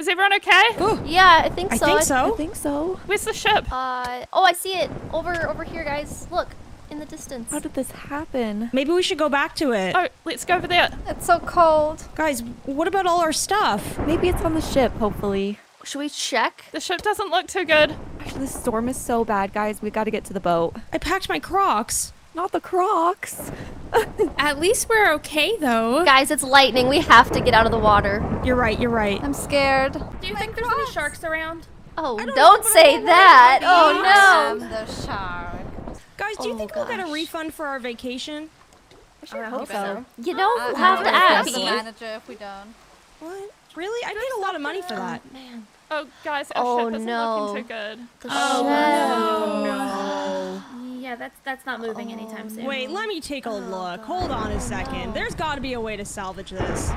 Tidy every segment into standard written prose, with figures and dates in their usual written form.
Is everyone okay? Ooh. Yeah, I think so. I think so. Where's the ship? Oh, I see it. Over here, guys. Look, in the distance. How did this happen? Maybe we should go back to it. Oh, let's go over there. It's so cold. Guys, what about all our stuff? Maybe it's on the ship, hopefully. Should we check? The ship doesn't look too good. Actually, this storm is so bad, guys. We got to get to the boat. I packed my Crocs. Not the Crocs. At least we're okay, though. Guys, it's lightning. We have to get out of the water. You're right, you're right. I'm scared. Do you think there's any sharks around? Oh, don't say that. I'm Oh, no. the shark. Guys, do you Oh, think we'll get a gosh. refund for our vacation? I sure hope so. You know, we'll have to We'll ask. the manager if we don't. What? Really? I paid a lot of money for that. Man. Oh, guys, our Oh, ship isn't no. looking too good. The Yeah, that's not moving anytime soon. Wait, let me take a look. Hold on a second. There's got to be a way to salvage this.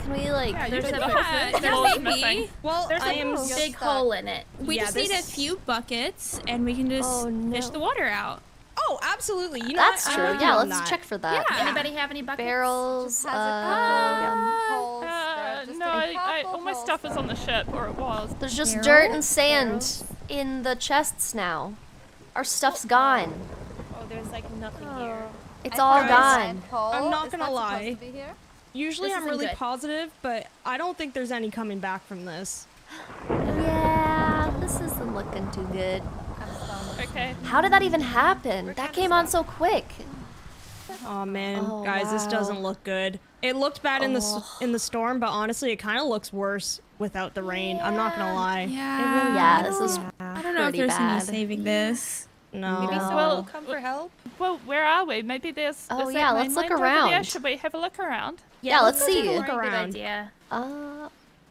Can we, like... There's a Yeah, there there's may missing. be. Well, There's I a am... big hole in it. We Yeah, just need a this- few buckets, and we can just Oh, no. fish the water out. Oh, absolutely. You know That's what? true. I'm Yeah, on let's that. check for that. Yeah. Anybody have any buckets? Barrels. Just has a couple holes. They're just No, a couple all my holes. stuff is on the ship, or it was. There's just Barrels? dirt and sand in the chests now. Our stuff's gone. Oh, there's like nothing here. It's I all found a gone. sand hole. I'm not Is gonna that supposed lie. to be here? Usually This I'm isn't really good. positive, but I don't think there's any coming back from this. Yeah, this isn't looking too good. Okay. How did that even happen? That came on so quick. Oh man, Oh, guys, this wow. doesn't look good. It looked bad in the storm, but honestly, it kind of looks worse without the rain. I'm not gonna lie. Yeah. Yeah, this is I don't know if pretty there's bad. any saving this. No. Maybe Someone Well- will come for help. Well, where are we? Maybe there's. Oh, is yeah, that let's look mainland over there? around. Should we have a look around? Yeah, let's go take see. a look Good around. idea.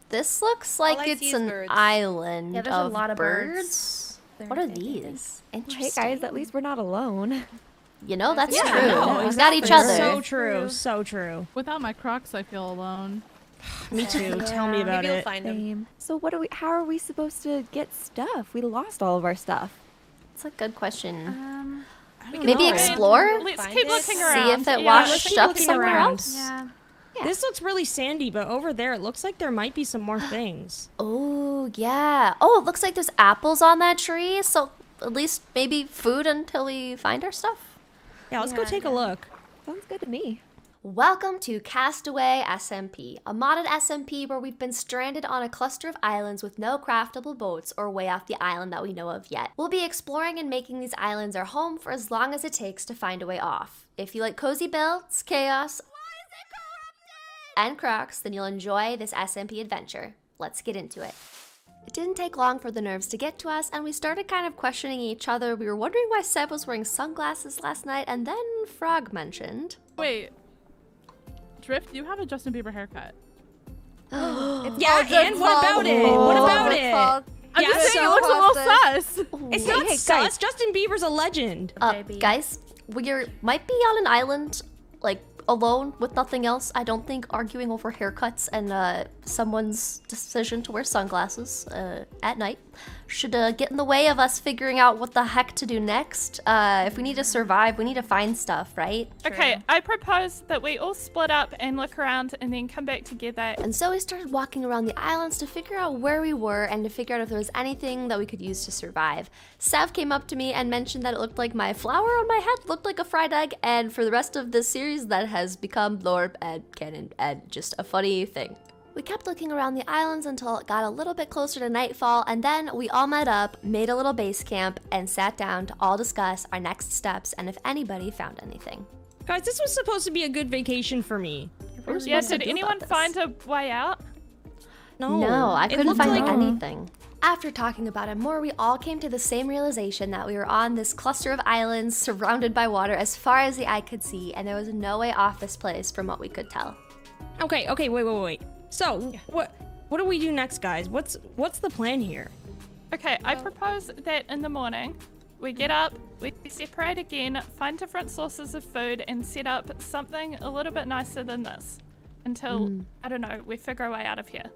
This looks like I see it's is an birds. island Yeah, there's a of lot of birds. What are They're big, I these? Hey, Interesting. guys, at least we're not alone. You know, that's Yeah, true. no, We've got each exactly. other. So true, so true. Without my Crocs, I feel alone. Me too. Tell me about it. Same. So how are we supposed to get stuff? We lost all of our stuff. That's a good question. We Maybe can explore? Let's Find keep it. looking See around. if it Yeah, washed let's keep up looking somewhere around. else. Yeah. This looks really sandy, but over there it looks like there might be some more things. Oh, yeah. Oh, it looks like there's apples on that tree. So at least maybe food until we find our stuff. Yeah, let's go take a look. Sounds good to me. Welcome to Castaway SMP, a modded SMP where we've been stranded on a cluster of islands with no craftable boats or way off the island that we know of yet. We'll be exploring and making these islands our home for as long as it takes to find a way off. If you like cozy builds, chaos, and Crocs, then you'll enjoy this SMP adventure. Let's get into it. It didn't take long for the nerves to get to us, and we started kind of questioning each other. We were wondering why Seb was wearing sunglasses last night, and then Frog mentioned... Wait. Drift, you have a Justin Bieber haircut. Yeah, and what about it? What about it? I'm Yeah, just saying, so it looks a little sus. It's Wait, not hey, sus. guys. Justin Bieber's a legend. JB. Guys, we might be on an island, like, alone with nothing else. I don't think arguing over haircuts and someone's decision to wear sunglasses at night should get in the way of us figuring out what the heck to do next. If we need to survive, we need to find stuff, right? Okay, I propose that we all split up and look around and then come back together. And so we started walking around the islands to figure out where we were and to figure out if there was anything that we could use to survive. Sav came up to me and mentioned that it looked like my flower on my head looked like a fried egg, and for the rest of this series that has become lore and canon and just a funny thing. We kept looking around the islands until it got a little bit closer to nightfall, and then we all met up, made a little base camp, and sat down to all discuss our next steps and if anybody found anything. Guys, this was supposed to be a good vacation for me. What were we Yeah, supposed to did do anyone about this? find a way out? No, I It couldn't looked find like- anything. After talking about it more, we all came to the same realization that we were on this cluster of islands surrounded by water as far as the eye could see, and there was no way off this place from what we could tell. Okay, wait. So, what do we do next, guys? What's the plan here? Okay, I propose that in the morning, we get up, we separate again, find different sources of food, and set up something a little bit nicer than this until, I don't know, we figure a way out of here.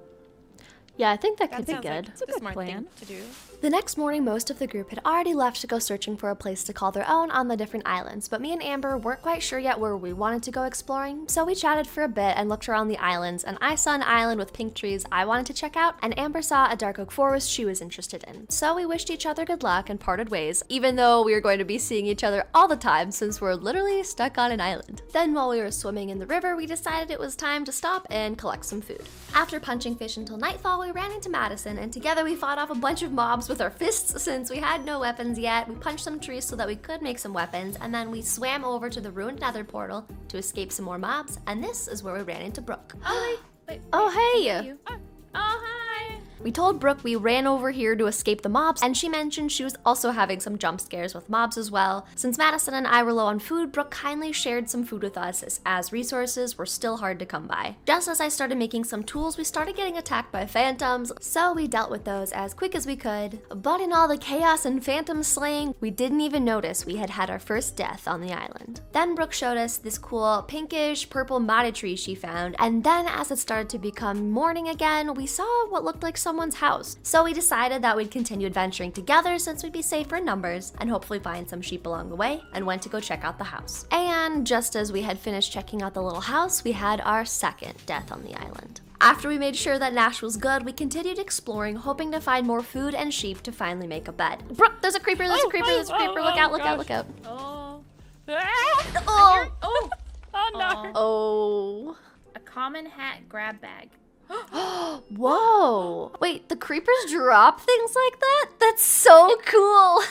Yeah, I think that could be sounds good. It's a good plan. to do. The next morning, most of the group had already left to go searching for a place to call their own on the different islands, but me and Amber weren't quite sure yet where we wanted to go exploring, so we chatted for a bit and looked around the islands, and I saw an island with pink trees I wanted to check out, and Amber saw a dark oak forest she was interested in. So we wished each other good luck and parted ways, even though we were going to be seeing each other all the time since we're literally stuck on an island. Then while we were swimming in the river, we decided it was time to stop and collect some food. After punching fish until nightfall, we ran into Madison, and together we fought off a bunch of mobs with our fists since we had no weapons yet. We punched some trees so that we could make some weapons, and then we swam over to the ruined nether portal to escape some more mobs, and this is where we ran into Brooke. Oh, hey! Oh, hi. We told Brooke we ran over here to escape the mobs, and she mentioned she was also having some jump scares with mobs as well. Since Madison and I were low on food, Brooke kindly shared some food with us as resources were still hard to come by. Just as I started making some tools, we started getting attacked by phantoms, so we dealt with those as quick as we could. But in all the chaos and phantom slaying, we didn't even notice we had had our first death on the island. Then Brooke showed us this cool pinkish purple mata tree she found, and then as it started to become morning again, we saw what looked like someone's house. So we decided that we'd continue adventuring together since we'd be safer in numbers and hopefully find some sheep along the way, and went to go check out the house. And just as we had finished checking out the little house, we had our second death on the island. After we made sure that Nash was good, we continued exploring, hoping to find more food and sheep to finally make a bed. Brooke, there's a creeper, there's a creeper, there's a creeper, look out, look out, look out. Oh. Oh, Oh. Oh no. oh. A common hat grab bag. Whoa! Wait, the creepers drop things like that? That's so cool!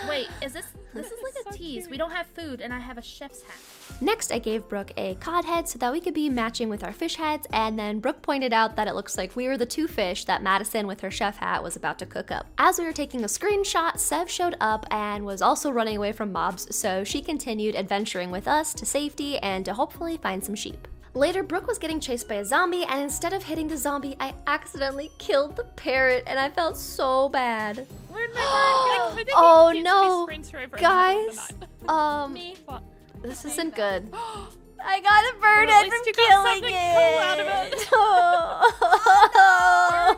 Wait, is this is like a tease. We don't have food and I have a chef's hat. Next, I gave Brooke a cod head so that we could be matching with our fish heads, and then Brooke pointed out that it looks like we were the two fish that Madison with her chef hat was about to cook up. As we were taking a screenshot, Sev showed up and was also running away from mobs, so she continued adventuring with us to safety and to hopefully find some sheep. Later, Brooke was getting chased by a zombie, and instead of hitting the zombie, I accidentally killed the parrot, and I felt so bad. Oh no, guys, Me. What? this isn't good. I got a bird Well, at head least from you got killing something it. cool out of it. Oh, no.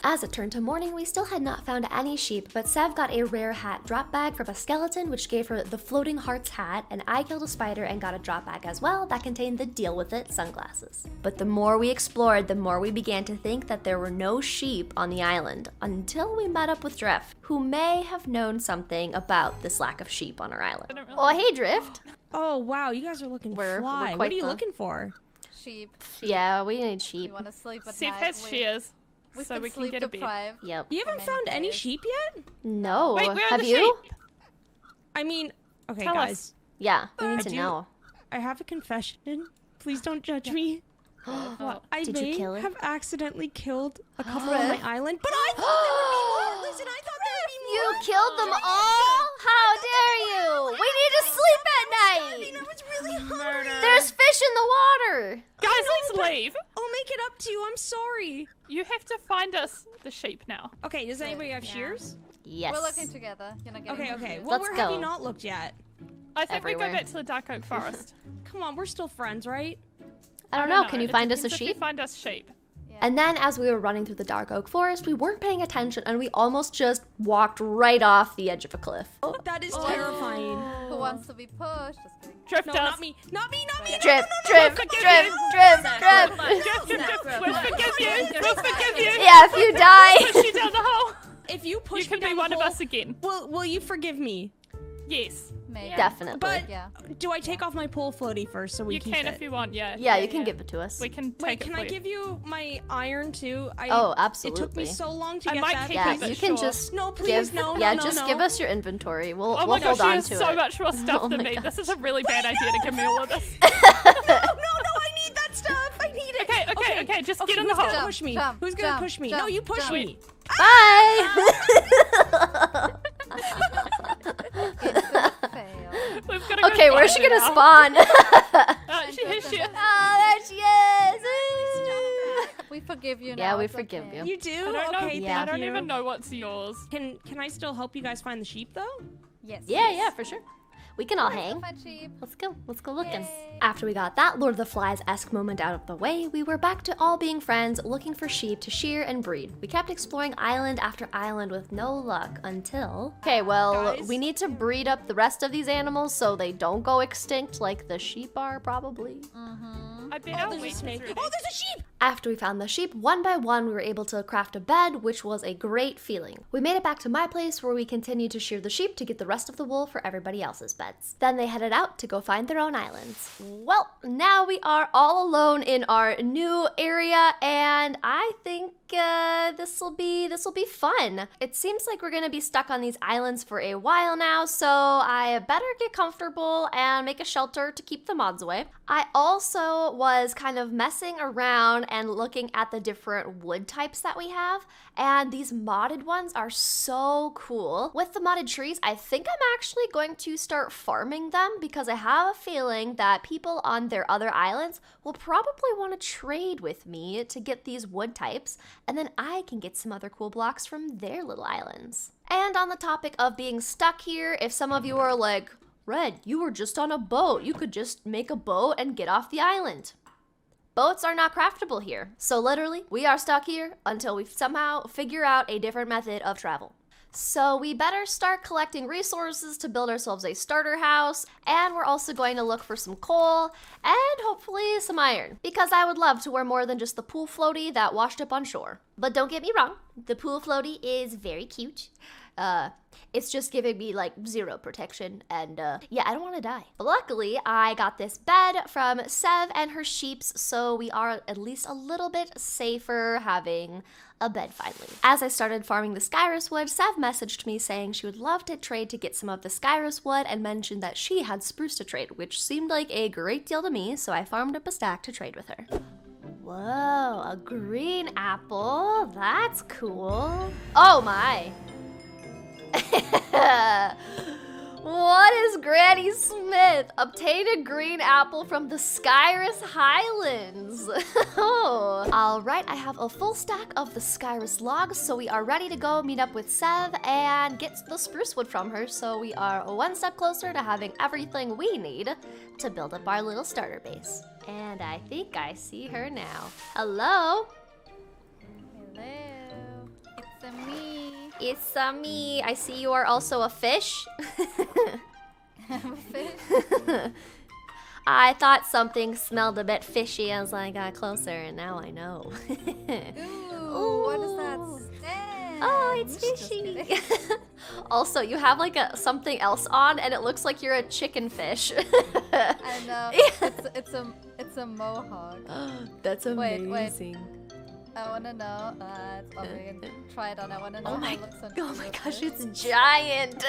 As it turned to morning, we still had not found any sheep, but Sev got a rare hat drop bag from a skeleton, which gave her the floating hearts hat, and I killed a spider and got a drop bag as well that contained the deal with it sunglasses. But the more we explored, the more we began to think that there were no sheep on the island, until we met up with Drift, who may have known something about this lack of sheep on our island. Oh, hey Drift! Oh wow, you guys are looking We're fly. quite What are you the- looking for? Sheep. Yeah, we need You sheep. want to sleep at Seth night. has shears, We've so been we can sleep get a bed. deprived. Yep. You haven't many found any days. sheep yet? No. Wait, where are Have the you? sheep? I mean, okay Tell us. guys, Yeah, we need I to do- know. I have a confession. Please don't judge me. What? I Did you may kill it? have accidentally killed a couple on my island, but I thought there would be more. Listen, I thought there would be You more. killed them all? How dare you? We need to sleep at night. I was really hungry. There's fish in the water. Guys, let's leave. I'll make it up to you. I'm sorry. You have to find us the sheep now. Okay, does anybody have shears? Yes. We're looking together. You're not getting Okay, confused. okay. Well, Let's where have you go. not looked yet? I think we Everywhere. go back to the Dark Oak Forest. Come on, we're still friends, right? I don't know. Can you It find us a depends if you sheep? find us sheep. And then as we were running through the dark oak forest, we weren't paying attention and we almost just walked right off the edge of a cliff. That is terrifying. Who wants to be pushed? Just kidding. Drift No, us. not me. Not me, not me. Drip, drip, drip, drip, drip. We'll forgive you. We'll forgive you. Yeah, if you die. Push you down the hole. If you push You can me down be one the of hole, us again. will you forgive me? Yes. Maybe. Definitely. But Yeah. do I take off my pole floaty first so we You keep can it? if you want, yeah. Yeah, you can give it to us. We can Wait, take can it I for give you my iron too? Oh, It absolutely. took me so long to I get might that. keep Yeah, it, but you can sure. just No, please, give. no, yeah, no, just no. give us your inventory. We'll Oh we'll my gosh, hold she on has to so it. much more stuff Oh than my me. gosh. This is a really bad idea to give me all of this. No, I need that stuff. I need it. Okay, just Okay, get in the who's gonna hole. push me? Jump, Who's gonna jump, push me? jump, No, you push jump. me. Bye. Fail. We've got to go Okay, where's she find her gonna now. spawn? Here she is. Oh, there she is. We forgive you now. Yeah, we it's forgive okay. you. You do? I don't know. Okay, Yeah. I don't thank you. even know what's yours. Can I still help you guys find the sheep though? Yes. Yeah, yeah, for sure. We can all Let's go hang. find sheep. Let's go looking. Yay. After we got that Lord of the Flies-esque moment out of the way, we were back to all being friends, looking for sheep to shear and breed. We kept exploring island after island with no luck until... Okay, well, Guys? we need to breed up the rest of these animals so they don't go extinct like the sheep are, probably. I bet our there's a wheat is snake. ready. Oh, there's a sheep! After we found the sheep, one by one, we were able to craft a bed, which was a great feeling. We made it back to my place where we continued to shear the sheep to get the rest of the wool for everybody else's beds. Then they headed out to go find their own islands. Well, now we are all alone in our new area, and I think this'll be fun. It seems like we're gonna be stuck on these islands for a while now, so I better get comfortable and make a shelter to keep the mods away. I also was kind of messing around and looking at the different wood types that we have, and these modded ones are so cool. With the modded trees, I think I'm actually going to start farming them because I have a feeling that people on their other islands will probably want to trade with me to get these wood types, and then I can get some other cool blocks from their little islands. And on the topic of being stuck here, if some of you are like, Red, you were just on a boat. You could just make a boat and get off the island. Boats are not craftable here. So literally, we are stuck here until we somehow figure out a different method of travel. So we better start collecting resources to build ourselves a starter house, and we're also going to look for some coal and hopefully some iron, because I would love to wear more than just the pool floaty that washed up on shore. But don't get me wrong, the pool floaty is very cute. It's just giving me like zero protection, and yeah, I don't want to die. Luckily, I got this bed from Sev and her sheeps, so we are at least a little bit safer having a bed finally. As I started farming the Skyrus wood, Sev messaged me saying she would love to trade to get some of the Skyrus wood and mentioned that she had spruce to trade, which seemed like a great deal to me, so I farmed up a stack to trade with her. Whoa, a green apple? That's cool. Oh my. What is Granny Smith? Obtain a green apple from the Skyrus Highlands. Oh. Alright, I have a full stack of the Skyrus logs, so we are ready to go meet up with Sev and get the spruce wood from her, so we are one step closer to having everything we need to build up our little starter base. And I think I see her now. Hello? Hello. It's me. It's me. I see you are also a fish. I'm a fish. I thought something smelled a bit fishy as I got closer, and now I know. Ooh, what is that stench? Oh, it's Just fishy. kidding. Also, you have like something else on, and it looks like you're a chicken fish. I know. It's a mohawk. That's Wait. amazing. I wanna know. It's probably gonna try it on. I wanna know Oh my, how it looks on oh my your gosh, fish. it's giant.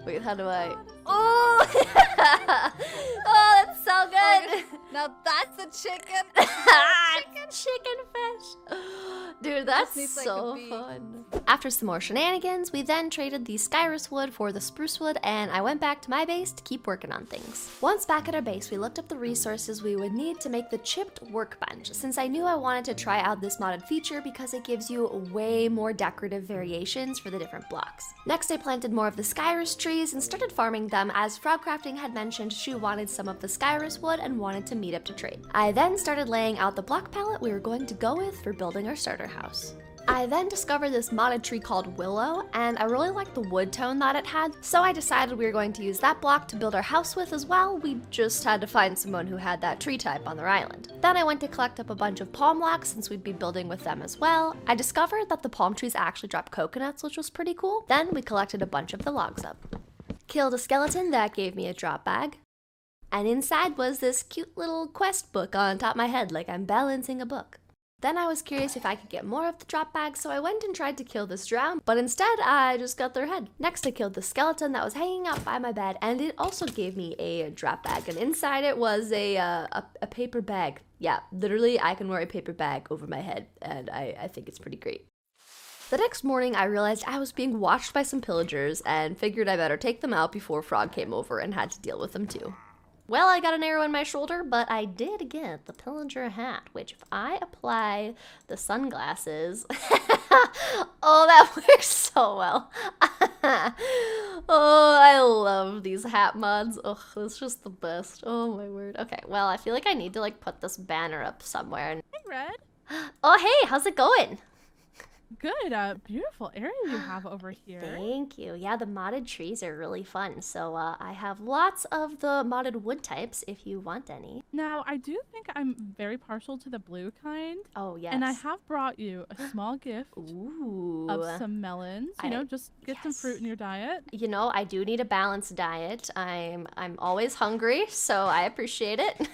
Wait, how do I? Oh, oh, that's so good. Now that's a chicken. Chicken fish. Dude, that's needs, like, so a beak. fun. After some more shenanigans, we then traded the Skyrus wood for the spruce wood, and I went back to my base to keep working on things. Once back at our base, we looked up the resources we would need to make the chipped workbench, since I knew I wanted to try out this modded feature because it gives you way more decorative variations for the different blocks. Next, I planted more of the Skyrus trees and started farming them, as Frogcrafting had mentioned she wanted some of the Skyrus wood and wanted to meet up to trade. I then started laying out the block palette we were going to go with for building our starter house. I then discovered this modded tree called Willow, and I really liked the wood tone that it had, so I decided we were going to use that block to build our house with as well. We just had to find someone who had that tree type on their island. Then I went to collect up a bunch of palm logs since we'd be building with them as well. I discovered that the palm trees actually drop coconuts, which was pretty cool. Then we collected a bunch of the logs up. Killed a skeleton that gave me a drop bag. And inside was this cute little quest book on top of my head, like I'm balancing a book. Then I was curious if I could get more of the drop bag, so I went and tried to kill this drow, but instead I just got their head. Next I killed the skeleton that was hanging out by my bed, and it also gave me a drop bag, and inside it was a paper bag. Yeah, literally I can wear a paper bag over my head, and I think it's pretty great. The next morning, I realized I was being watched by some pillagers and figured I better take them out before Frog came over and had to deal with them too. Well, I got an arrow in my shoulder, but I did get the pillager hat, which if I apply the sunglasses, oh, that works so well. Oh, I love these hat mods. Oh, it's just the best. Oh my word. Okay, well, I feel like I need to like put this banner up somewhere. Hey, Red. Oh, hey, how's it going? Good. Beautiful area you have over here. Thank you. Yeah, the modded trees are really fun. So I have lots of the modded wood types if you want any. Now, I do think I'm very partial to the blue kind. Oh, yes. And I have brought you a small gift Ooh. of some melons. You know, just get some fruit in your diet. You know, I do need a balanced diet. I'm always hungry, so I appreciate it.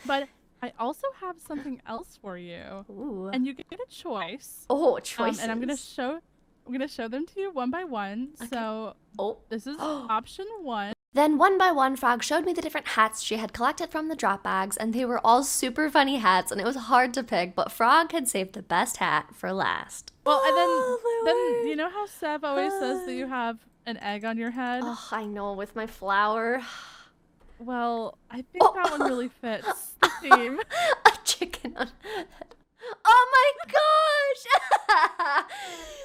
But I also have something else for you. Ooh. And you get a choice. Oh, choices. And I'm gonna show them to you one by one. Okay. So this is option 1. Then one by one, Frog showed me the different hats she had collected from the drop bags, and they were all super funny hats, and it was hard to pick, but Frog had saved the best hat for last. Well, and then you know how Seb always says that you have an egg on your head? Oh, I know, with my flower. Well, I think that one really fits the theme. A chicken on head. Oh my gosh!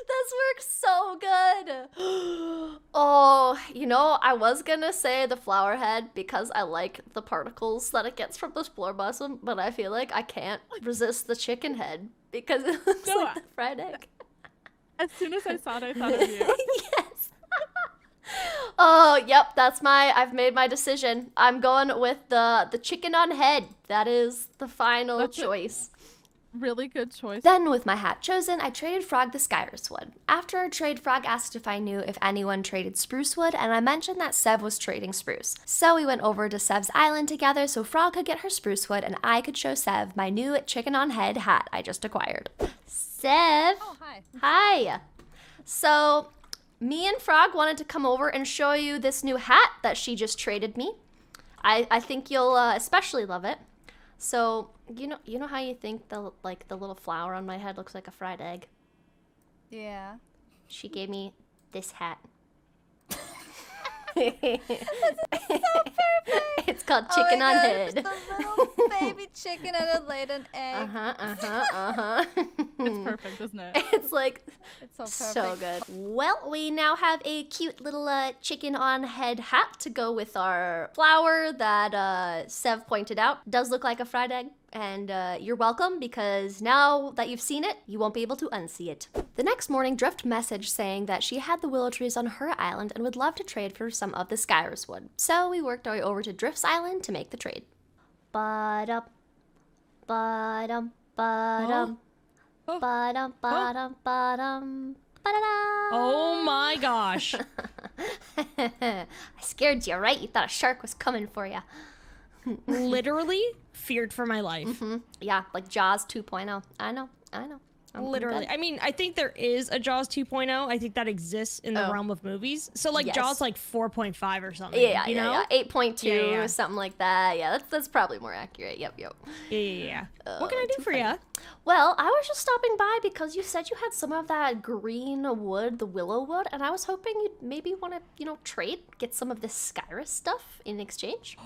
This works so good. Oh, you know, I was gonna say the flower head because I like the particles that it gets from the floor blossom, but I feel like I can't resist the chicken head because it looks like the fried egg. As soon as I saw it, I thought of you. Yes. Oh, yep, I've made my decision. I'm going with the chicken on head. That is the final choice. Really good choice. Then, with my hat chosen, I traded Frog the Skyrus wood. After our trade, Frog asked if I knew if anyone traded spruce wood, and I mentioned that Sev was trading spruce. So we went over to Sev's island together so Frog could get her spruce wood and I could show Sev my new chicken on head hat I just acquired. Sev! Oh, hi. Hi! So, me and Frog wanted to come over and show you this new hat that she just traded me. I think you'll especially love it. So, you know how you think the little flower on my head looks like a fried egg? Yeah. She gave me this hat. It's called chicken on head. It's the little baby chicken and it laid an egg. It's perfect, isn't it? It's like It's so perfect. so good. Well, we now have a cute little chicken on head hat to go with our flower that Sev pointed out. Does look like a fried egg. And you're welcome, because now that you've seen it, you won't be able to unsee it. The next morning, Drift messaged saying that she had the willow trees on her island and would love to trade for some of the Skyrus wood. So we worked our way over to Drift's island to make the trade. Ba-dum, ba-dum, ba-dum, ba-dum, ba-dum, ba-dum, ba-da-da. Oh my gosh. I scared you, right? You thought a shark was coming for you. Literally feared for my life. Yeah, like Jaws 2.0. I know. Literally. good. I mean, I think there is a Jaws 2.0. I think that exists in the Oh. realm of movies. So like Yes. Jaws like 4.5 or something. Yeah, you know? 8.2 Yeah. or something like that. Yeah, that's probably more accurate. Yep. Yeah. What can I do for funny. you? Well, I was just stopping by because you said you had some of that green wood, the willow wood, and I was hoping you'd maybe want to, trade, get some of this Skyrus stuff in exchange.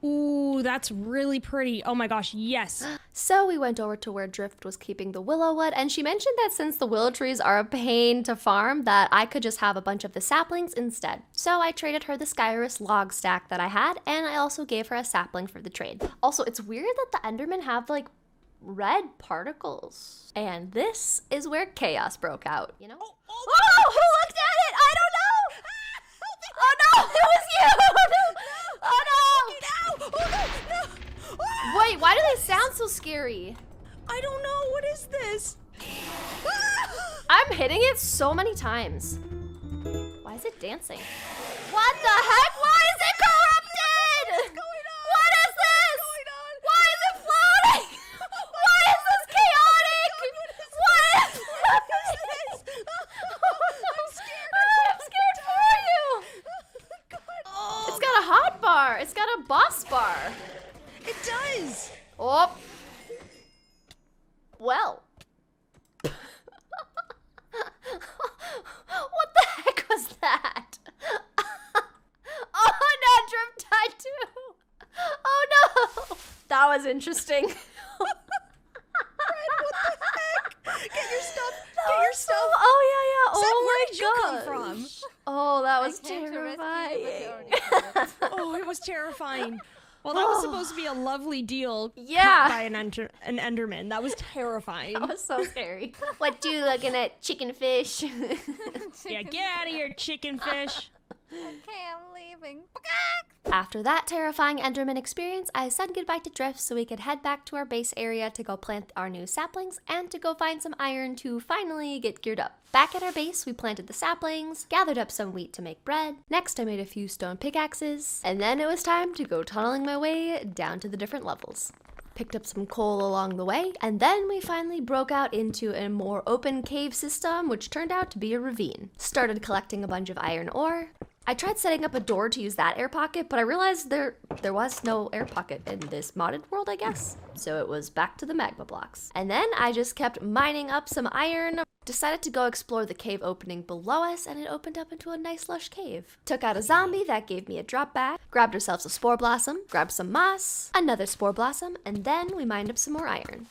Ooh, that's really pretty. Oh my gosh, yes. So we went over to where Drift was keeping the willow wood, and she mentioned that since the willow trees are a pain to farm, that I could just have a bunch of the saplings instead. So I traded her the Skyrus log stack that I had, and I also gave her a sapling for the trade. Also, it's weird that the Endermen have like red particles. And this is where chaos broke out, you know? Oh, who looked at it? I don't know! Oh no, it was you! Oh no! Wait, why do they sound so scary? I don't know. What is this? I'm hitting it so many times. Why is it dancing? What the heck? Why is it corrupted? What is this? Why is it floating? Why is this chaotic? What is this? I'm scared for you. It's got a hot bar. It's got a boss bar. It does. Oh. Well. What the heck was that? Oh no, Drift died too. Oh no. That was interesting. What the heck? Get your stuff. Get your stuff. Oh yeah. Seth, Oh where my did you come gosh. from? Oh, that was terrifying. Well, that was supposed to be a lovely deal. Yeah. Cut by an Enderman. That was terrifying. That was so scary. What, you looking at chicken fish? Yeah, get out of here, chicken fish. Okay, I'm leaving. After that terrifying Enderman experience, I said goodbye to Drift so we could head back to our base area to go plant our new saplings and to go find some iron to finally get geared up. Back at our base, we planted the saplings, gathered up some wheat to make bread. Next, I made a few stone pickaxes, and then it was time to go tunneling my way down to the different levels. Picked up some coal along the way, and then we finally broke out into a more open cave system, which turned out to be a ravine. Started collecting a bunch of iron ore. I tried setting up a door to use that air pocket, but I realized there was no air pocket in this modded world, I guess. So it was back to the magma blocks. And then I just kept mining up some iron, decided to go explore the cave opening below us, and it opened up into a nice lush cave. Took out a zombie, that gave me a drop bag, grabbed ourselves a spore blossom, grabbed some moss, another spore blossom, and then we mined up some more iron.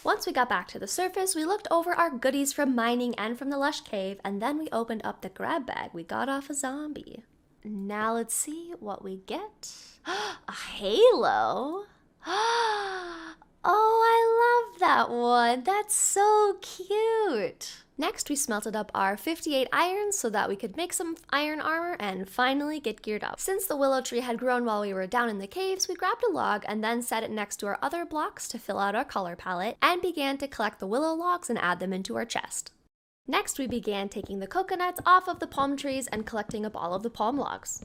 Once we got back to the surface, we looked over our goodies from mining and from the lush cave, and then we opened up the grab bag we got off a zombie. Now let's see what we get. A halo? Oh, I love that one. That's so cute. Next, we smelted up our 58 iron so that we could make some iron armor and finally get geared up. Since the willow tree had grown while we were down in the caves, we grabbed a log and then set it next to our other blocks to fill out our color palette and began to collect the willow logs and add them into our chest. Next, we began taking the coconuts off of the palm trees and collecting up all of the palm logs.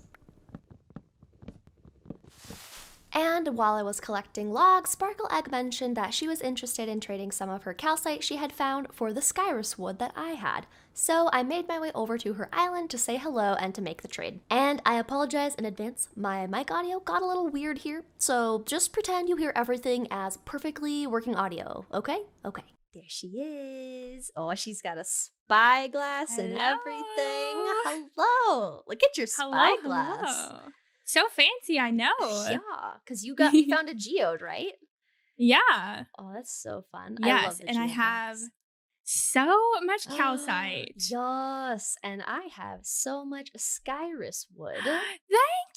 And while I was collecting logs, Sparkle Egg mentioned that she was interested in trading some of her calcite she had found for the skyrus wood that I had. So I made my way over to her island to say hello and to make the trade. And I apologize in advance, my mic audio got a little weird here, so just pretend you hear everything as perfectly working audio, okay? Okay. There she is. Oh, she's got a spyglass and everything. Hello. Look at your spyglass. Hello. So fancy, I know. Yeah, because you found a geode, right? Yeah. Oh, that's so fun. Yes, I love the and I geode have box. so much calcite. Yes, and I have so much skyrus wood. Thank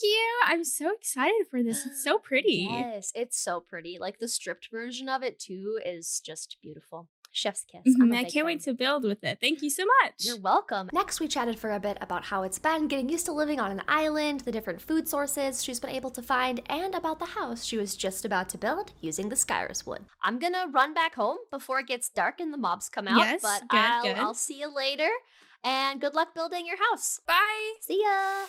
you. I'm so excited for this. It's so pretty. Yes, it's so pretty. Like the stripped version of it too is just beautiful. Chef's kiss. I can't wait to build with it. Thank you so much. You're welcome. Next, we chatted for a bit about how it's been getting used to living on an island, the different food sources she's been able to find, and about the house she was just about to build using the skyrus wood. I'm gonna run back home before it gets dark and the mobs come out, Yes, but good. I'll see you later, and good luck building your house. Bye. See ya!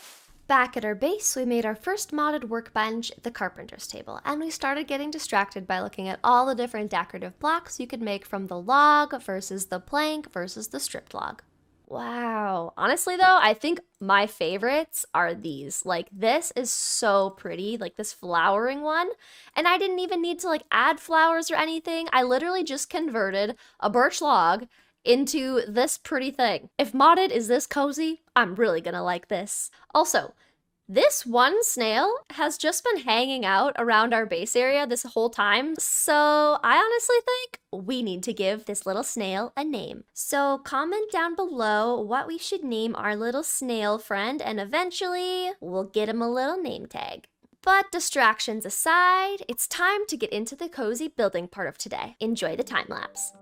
Back at our base, we made our first modded workbench, the carpenter's table, and we started getting distracted by looking at all the different decorative blocks you could make from the log versus the plank versus the stripped log. Wow. Honestly though, I think my favorites are these. Like this is so pretty, like this flowering one. And I didn't even need to like add flowers or anything. I literally just converted a birch log into this pretty thing. If modded is this cozy, I'm really gonna like this. Also, this one snail has just been hanging out around our base area this whole time, so I honestly think we need to give this little snail a name. So comment down below what we should name our little snail friend, and eventually we'll get him a little name tag. But distractions aside, it's time to get into the cozy building part of today. Enjoy the time lapse.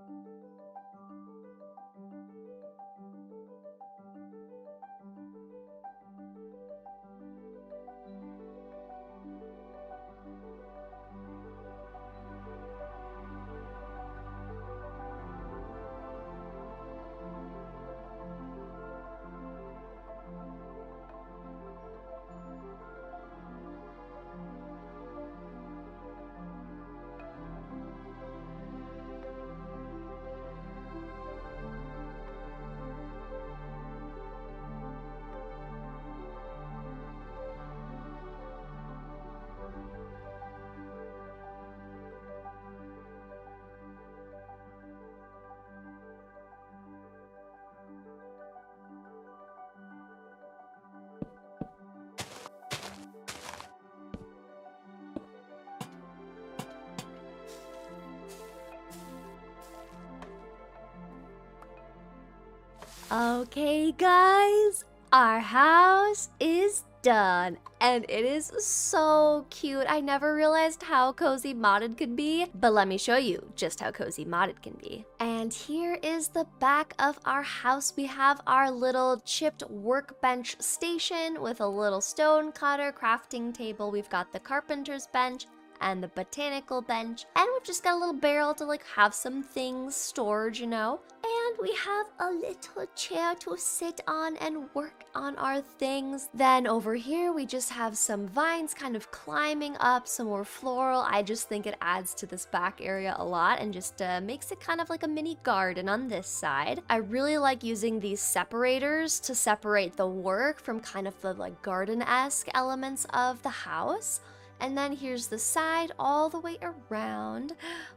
Okay, guys, our house is done. And it is so cute. I never realized how cozy modded could be, but let me show you just how cozy modded can be. And here is the back of our house. We have our little chipped workbench station with a little stone cutter, crafting table. We've got the carpenter's bench and the botanical bench, and we've just got a little barrel to like have some things stored, you know. And we have a little chair to sit on and work on our things. Then over here we just have some vines kind of climbing up, some more floral. I just think it adds to this back area a lot and just makes it kind of like a mini garden on this side. I really like using these separators to separate the work from kind of the like garden-esque elements of the house. And then here's the side all the way around.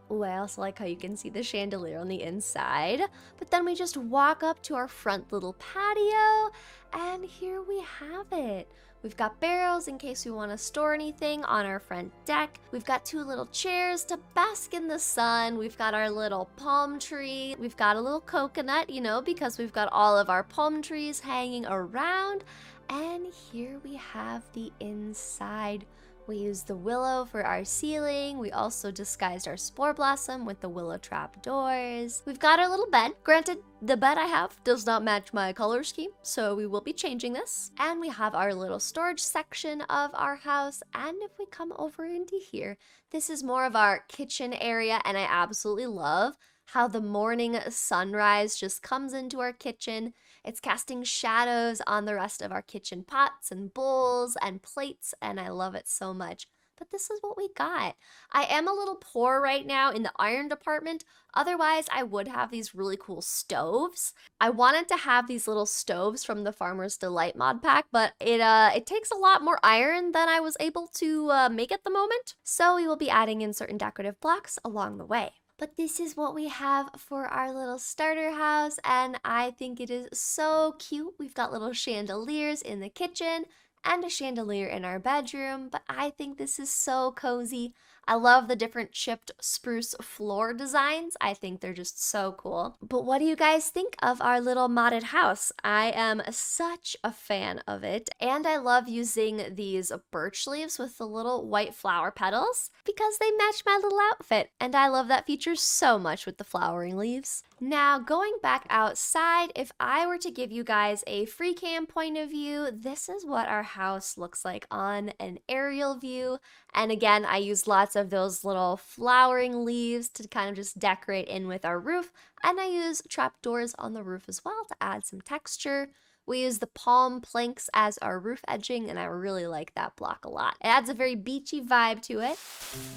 Oh, I also like how you can see the chandelier on the inside. But then we just walk up to our front little patio, and here we have it. We've got barrels in case we want to store anything on our front deck. We've got 2 little chairs to bask in the sun. We've got our little palm tree. We've got a little coconut, you know, because we've got all of our palm trees hanging around. And here we have the inside. We used the willow for our ceiling. We also disguised our spore blossom with the willow trap doors. We've got our little bed. Granted, the bed I have does not match my color scheme, so we will be changing this. And we have our little storage section of our house. And if we come over into here, this is more of our kitchen area, and I absolutely love how the morning sunrise just comes into our kitchen. It's casting shadows on the rest of our kitchen pots and bowls and plates, and I love it so much. But this is what we got. I am a little poor right now in the iron department. Otherwise, I would have these really cool stoves. I wanted to have these little stoves from the Farmer's Delight mod pack, but it takes a lot more iron than I was able to make at the moment. So we will be adding in certain decorative blocks along the way. But this is what we have for our little starter house, and I think it is so cute. We've got little chandeliers in the kitchen and a chandelier in our bedroom, but I think this is so cozy. I love the different chipped spruce floor designs. I think they're just so cool. But what do you guys think of our little modded house? I am such a fan of it, and I love using these birch leaves with the little white flower petals because they match my little outfit, and I love that feature so much with the flowering leaves. Now, going back outside, if I were to give you guys a free cam point of view, this is what our house looks like on an aerial view. And again, I use lots of those little flowering leaves to kind of just decorate in with our roof. And I use trapdoors on the roof as well to add some texture. We use the palm planks as our roof edging, and I really like that block a lot. It adds a very beachy vibe to it.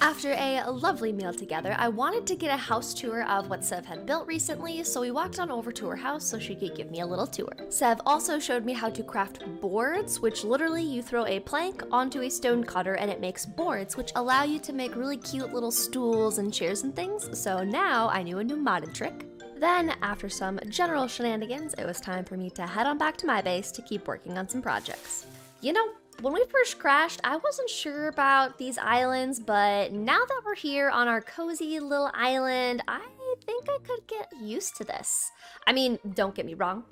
After a lovely meal together, I wanted to get a house tour of what Sev had built recently, so we walked on over to her house so she could give me a little tour. Sev also showed me how to craft boards, which literally you throw a plank onto a stone cutter and it makes boards, which allow you to make really cute little stools and chairs and things. So now I knew a new modded trick. Then, after some general shenanigans, it was time for me to head on back to my base to keep working on some projects. You know, when we first crashed, I wasn't sure about these islands, but now that we're here on our cozy little island, I think I could get used to this. I mean, don't get me wrong,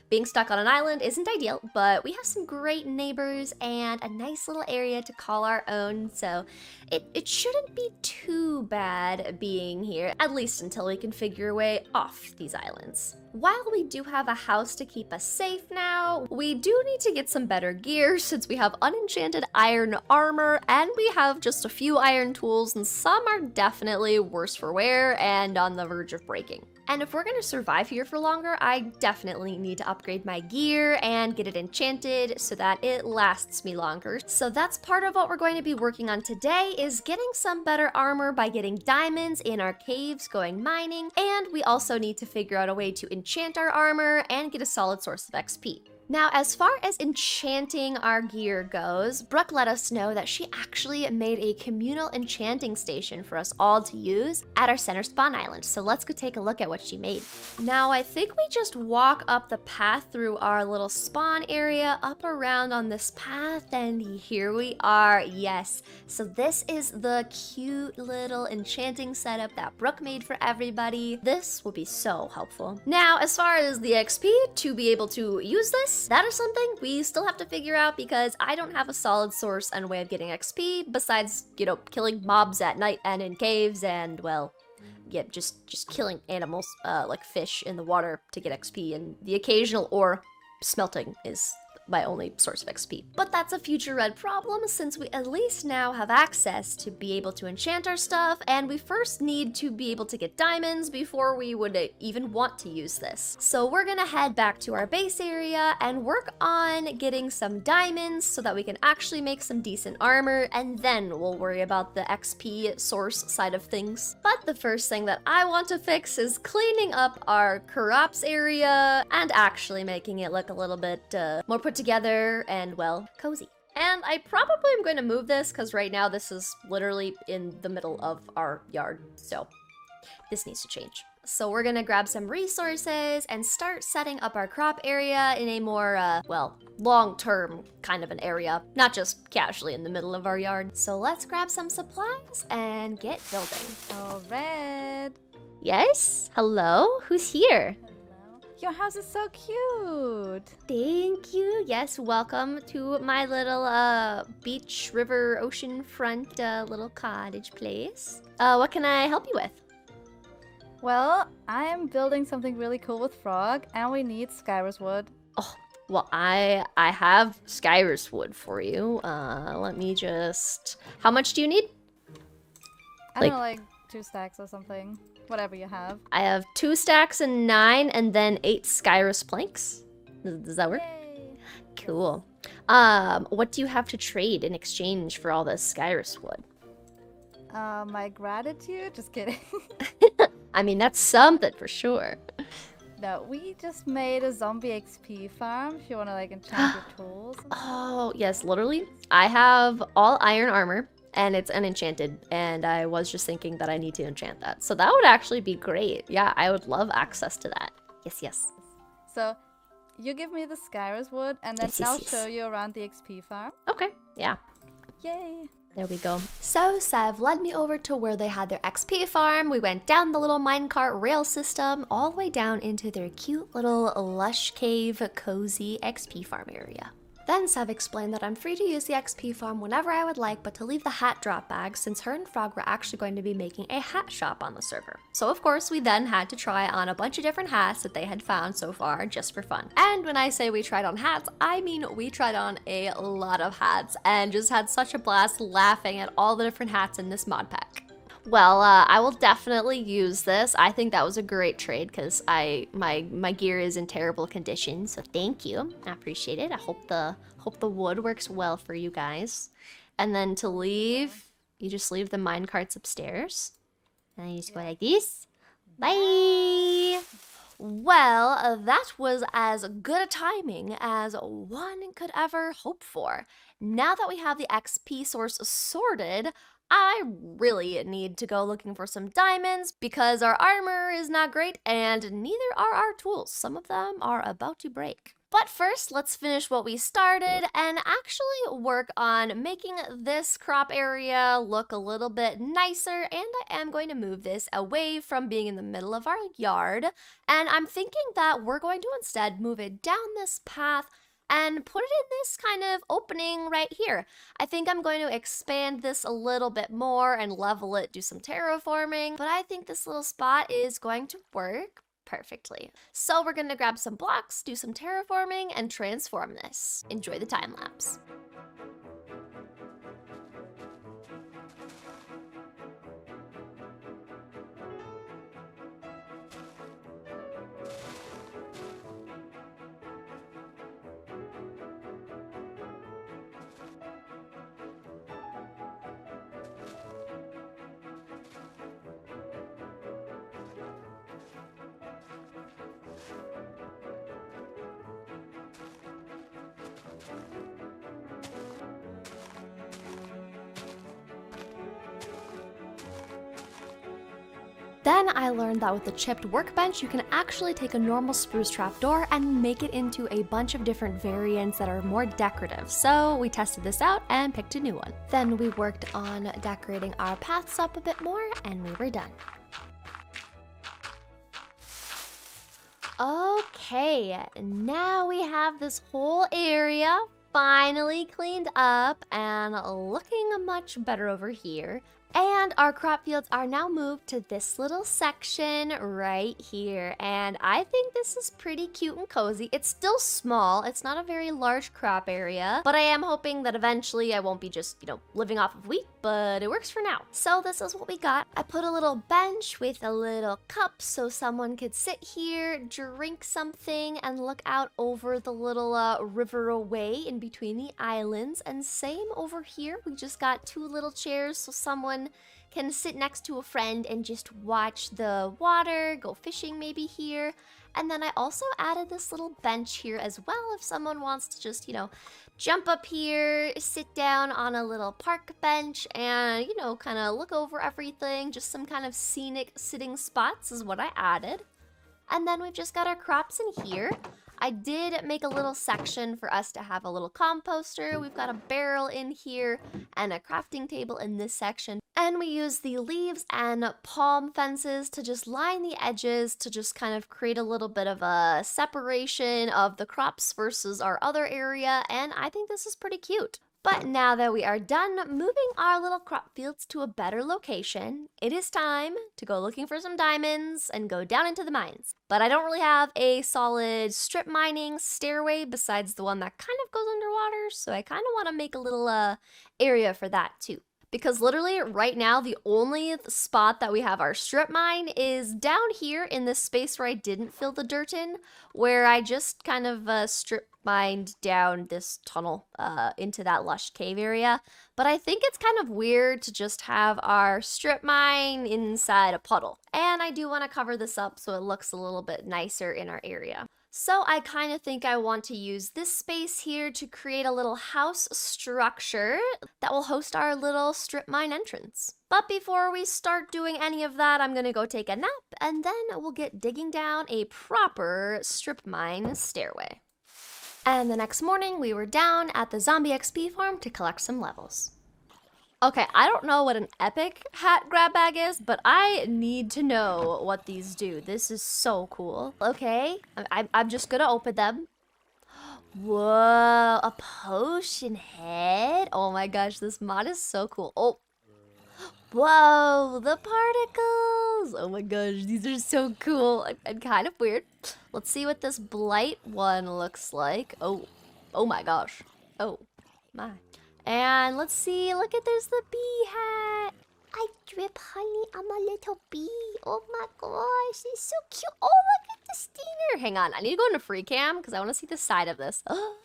being stuck on an island isn't ideal, but we have some great neighbors and a nice little area to call our own, so it shouldn't be too bad being here, at least until we can figure a way off these islands. While we do have a house to keep us safe now, we do need to get some better gear since we have unenchanted iron armor and we have just a few iron tools and some are definitely worse for wear and on the verge of breaking. And if we're going to survive here for longer, I definitely need to upgrade my gear and get it enchanted so that it lasts me longer. So that's part of what we're going to be working on today is getting some better armor by getting diamonds in our caves going mining. And we also need to figure out a way to enchant our armor and get a solid source of XP. Now, as far as enchanting our gear goes, Brooke let us know that she actually made a communal enchanting station for us all to use at our center spawn island. So let's go take a look at what she made. Now, I think we just walk up the path through our little spawn area, up around on this path, and here we are. Yes. So this is the cute little enchanting setup that Brooke made for everybody. This will be so helpful. Now, as far as the XP to be able to use this, this. That is something we still have to figure out because I don't have a solid source and way of getting XP besides, you know, killing mobs at night and in caves and, well, yeah, just killing animals, like fish in the water to get XP, and the occasional ore smelting is my only source of XP. But that's a future red problem since we at least now have access to be able to enchant our stuff, and we first need to be able to get diamonds before we would even want to use this. So we're gonna head back to our base area and work on getting some diamonds so that we can actually make some decent armor, and then we'll worry about the XP source side of things. But the first thing that I want to fix is cleaning up our crops area and actually making it look a little bit more put together and, well, cozy. And I probably am going to move this because right now this is literally in the middle of our yard, so this needs to change. So we're gonna grab some resources and start setting up our crop area in a more, well, long-term kind of an area, not just casually in the middle of our yard. So let's grab some supplies and get building. Oh, Red. Yes? Hello? Who's here? Your house is so cute. Thank you. Yes, welcome to my little beach, river, ocean front little cottage place. What can I help you with? Well, I am building something really cool with Frog, and we need Skyrus wood. Oh, well, I have Skyrus wood for you. Let me just... How much do you need? I don't know, like 2 stacks or something. Whatever you have. I have 2 stacks and 9, and then 8 Skyrus planks. Does that work? Yay. Cool. What do you have to trade in exchange for all this Skyrus wood? My gratitude? Just kidding. I mean, that's something for sure. No, we just made a zombie XP farm if you want to, like, enchant your tools. Oh, yes, literally. I have all iron armor, and it's unenchanted, and I was just thinking that I need to enchant that. So that would actually be great. Yeah, I would love access to that. Yes, yes. So, you give me the Skyrus wood, and then Yes, I'll yes. show you around the XP farm. Okay, yeah. Yay! There we go. So Sev led me over to where they had their XP farm. We went down the little minecart rail system all the way down into their cute little lush cave cozy XP farm area. Then Sev explained that I'm free to use the XP farm whenever I would like, but to leave the hat drop bag since her and Frog were actually going to be making a hat shop on the server. So of course we then had to try on a bunch of different hats that they had found so far just for fun. And when I say we tried on hats, I mean we tried on a lot of hats and just had such a blast laughing at all the different hats in this mod pack. Well, I will definitely use this. I think that was a great trade because my gear is in terrible condition. So thank you. I appreciate it. I hope the wood works well for you guys. And then to leave, you just leave the mine carts upstairs. And then you just go like this. Bye. Well, that was as good a timing as one could ever hope for. Now that we have the XP source sorted, I really need to go looking for some diamonds because our armor is not great and neither are our tools. Some of them are about to break. But first, let's finish what we started and actually work on making this crop area look a little bit nicer. And I am going to move this away from being in the middle of our yard. And I'm thinking that we're going to instead move it down this path and put it in this kind of opening right here. I think I'm going to expand this a little bit more and level it, do some terraforming, but I think this little spot is going to work perfectly. So we're gonna grab some blocks, do some terraforming, and transform this. Enjoy the time lapse. Then I learned that with the chipped workbench, you can actually take a normal spruce trapdoor and make it into a bunch of different variants that are more decorative. So we tested this out and picked a new one. Then we worked on decorating our paths up a bit more and we were done. Okay. Okay, now we have this whole area finally cleaned up and looking much better over here. And our crop fields are now moved to this little section right here. And I think this is pretty cute and cozy. It's still small. It's not a very large crop area, but I am hoping that eventually I won't be just, living off of wheat, but it works for now. So this is what we got. I put a little bench with a little cup so someone could sit here, drink something, and look out over the little river away in between the islands. And same over here. We just got 2 little chairs so someone can sit next to a friend and just watch the water, go fishing maybe here. And then I also added this little bench here as well if someone wants to just, jump up here, sit down on a little park bench and, kind of look over everything. Just some kind of scenic sitting spots is what I added. And then we've just got our crops in here. I did make a little section for us to have a little composter. We've got a barrel in here and a crafting table in this section. And we use the leaves and palm fences to just line the edges to just kind of create a little bit of a separation of the crops versus our other area. And I think this is pretty cute. But now that we are done moving our little crop fields to a better location, it is time to go looking for some diamonds and go down into the mines. But I don't really have a solid strip mining stairway besides the one that kind of goes underwater, so I kind of want to make a little area for that too. Because literally right now, the only spot that we have our strip mine is down here in this space where I didn't fill the dirt in, where I just kind of strip mined down this tunnel into that lush cave area. But I think it's kind of weird to just have our strip mine inside a puddle. And I do want to cover this up so it looks a little bit nicer in our area. So I kind of think I want to use this space here to create a little house structure that will host our little strip mine entrance. But before we start doing any of that, I'm gonna go take a nap and then we'll get digging down a proper strip mine stairway. And the next morning we were down at the zombie XP farm to collect some levels. Okay, I don't know what an epic hat grab bag is, but I need to know what these do. This is so cool. Okay, I'm just gonna open them. Whoa, a potion head. Oh my gosh, this mod is so cool. Oh, whoa, the particles. Oh my gosh, these are so cool and kind of weird. Let's see what this blight one looks like. Oh my gosh. Oh my. And let's see, look at, there's the bee hat. I drip honey, I'm a little bee. Oh my gosh, it's so cute. Oh, look at the stinger. Hang on, I need to go into free cam because I want to see the side of this. Oh,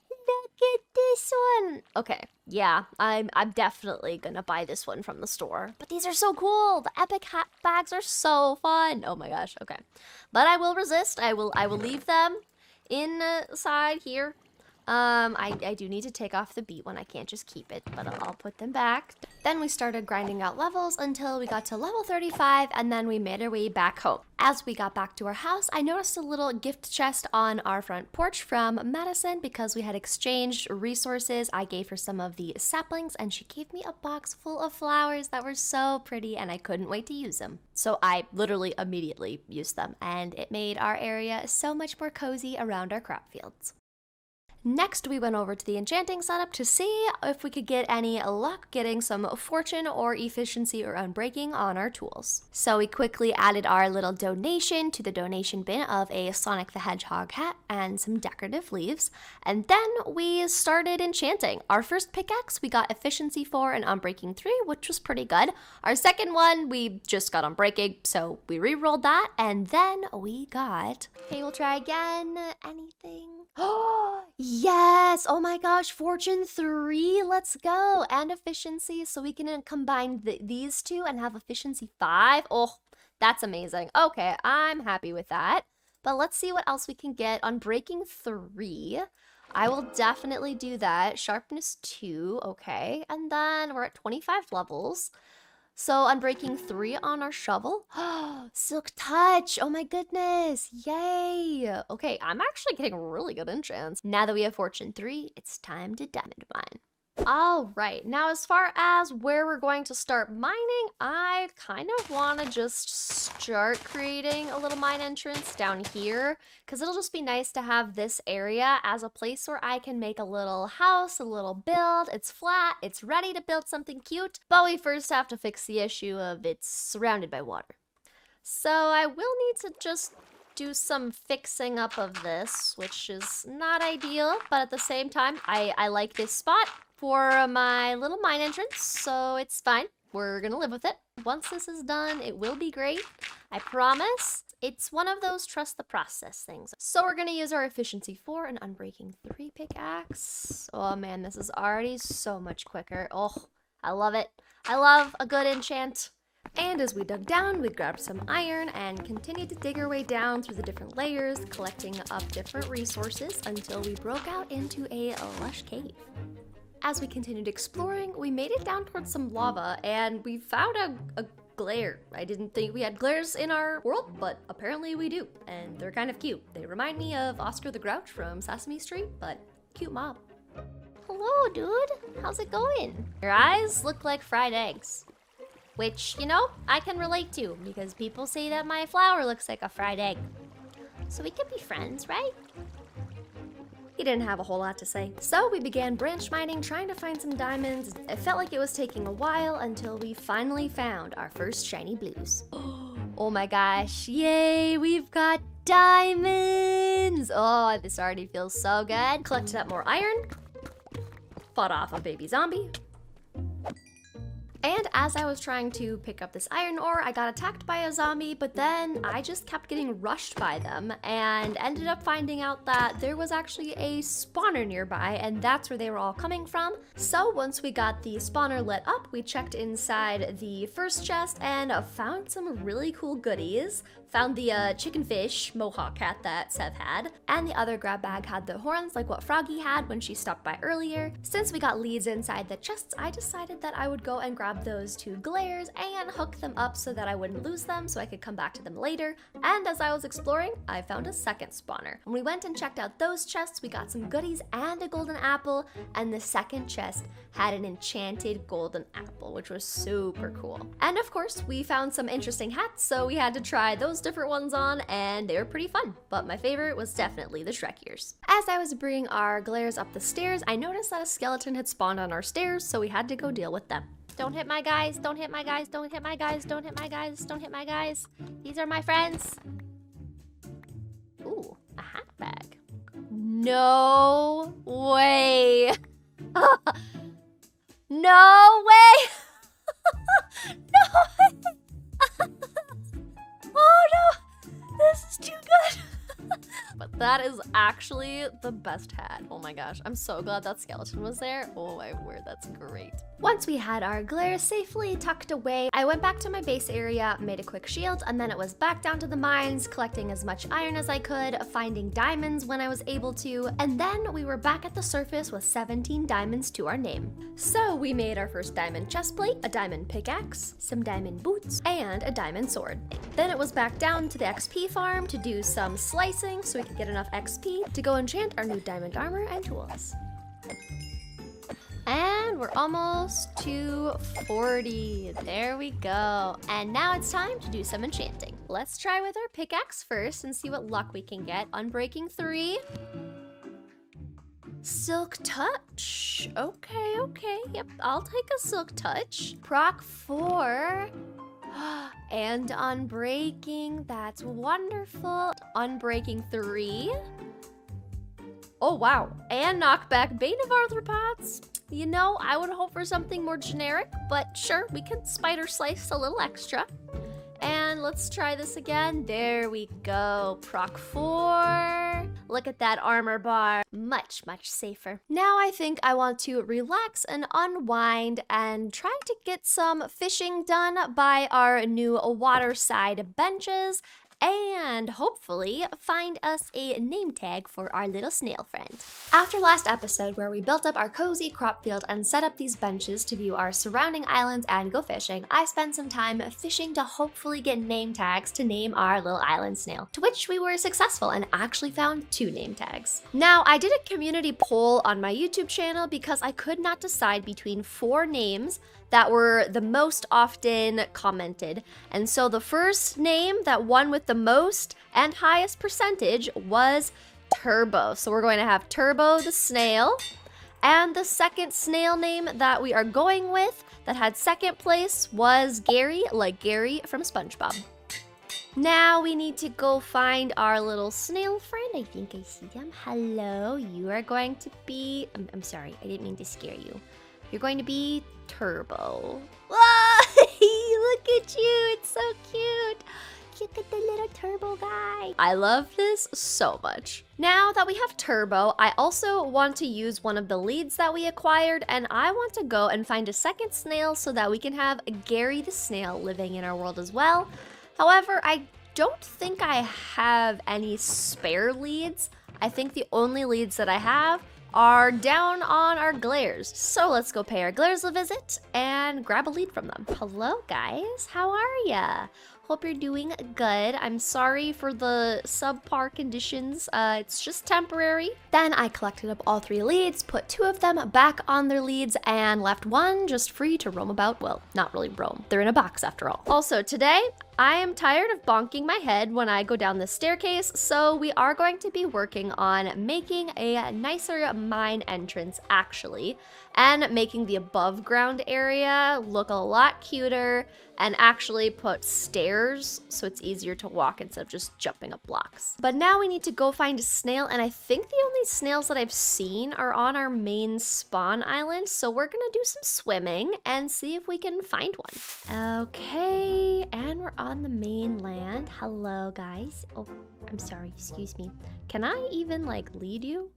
look at this one. Okay, yeah, I'm definitely gonna buy this one from the store. But these are so cool. The epic hat bags are so fun. Oh my gosh, okay. But I will resist. I will leave them inside here. I do need to take off the beet one. I can't just keep it, but I'll put them back. Then we started grinding out levels until we got to level 35, and then we made our way back home. As we got back to our house, I noticed a little gift chest on our front porch from Madison because we had exchanged resources. I gave her some of the saplings, and she gave me a box full of flowers that were so pretty, and I couldn't wait to use them. So I literally immediately used them, and it made our area so much more cozy around our crop fields. Next, we went over to the enchanting setup to see if we could get any luck getting some fortune or efficiency or unbreaking on our tools. So we quickly added our little donation to the donation bin of a Sonic the Hedgehog hat and some decorative leaves. And then we started enchanting. Our first pickaxe, we got efficiency 4 and unbreaking 3, which was pretty good. Our second one, we just got unbreaking, so we re-rolled that. And then we got, okay, we'll try again. Anything? Oh, yes! Oh my gosh, Fortune 3, let's go! And efficiency, so we can combine these two and have efficiency 5. Oh, that's amazing. Okay, I'm happy with that. But let's see what else we can get on Breaking 3. I will definitely do that. Sharpness 2, okay. And then we're at 25 levels. So unbreaking 3 on our shovel. Silk touch. Oh my goodness. Yay. Okay, I'm actually getting really good enchants. Now that we have fortune 3, it's time to diamond mine. All right, now as far as where we're going to start mining, I kind of want to just start creating a little mine entrance down here, because it'll just be nice to have this area as a place where I can make a little house, a little build. It's flat, it's ready to build something cute, but we first have to fix the issue of it's surrounded by water. So I will need to just do some fixing up of this, which is not ideal, but at the same time, I like this spot for my little mine entrance, so it's fine. We're gonna live with it. Once this is done, it will be great. I promise. It's one of those trust the process things. So we're gonna use our efficiency 4 and unbreaking 3 pickaxe. Oh man, this is already so much quicker. Oh, I love it. I love a good enchant. And as we dug down, we grabbed some iron and continued to dig our way down through the different layers, collecting up different resources until we broke out into a lush cave. As we continued exploring, we made it down towards some lava and we found a glare. I didn't think we had glares in our world, but apparently we do. And they're kind of cute. They remind me of Oscar the Grouch from Sesame Street, but cute mob. Hello, dude. How's it going? Your eyes look like fried eggs. Which, you know, I can relate to because people say that my flower looks like a fried egg. So we could be friends, right? He didn't have a whole lot to say. So we began branch mining, trying to find some diamonds. It felt like it was taking a while until we finally found our first shiny blues. Oh my gosh, yay, we've got diamonds! Oh, this already feels so good. Collected up more iron, fought off a baby zombie. And as I was trying to pick up this iron ore, I got attacked by a zombie, but then I just kept getting rushed by them and ended up finding out that there was actually a spawner nearby, and that's where they were all coming from. So once we got the spawner lit up, we checked inside the first chest and found some really cool goodies. Found the chicken fish mohawk hat that Seth had, and the other grab bag had the horns like what Froggy had when she stopped by earlier. Since we got leads inside the chests, I decided that I would go and grab those 2 glares and hook them up so that I wouldn't lose them so I could come back to them later. And as I was exploring, I found a second spawner. When we went and checked out those chests, we got some goodies and a golden apple, and the second chest had an enchanted golden apple, which was super cool. And of course, we found some interesting hats, so we had to try those different ones on, and they were pretty fun. But my favorite was definitely the Shrek ears. As I was bringing our glares up the stairs, I noticed that a skeleton had spawned on our stairs, so we had to go deal with them. Don't hit my guys, don't hit my guys, don't hit my guys, don't hit my guys, don't hit my guys. These are my friends. Ooh, a hat bag. No way. No way. No way. Oh no, this is too good. But that is actually the best hat. Oh my gosh, I'm so glad that skeleton was there. Oh my word, that's great. Once we had our glare safely tucked away, I went back to my base area, made a quick shield, and then it was back down to the mines, collecting as much iron as I could, finding diamonds when I was able to, and then we were back at the surface with 17 diamonds to our name. So we made our first diamond chest plate, a diamond pickaxe, some diamond boots, and a diamond sword. Then it was back down to the XP farm to do some slicing so we could get enough XP to go enchant our new diamond armor and tools. And we're almost to 40. There we go. And now it's time to do some enchanting. Let's try with our pickaxe first and see what luck we can get. Unbreaking 3. Silk touch. Okay, okay. Yep, I'll take a silk touch. Proc 4. And unbreaking. That's wonderful. Unbreaking 3. Oh, wow. And knockback Bane of Arthropods. You know, I would hope for something more generic, but sure, we can spider slice a little extra. And let's try this again. There we go. Proc 4. Look at that armor bar. Much, much safer. Now I think I want to relax and unwind and try to get some fishing done by our new waterside benches. and hopefully find us a name tag for our little snail friend. After last episode where we built up our cozy crop field and set up these benches to view our surrounding islands and go fishing, I spent some time fishing to hopefully get name tags to name our little island snail, to which we were successful and actually found 2 name tags. Now, I did a community poll on my YouTube channel because I could not decide between 4 names that were the most often commented. And so the first name that won with the most and highest percentage was Turbo. So we're going to have Turbo the snail. And the second snail name that we are going with that had second place was Gary, like Gary from SpongeBob. Now we need to go find our little snail friend. I think I see them. Hello, you are going to be... I'm sorry, I didn't mean to scare you. You're going to be Turbo. Whoa! Look at you, it's so cute. Look at the little Turbo guy. I love this so much. Now that we have Turbo, I also want to use one of the leads that we acquired, and I want to go and find a second snail so that we can have Gary the snail living in our world as well. However, I don't think I have any spare leads. I think the only leads that I have are down on our glares. So let's go pay our glares a visit and grab a lead from them. Hello guys, how are ya? Hope you're doing good. I'm sorry for the subpar conditions. It's just temporary. Then I collected up all 3 leads, put 2 of them back on their leads, and left 1 just free to roam about. Well, not really roam. They're in a box after all. Also today, I am tired of bonking my head when I go down this staircase, so we are going to be working on making a nicer mine entrance actually, and making the above ground area look a lot cuter, and actually put stairs so it's easier to walk instead of just jumping up blocks. But now we need to go find a snail, and I think the only snails that I've seen are on our main spawn island, so we're gonna do some swimming and see if we can find one. Okay, and we're on the mainland. Hello guys. Oh, I'm sorry, excuse me. Can I even like lead you?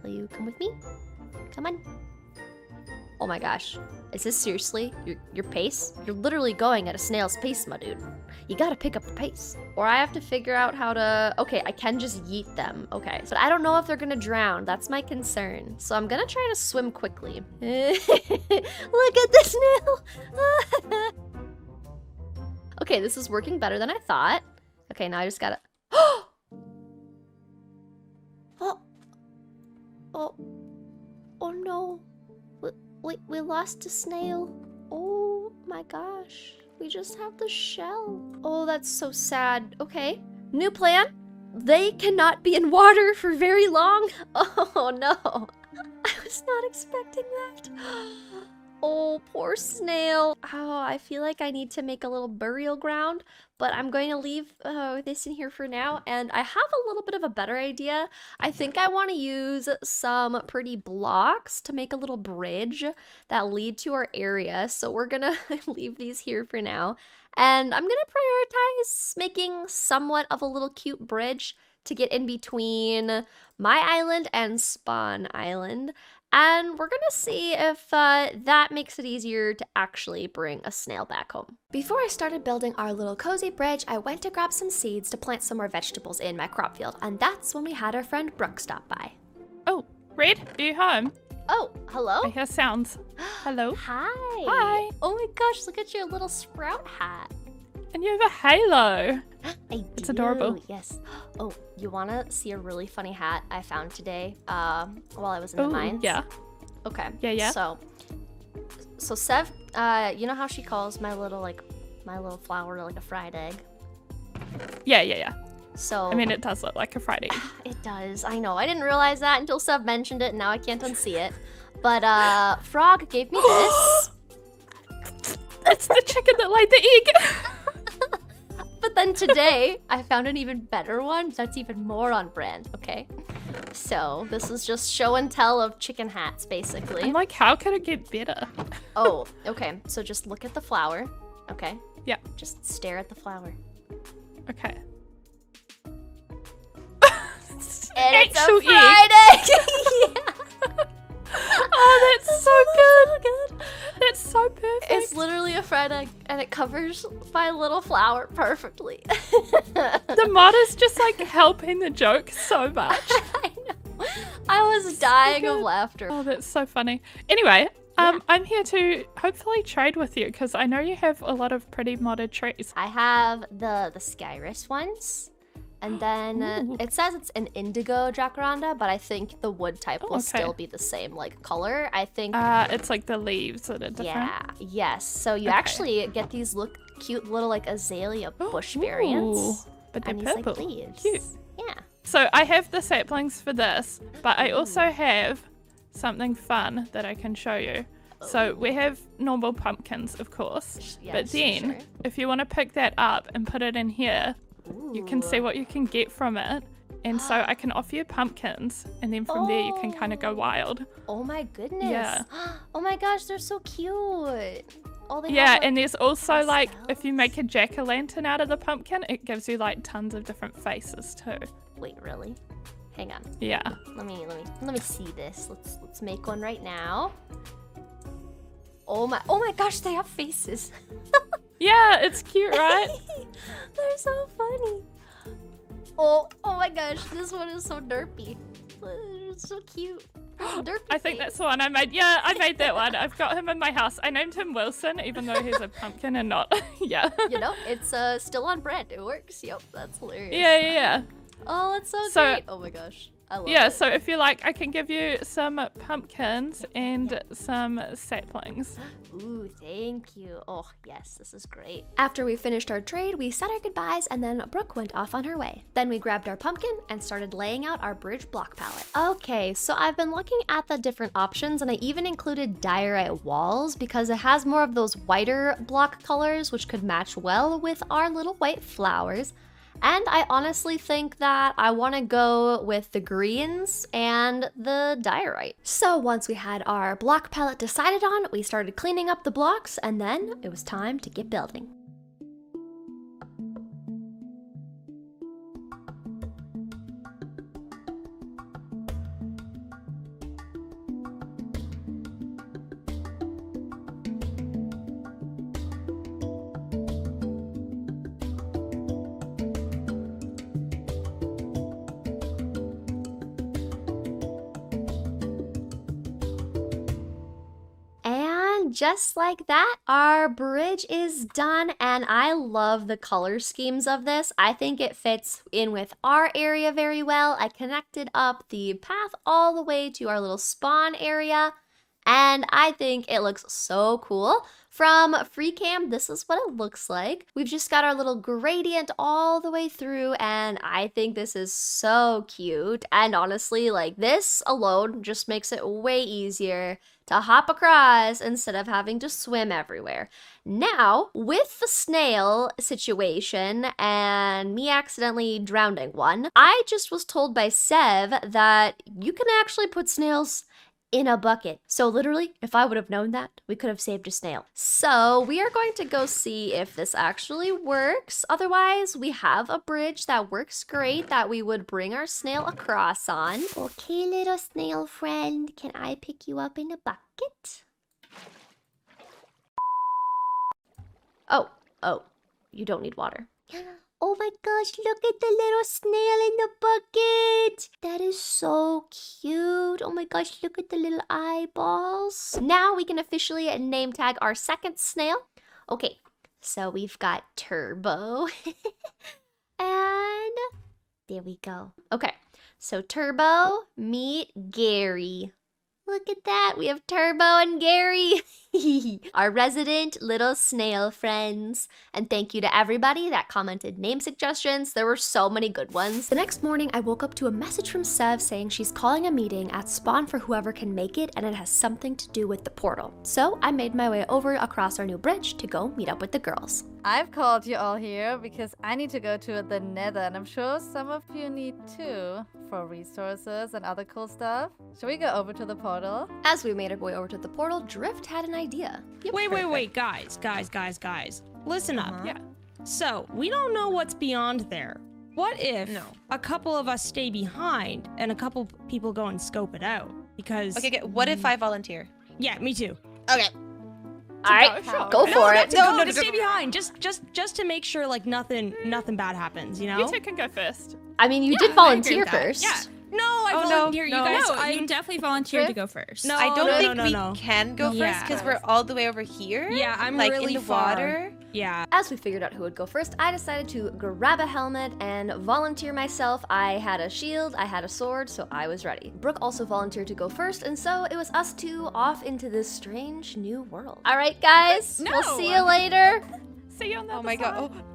Will you come with me? Come on. Oh my gosh. Is this seriously your pace? You're literally going at a snail's pace, my dude. You gotta pick up the pace. Or I have to figure out how to... Okay, I can just yeet them. Okay, but I don't know if they're gonna drown. That's my concern. So I'm gonna try to swim quickly. Look at the snail! Okay, this is working better than I thought. Okay, now I just gotta... Oh! Oh no. We lost a snail. Oh my gosh. We just have the shell. Oh, that's so sad. Okay. New plan. They cannot be in water for very long. Oh no. I was not expecting that. Oh, poor snail. Oh, I feel like I need to make a little burial ground, but I'm going to leave this in here for now, and I have a little bit of a better idea. I think I want to use some pretty blocks to make a little bridge that lead to our area, so we're gonna leave these here for now, and I'm gonna prioritize making somewhat of a little cute bridge to get in between my island and Spawn Island. And we're gonna see if that makes it easier to actually bring a snail back home. Before I started building our little cozy bridge, I went to grab some seeds to plant some more vegetables in my crop field, and that's when we had our friend Brooke stop by. Oh, Red, are you home? Oh, hello? I hear sounds. Hello. Hi. Hi. Oh my gosh, look at your little sprout hat. And you have a halo. It's adorable. Yes. Oh, you want to see a really funny hat I found today while I was in the mines? Yeah. Okay. Yeah. So Sev, you know how she calls my little flower like a fried egg? Yeah. So I mean, it does look like a fried egg. It does. I know. I didn't realize that until Sev mentioned it, and now I can't unsee it. But Frog gave me this. It's the chicken that laid the egg. But then today, I found an even better one that's even more on brand, okay? So, this is just show and tell of chicken hats, basically. I'm like, how could it get better? Oh, okay. So just look at the flower, okay? Yeah. Just stare at the flower. Okay. And it's a Actual fried egg! Yeah. Oh, that's so good. That's so perfect. It's literally a friend and it covers my little flower perfectly. The mod is just like helping the joke so much. I know. I was dying of laughter. Oh, that's so funny. Anyway, I'm here to hopefully trade with you because I know you have a lot of pretty modded trees. I have the Skyrus ones. And then it says it's an indigo jacaranda, but I think the wood type will still be the same like color. I think it's like the leaves that are different. Yeah, yes. So you actually get these cute little like azalea bush variants. But they're and purple. These, like, leaves. Cute. Yeah. So I have the saplings for this, but I also have something fun that I can show you. So we have normal pumpkins, of course, Yes, but then if you want to pick that up and put it in here, you can see what you can get from it. And so I can offer you pumpkins, and then from there you can kind of go wild. Oh my goodness. Yeah. Oh my gosh, they're so cute. Oh, they Yeah, have, like, and there's also like, if pastels. you make a jack-o'-lantern out of the pumpkin, it gives you like tons of different faces too. Wait, really? Hang on. Yeah. Let me see this. Let's make one right now. Oh my gosh, they have faces. Yeah, it's cute, right? They're so funny. Oh my gosh, this one is so derpy. It's so cute. Derpy I think face. that's the one I made. Yeah, I made that one. I've got him in my house. I named him Wilson, even though he's a pumpkin and not. Yeah. You know, it's still on brand. It works. Yep, that's hilarious. Yeah. Oh, that's so So- great. Oh my gosh. I love Yeah, it. so if you like, I can give you some pumpkins and some saplings. Ooh, thank you. Oh, yes, this is great. After we finished our trade, we said our goodbyes and then Brooke went off on her way. Then we grabbed our pumpkin and started laying out our bridge block palette. Okay, so I've been looking at the different options and I even included diorite walls because it has more of those whiter block colors which could match well with our little white flowers. And I honestly think that I want to go with the greens and the diorite. So once we had our block palette decided on, we started cleaning up the blocks and then it was time to get building. Just like that, our bridge is done and I love the color schemes of this. I think it fits in with our area very well. I connected up the path all the way to our little spawn area and I think it looks so cool. From free cam, this is what it looks like. We've just got our little gradient all the way through and I think this is so cute. And honestly, like this alone just makes it way easier to hop across instead of having to swim everywhere. Now, with the snail situation and me accidentally drowning one, I just was told by Sev that you can actually put snails in a bucket. So literally, if I would have known that, we could have saved a snail. So we are going to go see if this actually works. Otherwise, we have a bridge that works great that we would bring our snail across on. Okay, little snail friend, can I pick you up in a bucket? Oh, you don't need water. Oh my gosh, look at the little snail in the bucket. That is so cute. Oh my gosh, look at the little eyeballs. Now we can officially name tag our second snail. Okay, so we've got Turbo. And there we go. Okay, so Turbo, meet Gary. Look at that, we have Turbo and Gary. Our resident little snail friends. And thank you to everybody that commented name suggestions. There were so many good ones. The next morning, I woke up to a message from Sev saying she's calling a meeting at spawn for whoever can make it, and it has something to do with the portal. So I made my way over across our new bridge to go meet up with the girls. I've called you all here because I need to go to the Nether, and I'm sure some of you need too, for resources and other cool stuff. Should we go over to the portal? As we made our way over to the portal, Drift had an idea. Wait, guys. Listen up. Yeah. So, we don't know what's beyond there. What if a couple of us stay behind and a couple people go and scope it out? Because... Okay, what if I volunteer? Yeah, me too. Okay. All right, Sure. go for it. No, to stay behind. Just to make sure like nothing bad happens, you know? You two can go first. I mean, you did I agree volunteer with that. first. Yeah. No, I Oh, no. volunteer. You guys, you definitely volunteered to go first. No, I don't no, think no, we no. can go Yeah. first because we're all the way over here. Yeah, I'm like really in the far. water. Yeah. As we figured out who would go first, I decided to grab a helmet and volunteer myself. I had a shield, I had a sword, so I was ready. Brooke also volunteered to go first, and so it was us two off into this strange new world. All right, guys, we'll see you later. See you on the Oh other my god. side. Oh.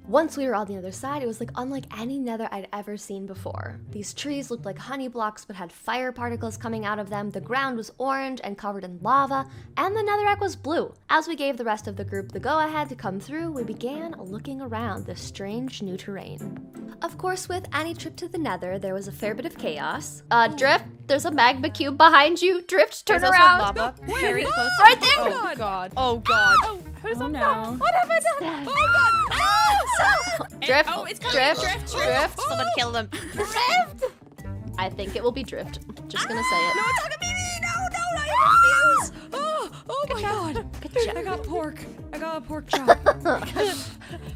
Once we were on the other side, it was like unlike any nether I'd ever seen before. These trees looked like honey blocks but had fire particles coming out of them, the ground was orange and covered in lava, and the netherrack was blue. As we gave the rest of the group the go-ahead to come through, we began looking around this strange new terrain. Of course, with any trip to the nether, there was a fair bit of chaos. Drift, there's a magma cube behind you. Drift, turn There's also around. lava very close. Right there. Oh god. Oh god. Oh, who's Oh on no. What have I done? Oh god! Drift, it's coming. drift, drift. Someone kill them. Drift! I think it will be Drift. Just gonna say it. No, it's not gonna be me. No, I refuse. Oh my god. I got pork. I got a pork chop.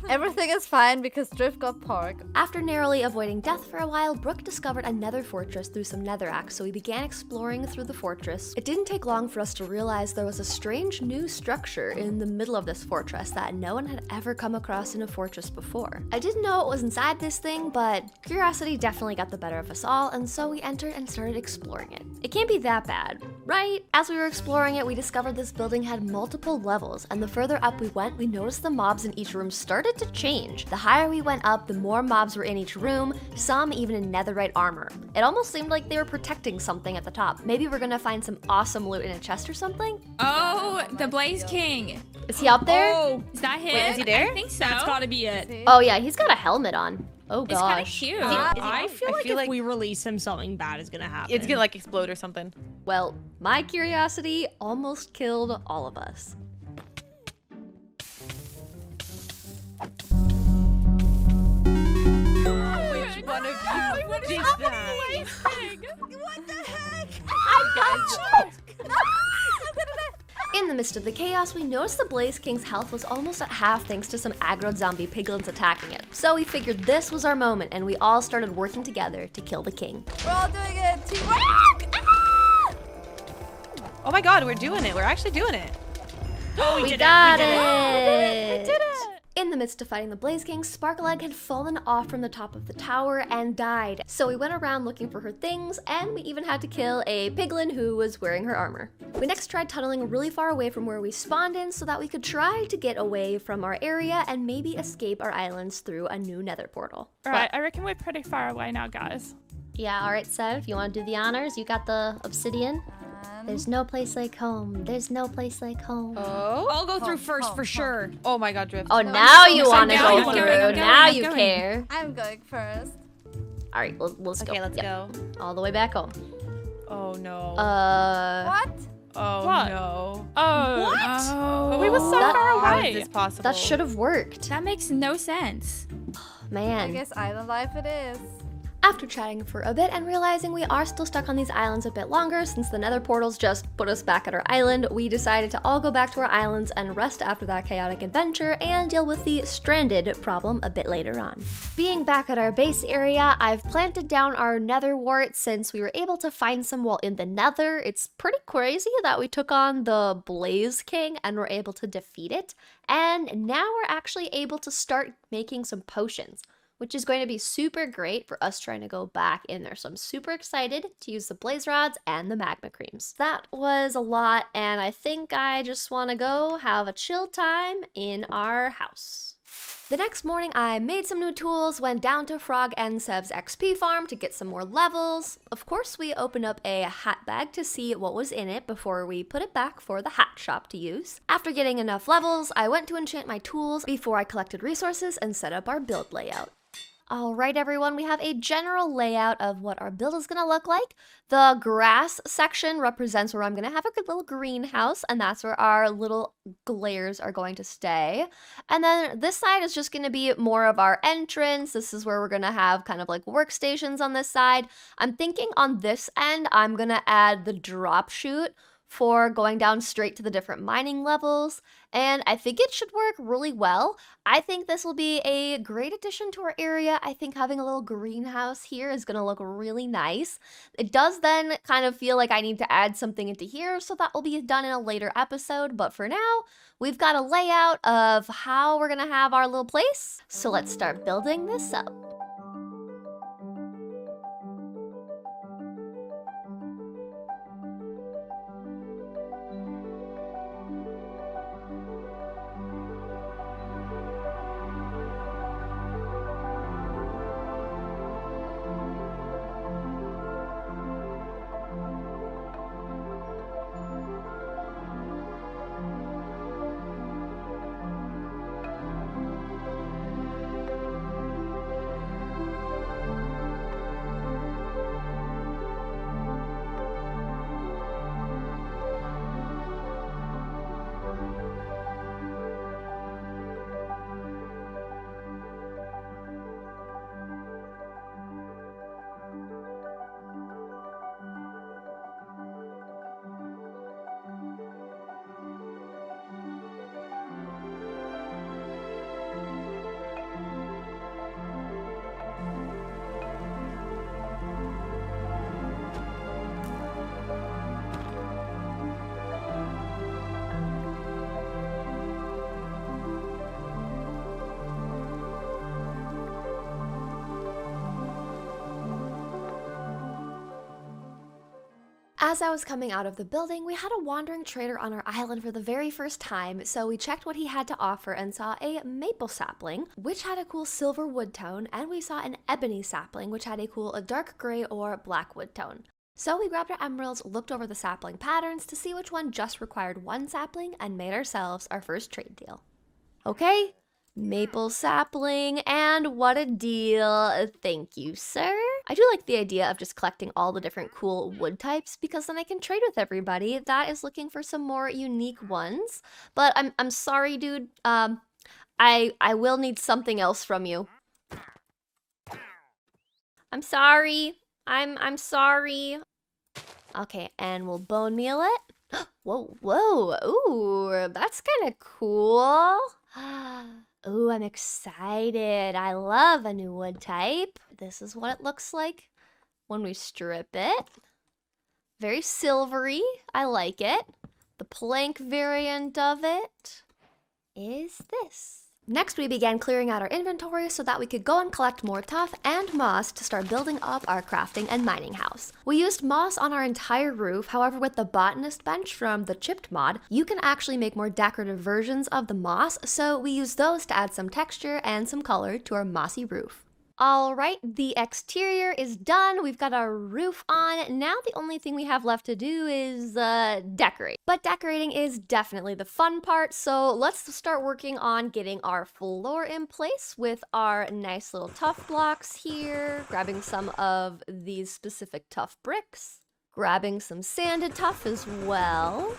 Everything is fine because Drift got pork. After narrowly avoiding death for a while, Brooke discovered a nether fortress through some netherrack, so we began exploring through the fortress. It didn't take long for us to realize there was a strange new structure in the middle of this fortress that no one had ever come across in a fortress before. I didn't know what was inside this thing, but curiosity definitely got the better of us all, and so we entered and started exploring it. It can't be that bad, right? As we were exploring it, we discovered this building had multiple levels, and the further up we went, we noticed the mobs in each room started to change. The higher we went up, the more mobs were in each room, some even in netherite armor. It almost seemed like they were protecting something at the top. Maybe we're gonna find some awesome loot in a chest or something? Oh, the Blaze King. Is he up there? Oh, Is that him? Wait, is he there? I think so. that's gotta be it. Oh yeah, he's got a helmet on. Oh It's kind of gosh. cute. I feel I like feel if like- we release him, something bad is gonna happen. It's gonna like explode or something. Well, my curiosity almost killed all of us. Which one of you did that? What the heck? In the midst of the chaos, we noticed the Blaze King's health was almost at half thanks to some aggroed zombie piglins attacking it. So we figured this was our moment, and we all started working together to kill the king. We're all doing it. Teamwork. Oh my god, we're doing it. We're actually doing it. Oh, We got it! We did it! In the midst of fighting the Blaze King, Sparkle Egg had fallen off from the top of the tower and died. So we went around looking for her things, and we even had to kill a piglin who was wearing her armor. We next tried tunneling really far away from where we spawned in so that we could try to get away from our area and maybe escape our islands through a new nether portal. Alright, I reckon we're pretty far away now, guys. Yeah, alright, Sev, you want to do the honors? You got the obsidian? There's no place like home. There's no place like home. Oh. I'll go through first for sure. Oh my god, Drift. Oh, now you want to Now go I'm going, through. I'm Now going, you I'm going. care. I'm going first. All right, let's go. Okay, let's Yep, go. all the way back home. Oh no. What? Oh What? no. Oh. What? But we were so That- far How away. is this possible? That should have worked. That makes no sense. I Man. guess island life it is. After chatting for a bit and realizing we are still stuck on these islands a bit longer since the nether portals just put us back at our island, we decided to all go back to our islands and rest after that chaotic adventure and deal with the stranded problem a bit later on. Being back at our base area, I've planted down our nether wart since we were able to find some while in the nether. It's pretty crazy that we took on the Blaze King and were able to defeat it, and now we're actually able to start making some potions, which is going to be super great for us trying to go back in there. So I'm super excited to use the blaze rods and the magma creams. That was a lot, and I think I just want to go have a chill time in our house. The next morning, I made some new tools, went down to Frog and Sev's XP farm to get some more levels. Of course, we opened up a hat bag to see what was in it before we put it back for the hat shop to use. After getting enough levels, I went to enchant my tools before I collected resources and set up our build layout. Alright everyone, we have a general layout of what our build is going to look like. The grass section represents where I'm going to have a good little greenhouse, and that's where our little glares are going to stay. And then this side is just going to be more of our entrance. This is where we're going to have kind of like workstations on this side. I'm thinking on this end, I'm going to add the drop chute for going down straight to the different mining levels, and I think it should work really well. I think this will be a great addition to our area. I think having a little greenhouse here is going to look really nice. It does then kind of feel like I need to add something into here, so that will be done in a later episode, but for now, we've got a layout of how we're going to have our little place. So let's start building this up. As I was coming out of the building, we had a wandering trader on our island for the very first time, so we checked what he had to offer and saw a maple sapling, which had a cool silver wood tone, and we saw an ebony sapling, which had a cool dark gray or black wood tone. So we grabbed our emeralds, looked over the sapling patterns to see which one just required one sapling, and made ourselves our first trade deal. Okay, maple sapling, and what a deal. Thank you, sir. I do like the idea of just collecting all the different cool wood types because then I can trade with everybody that is looking for some more unique ones. But I'm sorry, dude. I will need something else from you. I'm sorry. I'm sorry. Okay, and we'll bone meal it. Whoa, whoa. Ooh, that's kind of cool. Ooh, I'm excited. I love a new wood type. This is what it looks like when we strip it. Very silvery. I like it. The plank variant of it is this. Next, we began clearing out our inventory so that we could go and collect more tuff and moss to start building up our crafting and mining house. We used moss on our entire roof, however with the botanist bench from the chipped mod, you can actually make more decorative versions of the moss, so we used those to add some texture and some color to our mossy roof. Alright, the exterior is done. We've got our roof on. Now the only thing we have left to do is decorate. But decorating is definitely the fun part, so let's start working on getting our floor in place with our nice little tuff blocks here, grabbing some of these specific tuff bricks, grabbing some sanded tuff as well.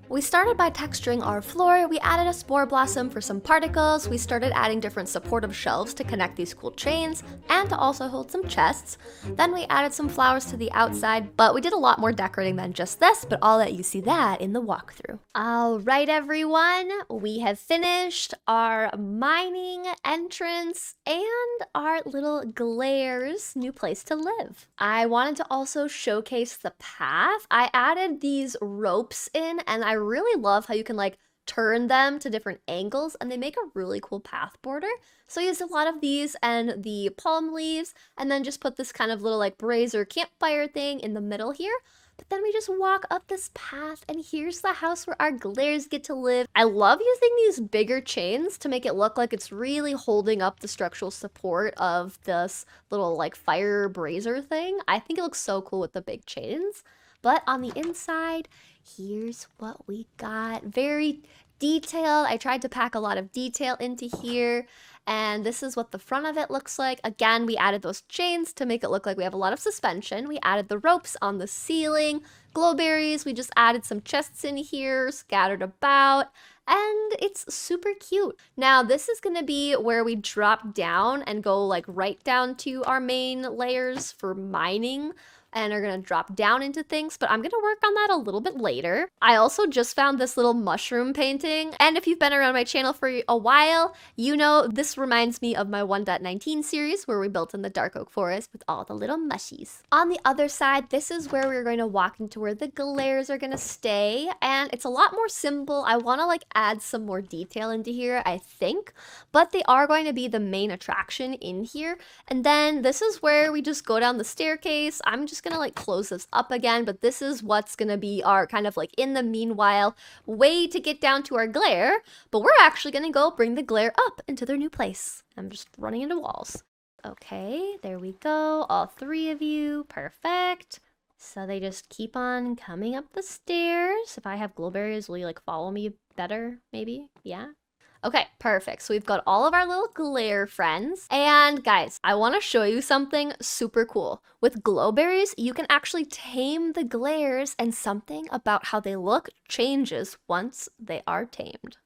We started by texturing our floor. We added a spore blossom for some particles. We started adding different supportive shelves to connect these cool chains and to also hold some chests. Then we added some flowers to the outside, but we did a lot more decorating than just this, but I'll let you see that in the walkthrough. All right, everyone, we have finished our mining entrance and our little Glaire's new place to live. I wanted to also showcase the path. I added these ropes in, and I really love how you can like turn them to different angles and they make a really cool path border. So I used a lot of these and the palm leaves and then just put this kind of little like brazier campfire thing in the middle here. But then we just walk up this path and here's the house where our Glaires get to live. I love using these bigger chains to make it look like it's really holding up the structural support of this little like fire brazier thing. I think it looks so cool with the big chains. But on the inside, here's what we got. Very detailed. I tried to pack a lot of detail into here. And this is what the front of it looks like. Again, we added those chains to make it look like we have a lot of suspension. We added the ropes on the ceiling, glowberries. We just added some chests in here, scattered about. And it's super cute. Now, this is gonna be where we drop down and go like right down to our main layers for mining. and are gonna drop down into things, but I'm gonna work on that a little bit later. I also just found this little mushroom painting, and if you've been around my channel for a while, you know this reminds me of my 1.19 series where we built in the dark oak forest with all the little mushies. On the other side, this is where we're going to walk into where the glares are gonna stay, and it's a lot more simple. I want to like add some more detail into here, I think, but they are going to be the main attraction in here. And then this is where we just go down the staircase. I'm just gonna like close this up again, but this is what's gonna be our kind of like in the meanwhile way to get down to our glare, but we're actually gonna go bring the glare up into their new place. I'm just running into walls. Okay, there we go, all 3 of you, perfect. So they just keep on coming up the stairs. If I have glowberries, will you like follow me better, maybe? Yeah? Okay, perfect. So we've got all of our little glare friends. And guys, I want to show you something super cool. With glowberries, you can actually tame the glares, and something about how they look changes once they are tamed.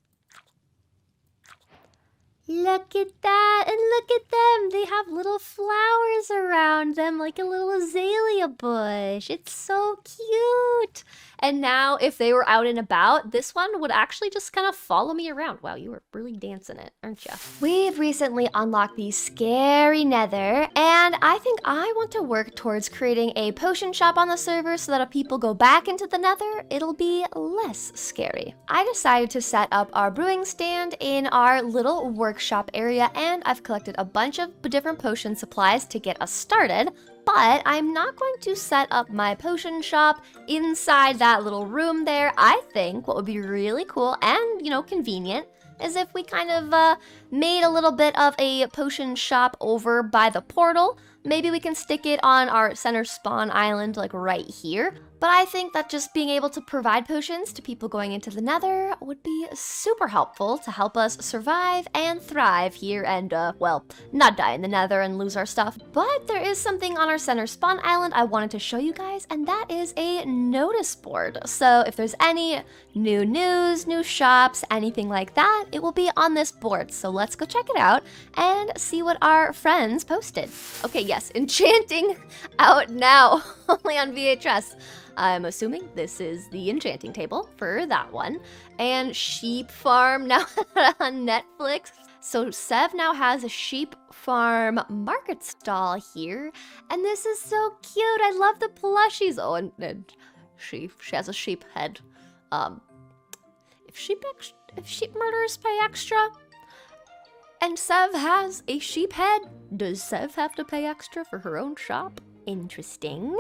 Look at that, and look at them. They have little flowers around them like a little azalea bush. It's so cute. And now if they were out and about, this one would actually just kind of follow me around. Wow, you were really dancing it, aren't you? We've recently unlocked the scary nether, and I think I want to work towards creating a potion shop on the server so that if people go back into the nether, it'll be less scary. I decided to set up our brewing stand in our little workshop area, and I've collected a bunch of different potion supplies to get us started. But I'm not going to set up my potion shop inside that little room there. I think what would be really cool and, you know, convenient is if we kind of made a little bit of a potion shop over by the portal. Maybe we can stick it on our center spawn island, like right here. But I think that just being able to provide potions to people going into the nether would be super helpful to help us survive and thrive here and, well, not die in the nether and lose our stuff. But there is something on our center spawn island I wanted to show you guys, and that is a notice board. So if there's any new news, new shops, anything like that, it will be on this board. So let's go check it out and see what our friends posted. Okay, yes, enchanting out now, only on VHS. I'm assuming this is the enchanting table for that one. And Sheep Farm now on Netflix. So Sev now has a sheep farm market stall here. And this is so cute. I love the plushies. Oh, and she has a sheep head. If sheep murders pay extra, and Sev has a sheep head, does Sev have to pay extra for her own shop? Interesting.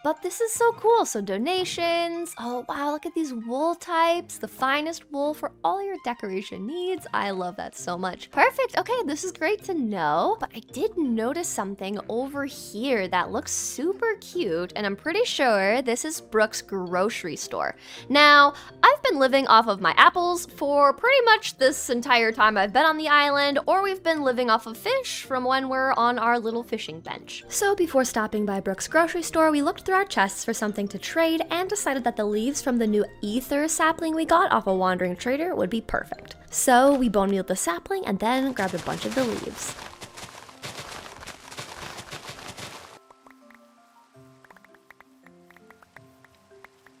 But this is so cool. So donations. Oh, wow. Look at these wool types. The finest wool for all your decoration needs. I love that so much. Perfect. Okay, this is great to know. But I did notice something over here that looks super cute. And I'm pretty sure this is Brooke's grocery store. Now, I've been living off of my apples for pretty much this entire time I've been on the island. Or we've been living off of fish from when we're on our little fishing bench. So before stopping by Brooke's grocery store, we looked through our chests for something to trade and decided that the leaves from the new ether sapling we got off a wandering trader would be perfect. So we bone mealed the sapling and then grabbed a bunch of the leaves.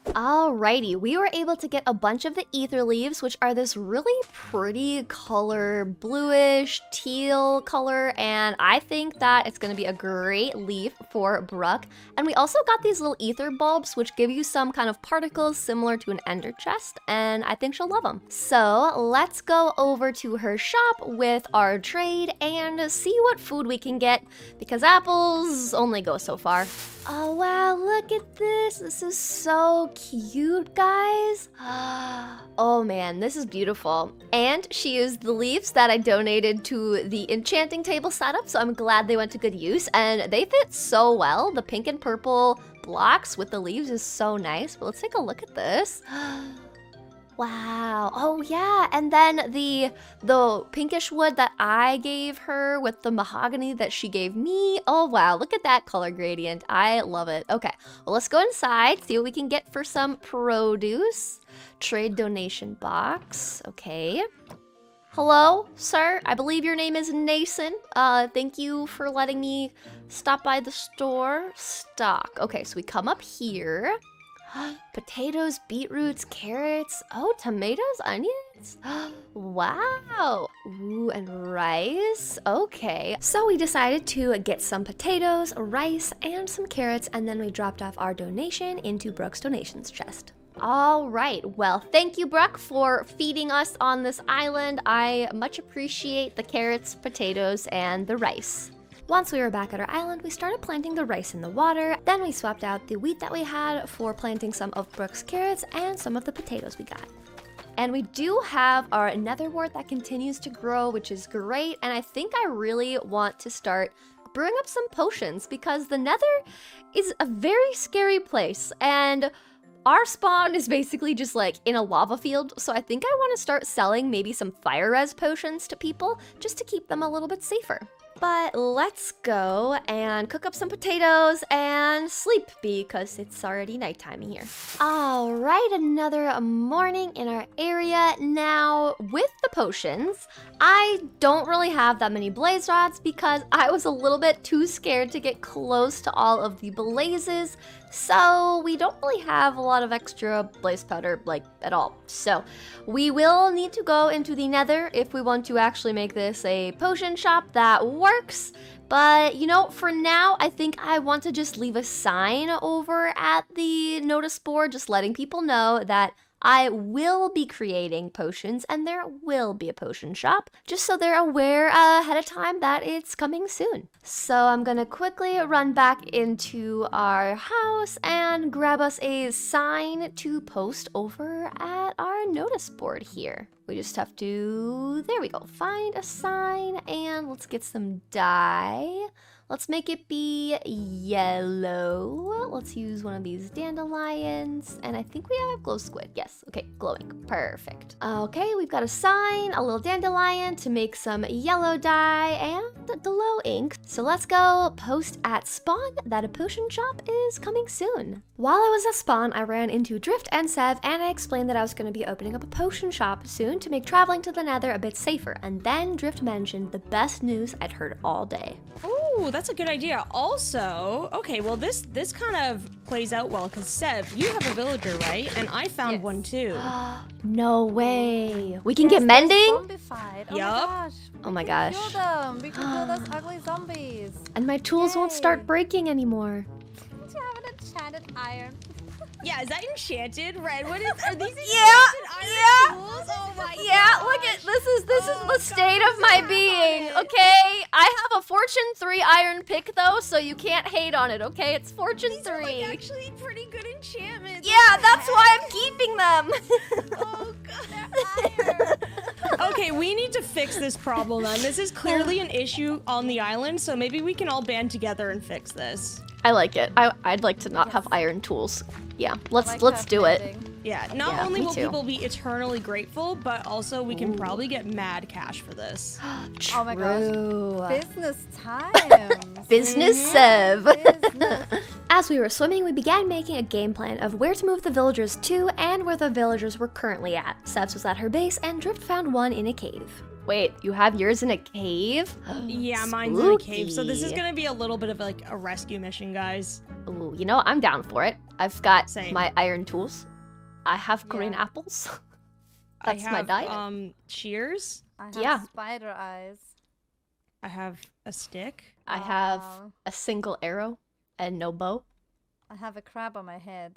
Alrighty, we were able to get a bunch of the ether leaves, which are this really pretty color, bluish, teal color, and I think that it's going to be a great leaf for Brooke. And we also got these little ether bulbs, which give you some kind of particles similar to an ender chest, and I think she'll love them. So let's go over to her shop with our trade and see what food we can get, because apples only go so far. Oh wow, look at this. This is so cute, guys. Oh man, this is beautiful. And she used the leaves that I donated to the enchanting table setup, so I'm glad they went to good use. And they fit so well. The pink and purple blocks with the leaves is so nice. But let's take a look at this. Wow. Oh yeah, and then the pinkish wood that I gave her with the mahogany that she gave me. Oh wow, look at that color gradient. I love it. Okay, well let's go inside, see what we can get for some produce. Trade donation box. Okay. Hello, sir. I believe your name is Nason. Thank you for letting me stop by the store. Stock. Okay, so we come up here. Potatoes, beetroots, carrots. Oh, tomatoes, onions. Wow. Ooh, and rice. Okay. So we decided to get some potatoes, rice, and some carrots, and then we dropped off our donation into Brooke's donations chest. All right. Well, thank you, Brooke, for feeding us on this island. I much appreciate the carrots, potatoes, and the rice. Once we were back at our island, we started planting the rice in the water. Then we swapped out the wheat that we had for planting some of Brooke's carrots and some of the potatoes we got. And we do have our nether wart that continues to grow, which is great. And I think I really want to start brewing up some potions because the nether is a very scary place. And our spawn is basically just like in a lava field. So I think I want to start selling maybe some fire res potions to people just to keep them a little bit safer. But let's go and cook up some potatoes and sleep because it's already nighttime here. All right, another morning in our area. Now, with the potions, I don't really have that many blaze rods because I was a little bit too scared to get close to all of the blazes. So we don't really have a lot of extra blaze powder, like, at all. So we will need to go into the nether if we want to actually make this a potion shop that works. But, you know, for now, I think I want to just leave a sign over at the notice board, just letting people know that I will be creating potions and there will be a potion shop, just so they're aware ahead of time that it's coming soon. So I'm gonna quickly run back into our house and grab us a sign to post over at our notice board here. We just have to, there we go, find a sign and let's get some dye. Let's make it be yellow. Let's use one of these dandelions. And I think we have a glow squid. Yes, okay, glowing, perfect. Okay, we've got a sign, a little dandelion to make some yellow dye and glow ink. So let's go post at spawn that a potion shop is coming soon. While I was at spawn, I ran into Drift and Sev and I explained that I was gonna be opening up a potion shop soon to make traveling to the nether a bit safer. And then Drift mentioned the best news I'd heard all day. Ooh, that's a good idea. Also, okay, well this kind of plays out well because Sev, you have a villager, right? And I found one too. No way. We can get mending? Zombified. Oh Yup. my gosh. Oh my gosh. Kill them. We can kill those ugly zombies. And my tools won't start Yay. breaking anymore. Do you have an enchanted iron? Yeah, is that enchanted? Red? What is? Are these enchanted yeah. tools? Oh my Yeah, look at this is the state of my being, okay? I have a Fortune 3 iron pick though, so you can't hate on it, okay? It's Fortune 3. These are like actually pretty good enchantments. Yeah, that's why I'm keeping them. Oh god. Okay, we need to fix this problem then. This is clearly an issue on the island, so maybe we can all band together and fix this. I like it. I'd like to not have iron tools. Yeah, let's do it. Yeah, not Yeah, only me will too. people be eternally grateful, but also we can probably get mad cash for this. Oh my gosh. True. Business time. Business Sev. Business. As we were swimming, we began making a game plan of where to move the villagers to and where the villagers were currently at. Sev's was at her base and Drift found one in a cave. Wait, you have yours in a cave? Yeah, mine's in a cave, so this is gonna be a little bit of like a rescue mission, guys. Ooh, you know, I'm down for it. I've got Same. my iron tools. I have green apples. That's I my have, diet. shears. I have Yeah. spider eyes. I have a stick. I have Wow. a single arrow and no bow. I have a crab on my head.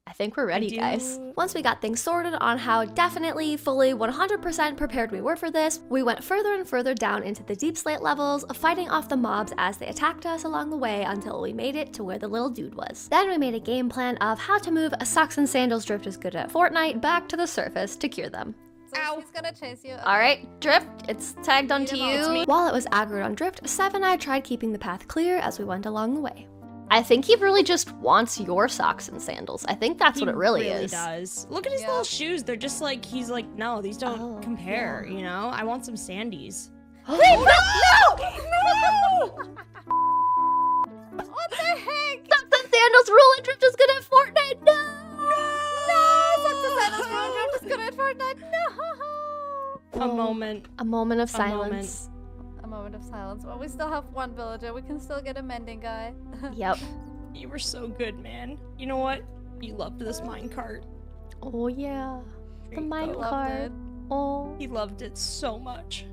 I think we're ready, guys. do- Once we got things sorted on how definitely, fully, 100% prepared we were for this, we went further and further down into the deep slate levels, fighting off the mobs as they attacked us along the way until we made it to where the little dude was. Then we made a game plan of how to move a socks and sandals Drift is good at Fortnite back to the surface to cure them. So she's gonna chase you. Alright, Drift, it's tagged onto Beat 'em all, it's you. me. While it was aggroed on Drift, Sev and I tried keeping the path clear as we went along the way. I think he really just wants your socks and sandals. I think that's what it really is. Does. Look at his little shoes. They're just like, he's like, no, these don't compare, you know? I want some sandies. Wait, no! What the heck? Socks and sandals rule and Drift is good at Fortnite. No! No! Socks and sandals rule. Drift is good at Fortnite. No! A moment moment. A moment of A moment. silence. A moment of silence. Well, we still have one villager. We can still get a mending guy. Yep. You were so good, man. You know what? You loved this minecart. Oh yeah. The Treat Loved minecart. it. Oh. He loved it so much.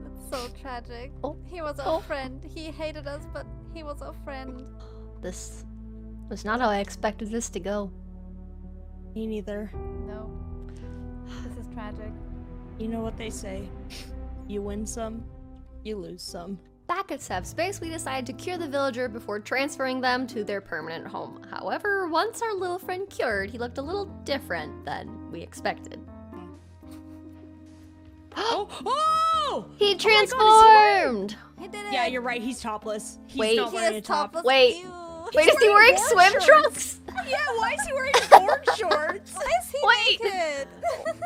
It's so tragic. Oh. He was our friend. He hated us, but he was our friend. This was not how I expected this to go. Me neither. No. This is tragic. You know what they say. You win some, you lose some. Back at Sev's base, we decided to cure the villager before transferring them to their permanent home. However, once our little friend cured, he looked a little different than we expected. Oh! He God, transformed! He did it. Yeah, you're right. He's topless. He's Wait. not He wearing is a top. topless. Wait. Ew. Wait, is he wearing board swim shorts. trunks? Yeah, why is he wearing board shorts? Why is he Wait. naked?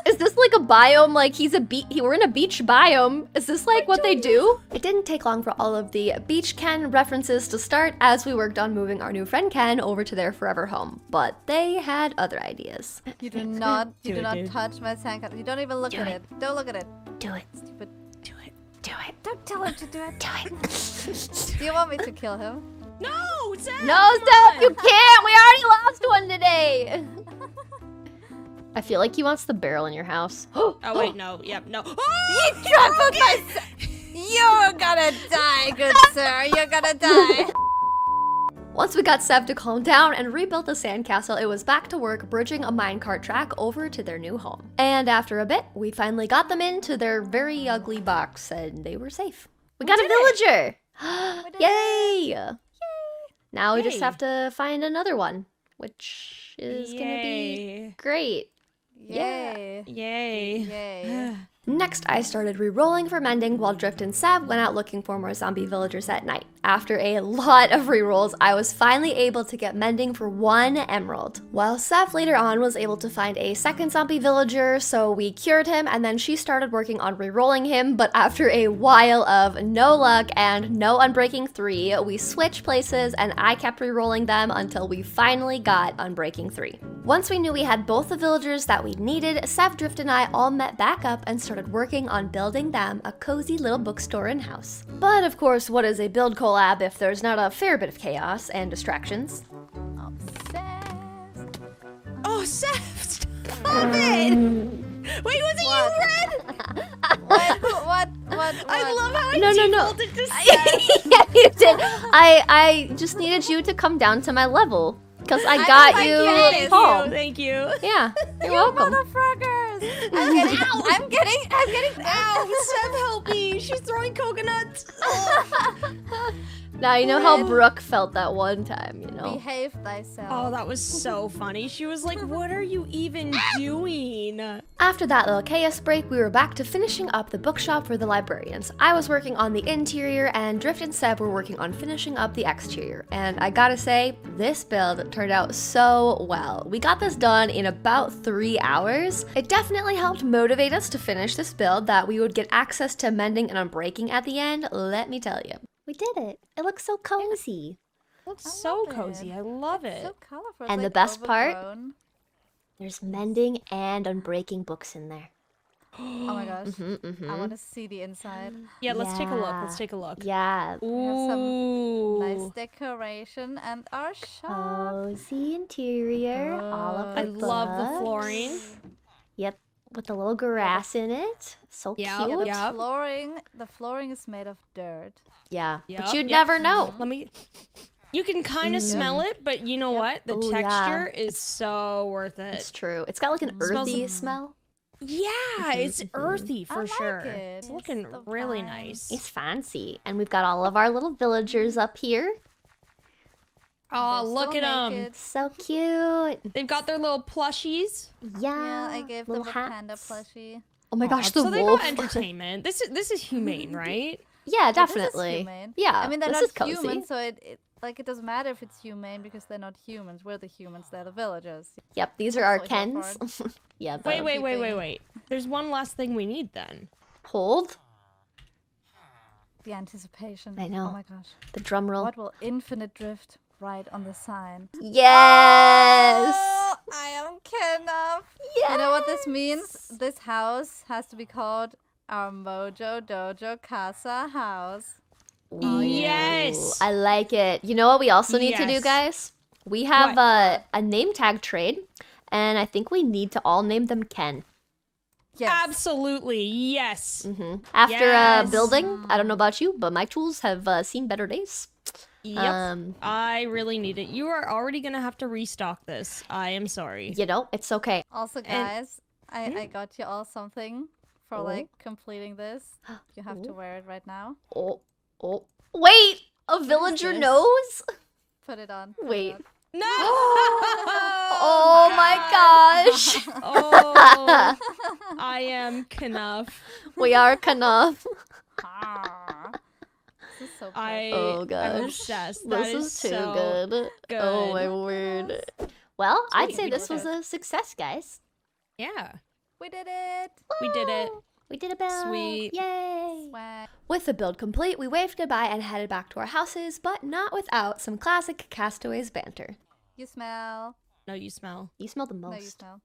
Is this like a biome? Like we're in a beach biome. Is this like what they do? It didn't take long for all of the beach Ken references to start as we worked on moving our new friend Ken over to their forever home. But they had other ideas. You do not Do it, dude. touch my sandcastle. You don't even look at it. Don't look at it. Do it. Stupid. Do it. Do it. Don't tell him to do it. Do it. Do you want me to kill him? No, Sam! No, come stop! on. You can't! We already lost one today! I feel like he wants the barrel in your house. Oh, wait, no. Yep, no. You Oh! trampled my You're gonna die, good sir. You're gonna die. Once we got Sev to calm down and rebuilt the sandcastle, it was back to work bridging a minecart track over to their new home. And after a bit, we finally got them into their very ugly box and they were safe. We got a villager! Yay! Now we just Yay. have to find another one, which is gonna be great. Yay. Yay. Yay. Next, I started re-rolling for mending while Drift and Seb went out looking for more zombie villagers at night. After a lot of re-rolls, I was finally able to get mending for 1 emerald. While Seb later on was able to find a second zombie villager, so we cured him and then she started working on re-rolling him, but after a while of no luck and no Unbreaking 3, we switched places and I kept re-rolling them until we finally got Unbreaking 3. Once we knew we had both the villagers that we needed, Seb, Drift, and I all met back up and started working on building them a cozy little bookstore and house. But of course, what is a build collab if there's not a fair bit of chaos and distractions? Obsessed. Oh, Seth, stop it! Wait, was it What? you, Red? What? I love how I No. defaulted to Seth. Yeah, you did. I just needed you to come down to my level. Because I got like you this. home. Thank you. Yeah, you're welcome. Motherfuckers! I'm getting Ow, Seth, help me. She's throwing coconuts. Now you know how Brooke felt that one time, you know? Behave thyself. Oh, that was so funny. She was like, what are you even doing? After that little chaos break, we were back to finishing up the bookshop for the librarians. I was working on the interior, and Drift and Seb were working on finishing up the exterior. And I gotta say, this build turned out so well. We got this done in about 3 hours. It definitely helped motivate us to finish this build that we would get access to mending and unbreaking at the end, let me tell you. We did it. It looks so cozy. Looks so cozy. I love it. So colorful. And it's the like best part? overgrown. There's mending and unbreaking books in there. Oh my gosh. Mm-hmm. I want to see the inside. Yeah, let's take a look. Yeah. Let's take a look. Yeah. We have some Ooh. nice decoration and our shop. Cozy interior. All of the I love the books. flooring. Yep. With the little grass in it. So Yeah, cute. The Yep. flooring is made of dirt. Yeah. Yep, But you'd yep. never know. Let me. You can kind of smell it, but you know what? The Ooh, yeah. texture is so worth It's it. true. It's got like an Smells- earthy smell. Yeah, it's earthy I for like sure. it. It's It's looking the really vibe. nice. It's fancy. And we've got all of our little villagers up here. Oh, They're look still at them. naked. So cute. They've got their little plushies. Yeah. Yeah, I gave little them a panda hats. plushie. Oh my gosh, the so they wolf. got entertainment. This is humane, right? Yeah, This is definitely. humane. Yeah. I mean, they're this not is cozy. human, so it doesn't matter if it's humane because they're not humans. We're the humans. They're the villagers. Yep, these are our Also here for Kens. Yeah, the Wait. There's one last thing we need then. hold. The anticipation. I know. Oh my gosh. The drum roll. What will infinite drift write on the sign? Yes! Oh, I am Kenneth. Yes! You know what this means? This house has to be called our Mojo Dojo Casa house. Yes. I like it. You know what we also need to do, Yes. guys? We have a name tag trade, and I think we need to all name them Ken. Yes. Absolutely. Yes. After Yes. building, I don't know about you, but my tools have seen better days. Yep. I really need it. You are already gonna have to restock this. I am sorry. You know, it's okay. Also, guys, I got you all something for like completing this. You have to wear it right now. Oh, wait! A villager this? nose? Put it on. Wait. No! Oh my gosh! Oh, I am Knuff. We are Knuff. This is so Oh I'm gosh. obsessed. This That is too so good. Oh my word. Well, I'd say this was a success, guys. Yeah, We did it. we did it. We did a build. Sweet. Yay! Swag. With the build complete, we waved goodbye and headed back to our houses, but not without some classic Castaways banter. You smell. No, you smell. You smell the No, you most. smell.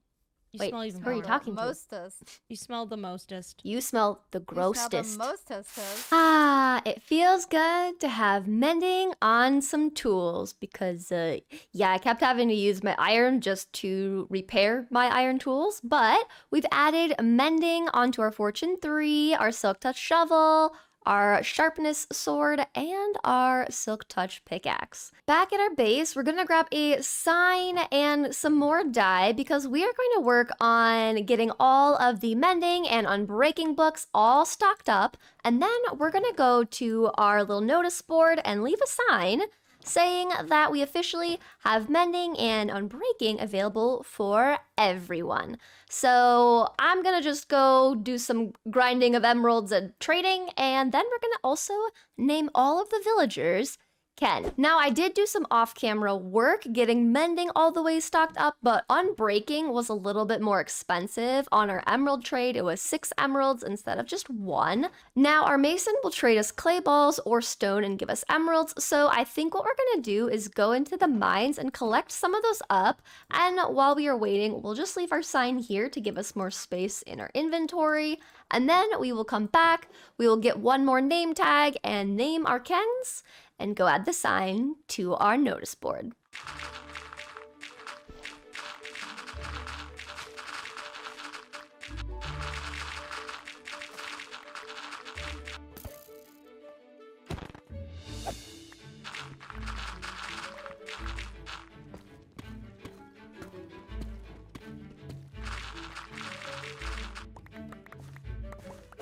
You Wait, smell even who are you more. talking to? Mostest. You smell the mostest. You smell the You smell grossest. the mostest. Ah, it feels good to have mending on some tools because, yeah, I kept having to use my iron just to repair my iron tools, but we've added mending onto our Fortune 3, our Silk Touch shovel, our Sharpness sword, and our Silk Touch pickaxe. Back at our base, we're gonna grab a sign and some more dye because we are going to work on getting all of the mending and unbreaking books all stocked up, and then we're gonna go to our little notice board and leave a sign saying that we officially have mending and unbreaking available for everyone. So I'm gonna just go do some grinding of emeralds and trading, and then we're gonna also name all of the villagers Ken. Now, I did do some off-camera work getting mending all the way stocked up, but unbreaking was a little bit more expensive. On our emerald trade, it was 6 emeralds instead of just 1. Now, our mason will trade us clay balls or stone and give us emeralds, so I think what we're gonna do is go into the mines and collect some of those up, and while we are waiting, we'll just leave our sign here to give us more space in our inventory, and then we will come back, we will get one more name tag and name our Kens, and go add the sign to our notice board.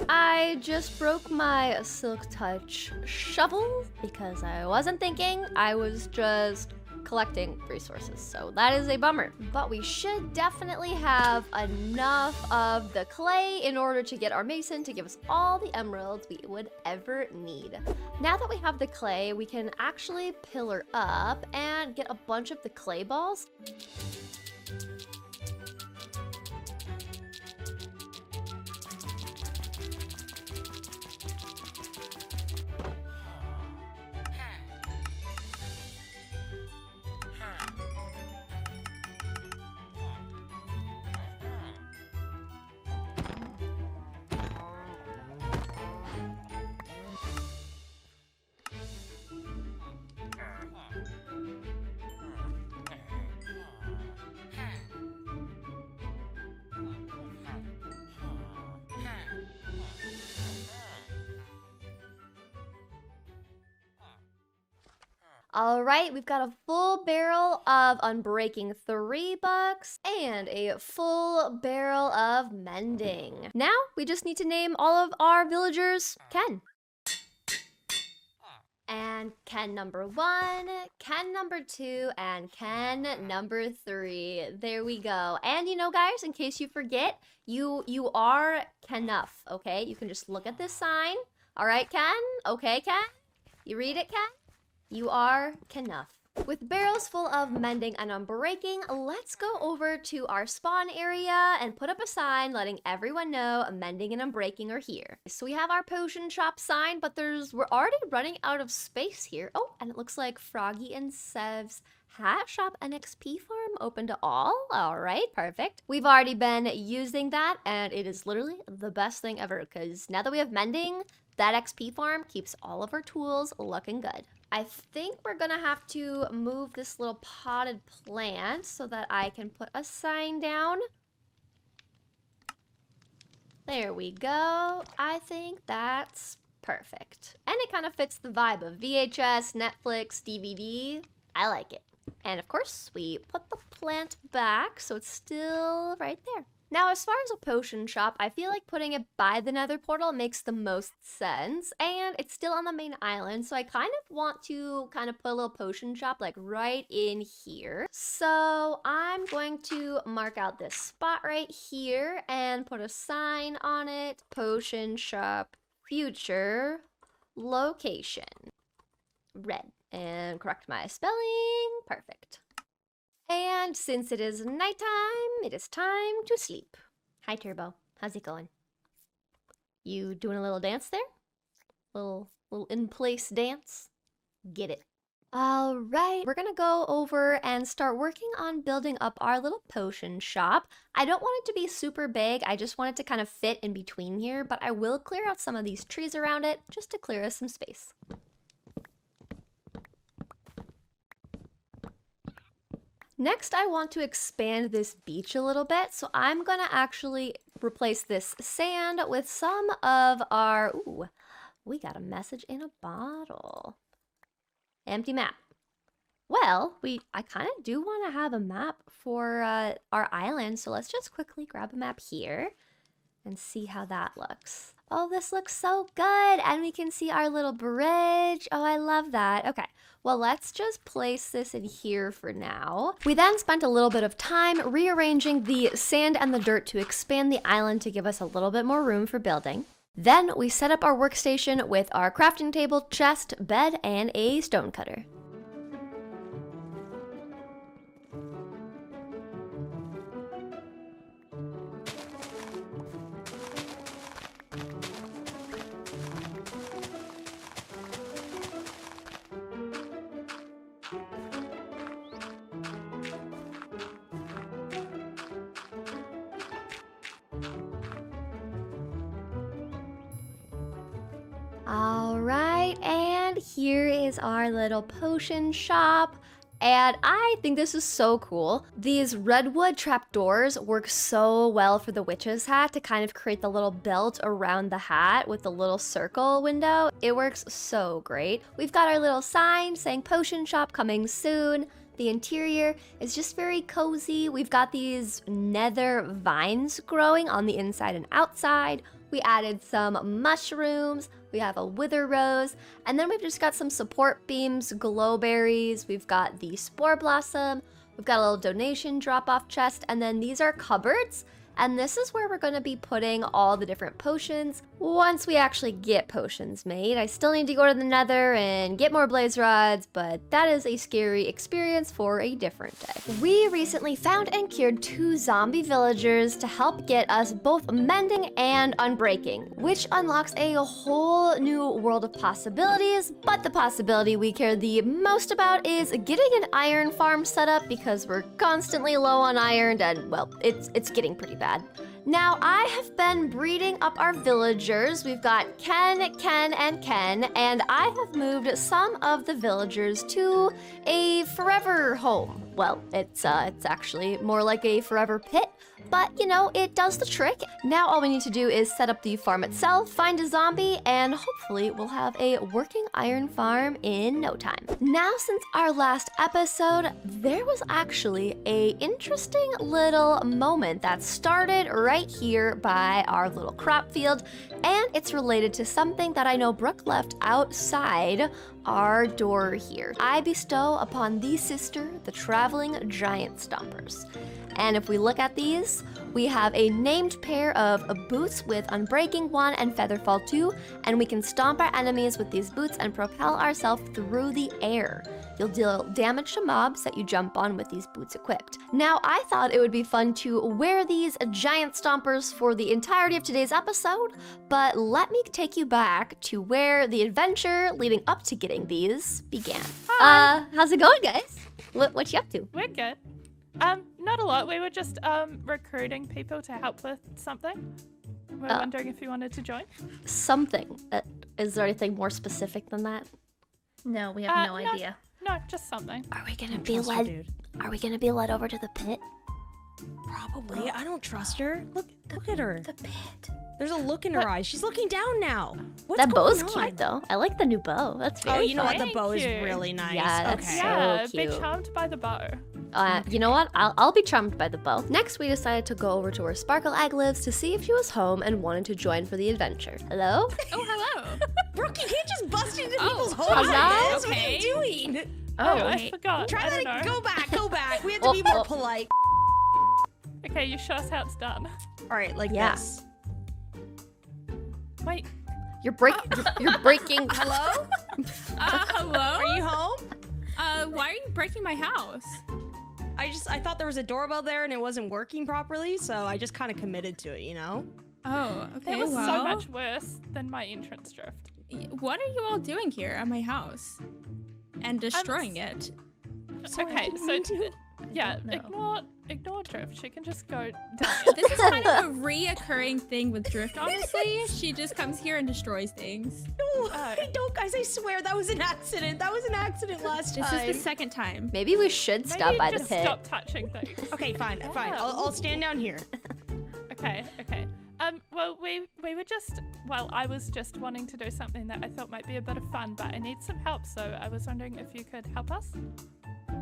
I just broke my Silk Touch shovel because I wasn't thinking, I was just collecting resources, so that is a bummer. But we should definitely have enough of the clay in order to get our mason to give us all the emeralds we would ever need. Now that we have the clay, we can actually pillar up and get a bunch of the clay balls. All right, we've got a full barrel of unbreaking $3 and a full barrel of mending. Now we just need to name all of our villagers Ken. And Ken number 1, Ken number 2, and Ken number 3. There we go. And you know, guys, in case you forget, you are Knuff, okay? You can just look at this sign. All right, Ken? Okay, Ken? You read it, Ken? You are Knuff. With barrels full of mending and unbreaking, let's go over to our spawn area and put up a sign letting everyone know mending and unbreaking are here. So we have our potion shop sign, but we're already running out of space here. Oh, and it looks like Froggy and Sev's hat shop and XP farm open to all. All right, perfect. We've already been using that, and it is literally the best thing ever because now that we have mending, that XP farm keeps all of our tools looking good. I think we're gonna have to move this little potted plant so that I can put a sign down. There we go. I think that's perfect. And it kind of fits the vibe of VHS, Netflix, DVD. I like it. And of course, we put the plant back so it's still right there. Now, as far as a potion shop, I feel like putting it by the nether portal makes the most sense, and it's still on the main island, so I kind of want to put a little potion shop like right in here. So I'm going to mark out this spot right here and put a sign on it, potion shop, future location, red, and correct my spelling, perfect. And since it is nighttime, it is time to sleep. Hi, Turbo. How's it going? You doing a little dance there? Little in-place dance? Get it. All right, we're gonna go over and start working on building up our little potion shop. I don't want it to be super big. I just want it to kind of fit in between here, but I will clear out some of these trees around it just to clear us some space. Next, I want to expand this beach a little bit, so I'm gonna actually replace this sand with some of our, ooh, we got a message in a bottle. Empty map. Well, I kind of do want to have a map for our island, so let's just quickly grab a map here and see how that looks. Oh, this looks so good, and we can see our little bridge. Oh, I love that. Okay, well, let's just place this in here for now. We then spent a little bit of time rearranging the sand and the dirt to expand the island to give us a little bit more room for building. Then we set up our workstation with our crafting table, chest, bed, and a stone cutter. All right, and here is our little potion shop. And I think this is so cool. These redwood trapdoors work so well for the witch's hat to kind of create the little belt around the hat with the little circle window. It works so great. We've got our little sign saying potion shop coming soon. The interior is just very cozy. We've got these nether vines growing on the inside and outside. We added some mushrooms, we have a wither rose, and then we've just got some support beams, glowberries, we've got the spore blossom, we've got a little donation drop-off chest, and then these are cupboards. And this is where we're going to be putting all the different potions once we actually get potions made. I still need to go to the nether and get more blaze rods, but that is a scary experience for a different day. We recently found and cured 2 zombie villagers to help get us both mending and unbreaking, which unlocks a whole new world of possibilities. But the possibility we care the most about is getting an iron farm set up because we're constantly low on iron and, well, it's getting pretty bad. Now, I have been breeding up our villagers. We've got Ken, and I have moved some of the villagers to a forever home. Well, it's actually more like a forever pit, but you know, it does the trick. Now all we need to do is set up the farm itself, find a zombie, and hopefully we'll have a working iron farm in no time. Now, since our last episode, there was actually a interesting little moment that started right here by our little crop field, and it's related to something that I know Brooke left outside our door here. I bestow upon thee, sister, the traveling giant stompers. And if we look at these, we have a named pair of boots with Unbreaking 1 and Featherfall 2, and we can stomp our enemies with these boots and propel ourselves through the air. You'll deal damage to mobs that you jump on with these boots equipped. Now, I thought it would be fun to wear these giant stompers for the entirety of today's episode, but let me take you back to where the adventure leading up to getting these began. How's it going, guys? What you up to? We're good. Not a lot. We were just recruiting people to help with something. We're wondering if you wanted to join. Something. Is there anything more specific than that? No, we have no idea. No, just something. Are we gonna be led? Are we gonna be led over to the pit? Probably. I don't trust her. Look at her. The pit. There's a look in her eyes. She's looking down now. What's That bow's going on? cute though. I like the new bow. That's very Oh, you know fun. what? The bow is Thank you. really nice. Yeah, that's okay. so Yeah, cute. be charmed by the bow. You know what? I'll be charmed by the bow. Next, we decided to go over to where Sparkle Egg lives to see if she was home and wanted to join for the adventure. Hello? Oh, hello. Brooke, you can't just bust into people's hello? homes. What are Okay. you doing? I forgot. Try I don't that. know. Go back. We have to be more polite. Okay, you show us how it's done. All right, like Yeah. this. Wait. You're breaking. You're breaking. Hello? Hello? Are you home? Why are you breaking my house? I thought there was a doorbell there and it wasn't working properly, so I just kind of committed to it, you know? Oh, okay. It was well, so much worse than my entrance drift. What are you all doing here at my house? And destroying it? Okay, so yeah, No. ignore drift. She can just go down. This is kind of a reoccurring thing with Drift, honestly. She just comes here and destroys things. No, I don't, guys. I swear that was an accident. That was an accident last This time. is the second time. Maybe we should stop Maybe by the just pit. stop touching things. Okay, fine. I'll stand down here. Okay. Well, I was just wanting to do something that I thought might be a bit of fun, but I need some help, so I was wondering if you could help us.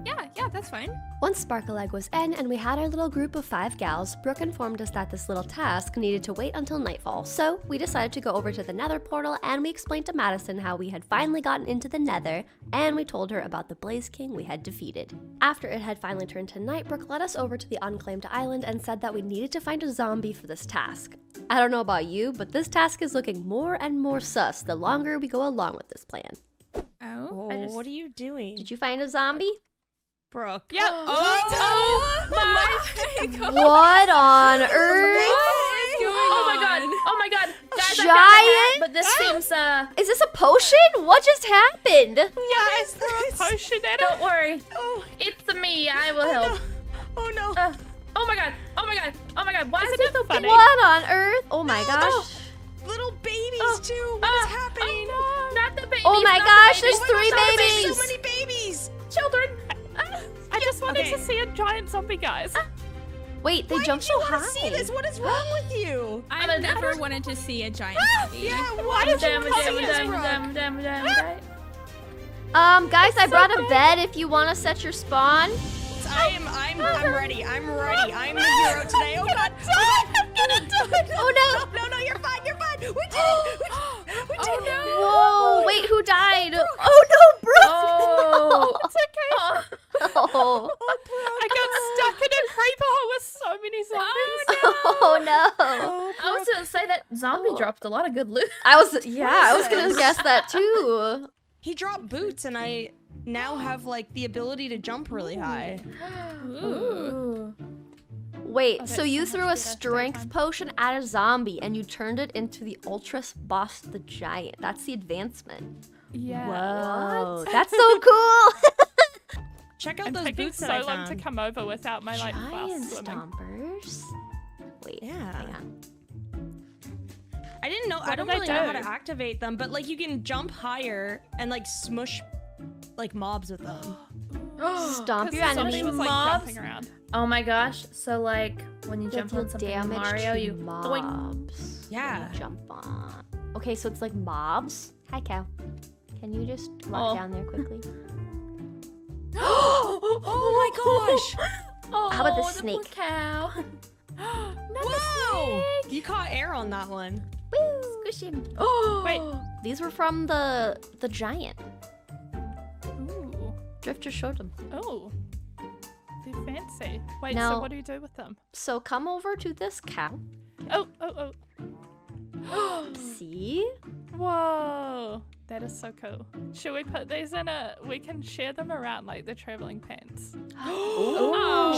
Yeah, that's fine. Once Sparkle Egg was in and we had our little group of 5 gals, Brooke informed us that this little task needed to wait until nightfall. So we decided to go over to the Nether portal and we explained to Madison how we had finally gotten into the Nether, and we told her about the Blaze King we had defeated. After it had finally turned to night, Brooke led us over to the unclaimed island and said that we needed to find a zombie for this task. I don't know about you, but this task is looking more and more sus the longer we go along with this plan. Oh. What are you doing? Did you find a zombie? Brooke. Yeah. Oh my God. What on earth? Oh my god. Guys, I found Giant? that, but this seems Is this a potion? What just happened? Yes, throw a potion at it. don't worry. Oh, It's me. I will help. oh no. Oh my god. Why is Isn't it it so funny? What on earth? Oh my gosh. Little babies too. What is happening? Not the babies. Oh my not gosh, the there's babies. 3 babies. So many babies. Children. I just wanted Okay. to see a giant zombie, guys. Wait, they Why jumped did you so want high. to see this? What is wrong with you? I've never wanted to see a giant zombie. Yeah, why did you Damn, want to see this, Brooke? Guys, I brought a bed if you want to set your spawn. I'm ready. I'm the hero today. Oh god. Oh no. No, you're fine. We did it. We did it. Whoa, wait, who died? Oh no, Brooke. Oh. It's okay. Oh. I got stuck in a creeper hole with so many zombies. Oh no. I was gonna say that zombie dropped a lot of good loot. I was gonna guess that too. He dropped boots, and I now have like the ability to jump really high. Ooh. Wait, Oh, so that's you so threw much a better strength time. potion at a zombie and you turned it into the Ultras Boss the Giant. That's the advancement. Yeah. Whoa, that's so cool. Check out I'm those taking boots so that I long to found. come over without my like Giant fast swimming. stompers. Wait, Yeah. hang on. I didn't know. I What don't do they really know how to do? activate them, but like you can jump higher and like smush like mobs with them. Stomp 'Cause your somebody enemy. was like Mobs? jumping around. Oh my gosh. So like when you You'll jump deal on something in damage Mario, to you boing. mobs. Yeah. when you jump on. Okay, so it's like mobs. Hi, cow. Can you just walk Oh. down there quickly? Oh my gosh! Oh, How about the poor snake? cow. Whoa! You caught air on that one. Woo! Squish him. Oh. Wait. These were from the giant. Ooh. Drifter showed them. Oh. They're fancy. Wait, Now- so what do you do with them? So come over to this cow. Oh. See? Whoa. That is so cool. Should we put these in we can share them around like the traveling pants.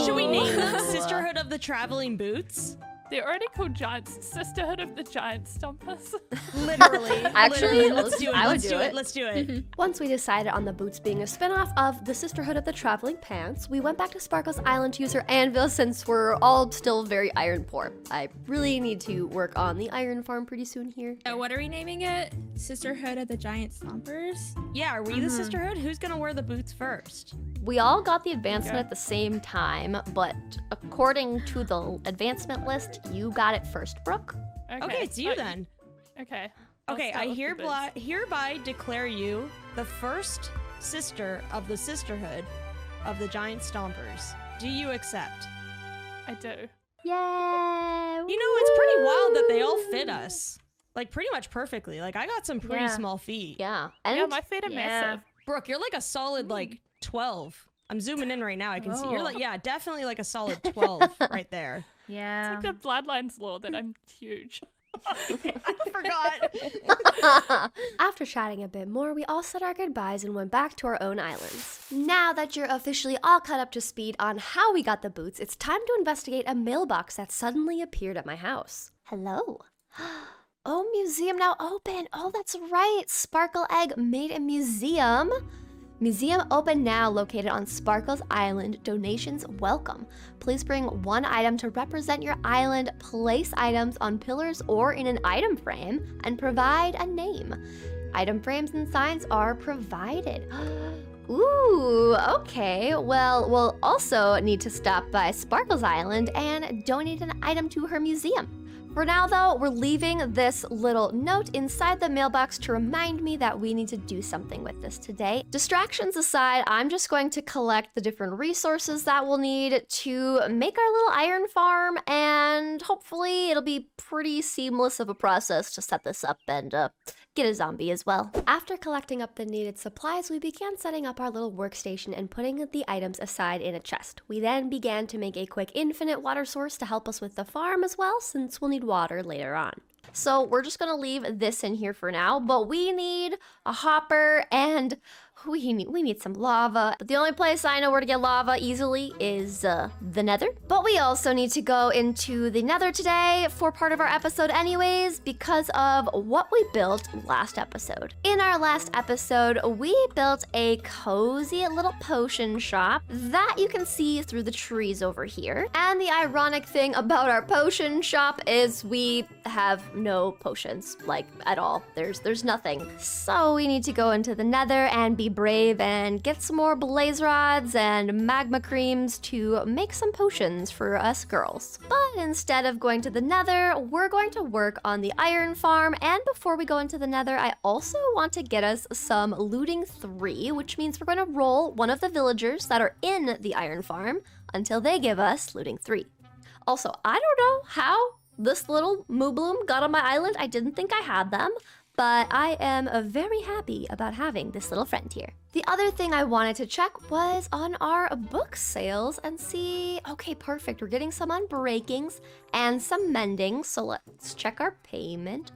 Should we name them Sisterhood of the Traveling Boots? They're already called Giants, Sisterhood of the Giant Stompers. Literally. Actually, literally. Let's do it. I would Let's do do it. it. Let's do it. Once we decided on the boots being a spin-off of the Sisterhood of the Traveling Pants, we went back to Sparkle's Island to use her anvil since we're all still very iron poor. I really need to work on the iron farm pretty soon here. What are we naming it? Sisterhood of the Giant Stompers? Yeah, are we the Sisterhood? Who's gonna wear the boots first? We all got the advancement at the same time, but according to the advancement list, you got it first, Brooke. Okay, it's you then. Okay. I'll Okay, start I with the boots. hereby declare you the first sister of the Sisterhood of the Giant Stompers. Do you accept? I do. Yeah. You know, it's pretty wild that they all fit us. Like, pretty much perfectly. Like, I got some pretty Yeah. small feet. Yeah. Yeah, my feet are Yeah. massive. Brooke, you're like a solid, like, 12. I'm zooming in right now. I can see. You're like, yeah, definitely like a solid 12 right there. Yeah. It's like the Bloodlines law that I'm huge. I forgot. After chatting a bit more, we all said our goodbyes and went back to our own islands. Now that you're officially all caught up to speed on how we got the boots, it's time to investigate a mailbox that suddenly appeared at my house. Hello. Oh, museum now open. Oh, that's right. Sparkle Egg made a museum. Museum open now, located on Sparkle's Island. Donations welcome. Please bring one item to represent your island, place items on pillars or in an item frame, and provide a name. Item frames and signs are provided. Ooh, okay. Well, we'll also need to stop by Sparkle's Island and donate an item to her museum. For now, though, we're leaving this little note inside the mailbox to remind me that we need to do something with this today. Distractions aside, I'm just going to collect the different resources that we'll need to make our little iron farm, and hopefully it'll be pretty seamless of a process to set this up and get a zombie as well. After collecting up the needed supplies, we began setting up our little workstation and putting the items aside in a chest. We then began to make a quick infinite water source to help us with the farm as well, since we'll need water later on. So we're just gonna leave this in here for now, but we need a hopper and we need some lava. But the only place I know where to get lava easily is the nether. But we also need to go into the nether today for part of our episode anyways, because of what we built last episode. In our last episode, we built a cozy little potion shop that you can see through the trees over here. And the ironic thing about our potion shop is we have no potions, like at all. There's nothing. So we need to go into the nether and be brave and get some more blaze rods and magma creams to make some potions for us girls. But instead of going to the nether, we're going to work on the iron farm. And before we go into the nether, I also want to get us some looting 3, which means we're going to roll one of the villagers that are in the iron farm until they give us looting 3. Also, I don't know how this little Moobloom got on my island. I didn't think I had them, but I am very happy about having this little friend here. The other thing I wanted to check was on our book sales and see, okay, perfect. We're getting some unbreakings and some mendings. So let's check our payment.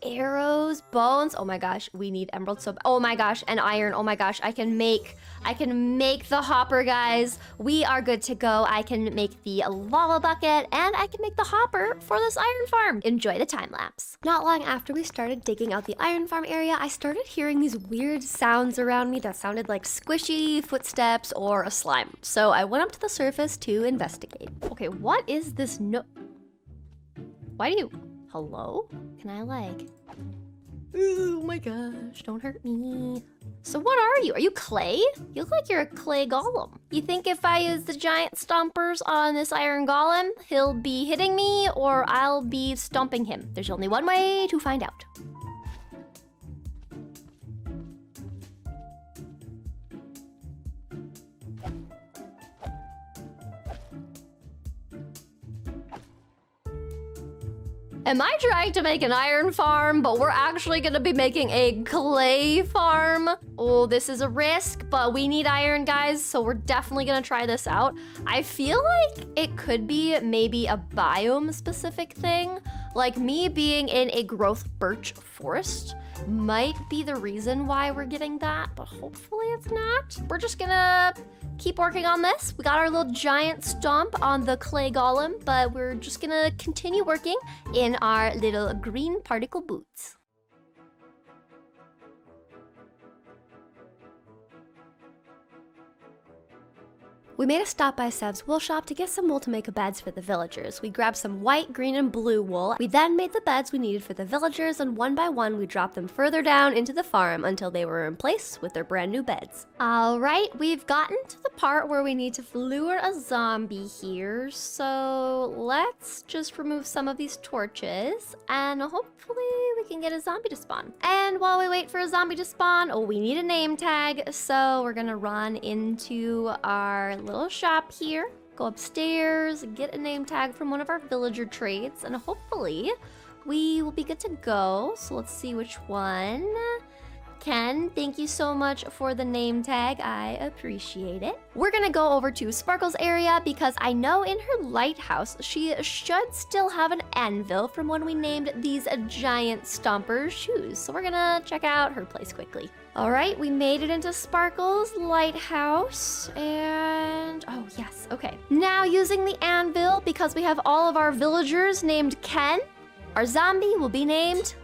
Arrows, bones. Oh my gosh, we need emerald soap. Oh my gosh, and iron. Oh my gosh, I can make the hopper, guys. We are good to go. I can make the lava bucket and I can make the hopper for this iron farm. Enjoy the time lapse. Not long after we started digging out the iron farm area, I started hearing these weird sounds around me that sounded like squishy footsteps or a slime. So I went up to the surface to investigate. Okay, what is this Hello? Can I oh my gosh, don't hurt me. So what are you? Are you clay? You look like you're a clay golem. You think if I use the giant stompers on this iron golem, he'll be hitting me or I'll be stomping him? There's only one way to find out. Am I trying to make an iron farm, but we're actually gonna be making a clay farm? Oh, this is a risk, but we need iron, guys, so we're definitely gonna try this out. I feel like it could be maybe a biome-specific thing. Like me being in a growth birch forest might be the reason why we're getting that, but hopefully it's not. We're just gonna keep working on this. We got our little giant stomp on the clay golem, but we're just gonna continue working in our little green particle boots. We made a stop by Sev's wool shop to get some wool to make beds for the villagers. We grabbed some white, green, and blue wool. We then made the beds we needed for the villagers, and one by one we dropped them further down into the farm until they were in place with their brand new beds. Alright, we've gotten to the part where we need to lure a zombie here, so let's just remove some of these torches, and hopefully we can get a zombie to spawn. And while we wait for a zombie to spawn, we need a name tag, so we're gonna run into our little shop here, go upstairs, get a name tag from one of our villager trades, and hopefully we will be good to go. So let's see which one. Ken, thank you so much for the name tag. I appreciate it. We're gonna go over to Sparkle's area because I know in her lighthouse she should still have an anvil from when we named these giant stomper shoes. So we're gonna check out her place quickly. All right, we made it into Sparkle's lighthouse, and oh yes, okay. Now using the anvil, because we have all of our villagers named Ken, our zombie will be named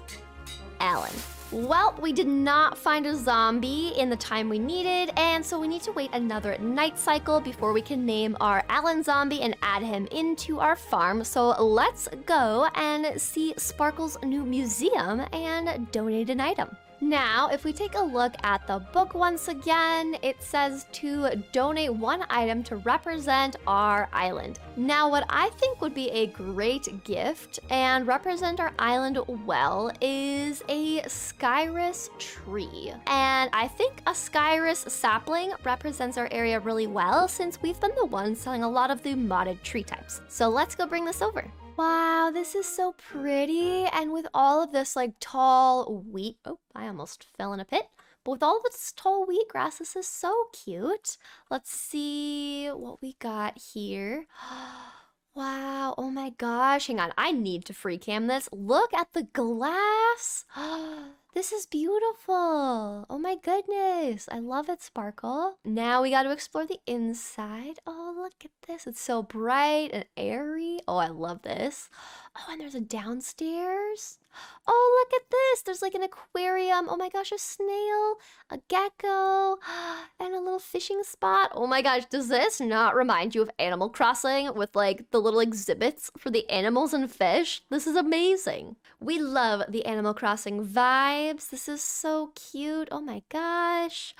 Alan. Well, we did not find a zombie in the time we needed, and so we need to wait another night cycle before we can name our Alan zombie and add him into our farm. So let's go and see Sparkle's new museum and donate an item. Now, if we take a look at the book once again, it says to donate one item to represent our island. Now, what I think would be a great gift and represent our island well is a Skyrus tree. And I think a Skyrus sapling represents our area really well since we've been the ones selling a lot of the modded tree types. So let's go bring this over. Wow, this is so pretty. And with all of this like tall wheat, oh, I almost fell in a pit. But with all of this tall wheatgrass, this is so cute. Let's see what we got here. Wow, oh my gosh, hang on, I need to free cam this. Look at the glass. This is beautiful. Oh my goodness, I love it, Sparkle. Now we got to explore the inside. Oh, look at this, it's so bright and airy. Oh, I love this. Oh, and there's a downstairs. Oh, look at this, there's like an aquarium. Oh my gosh, a snail, a gecko, and a little fishing spot. Oh my gosh, does this not remind you of Animal Crossing with like the little exhibits for the animals and fish? This is amazing. We love the Animal Crossing vibes. This is so cute. Oh my gosh.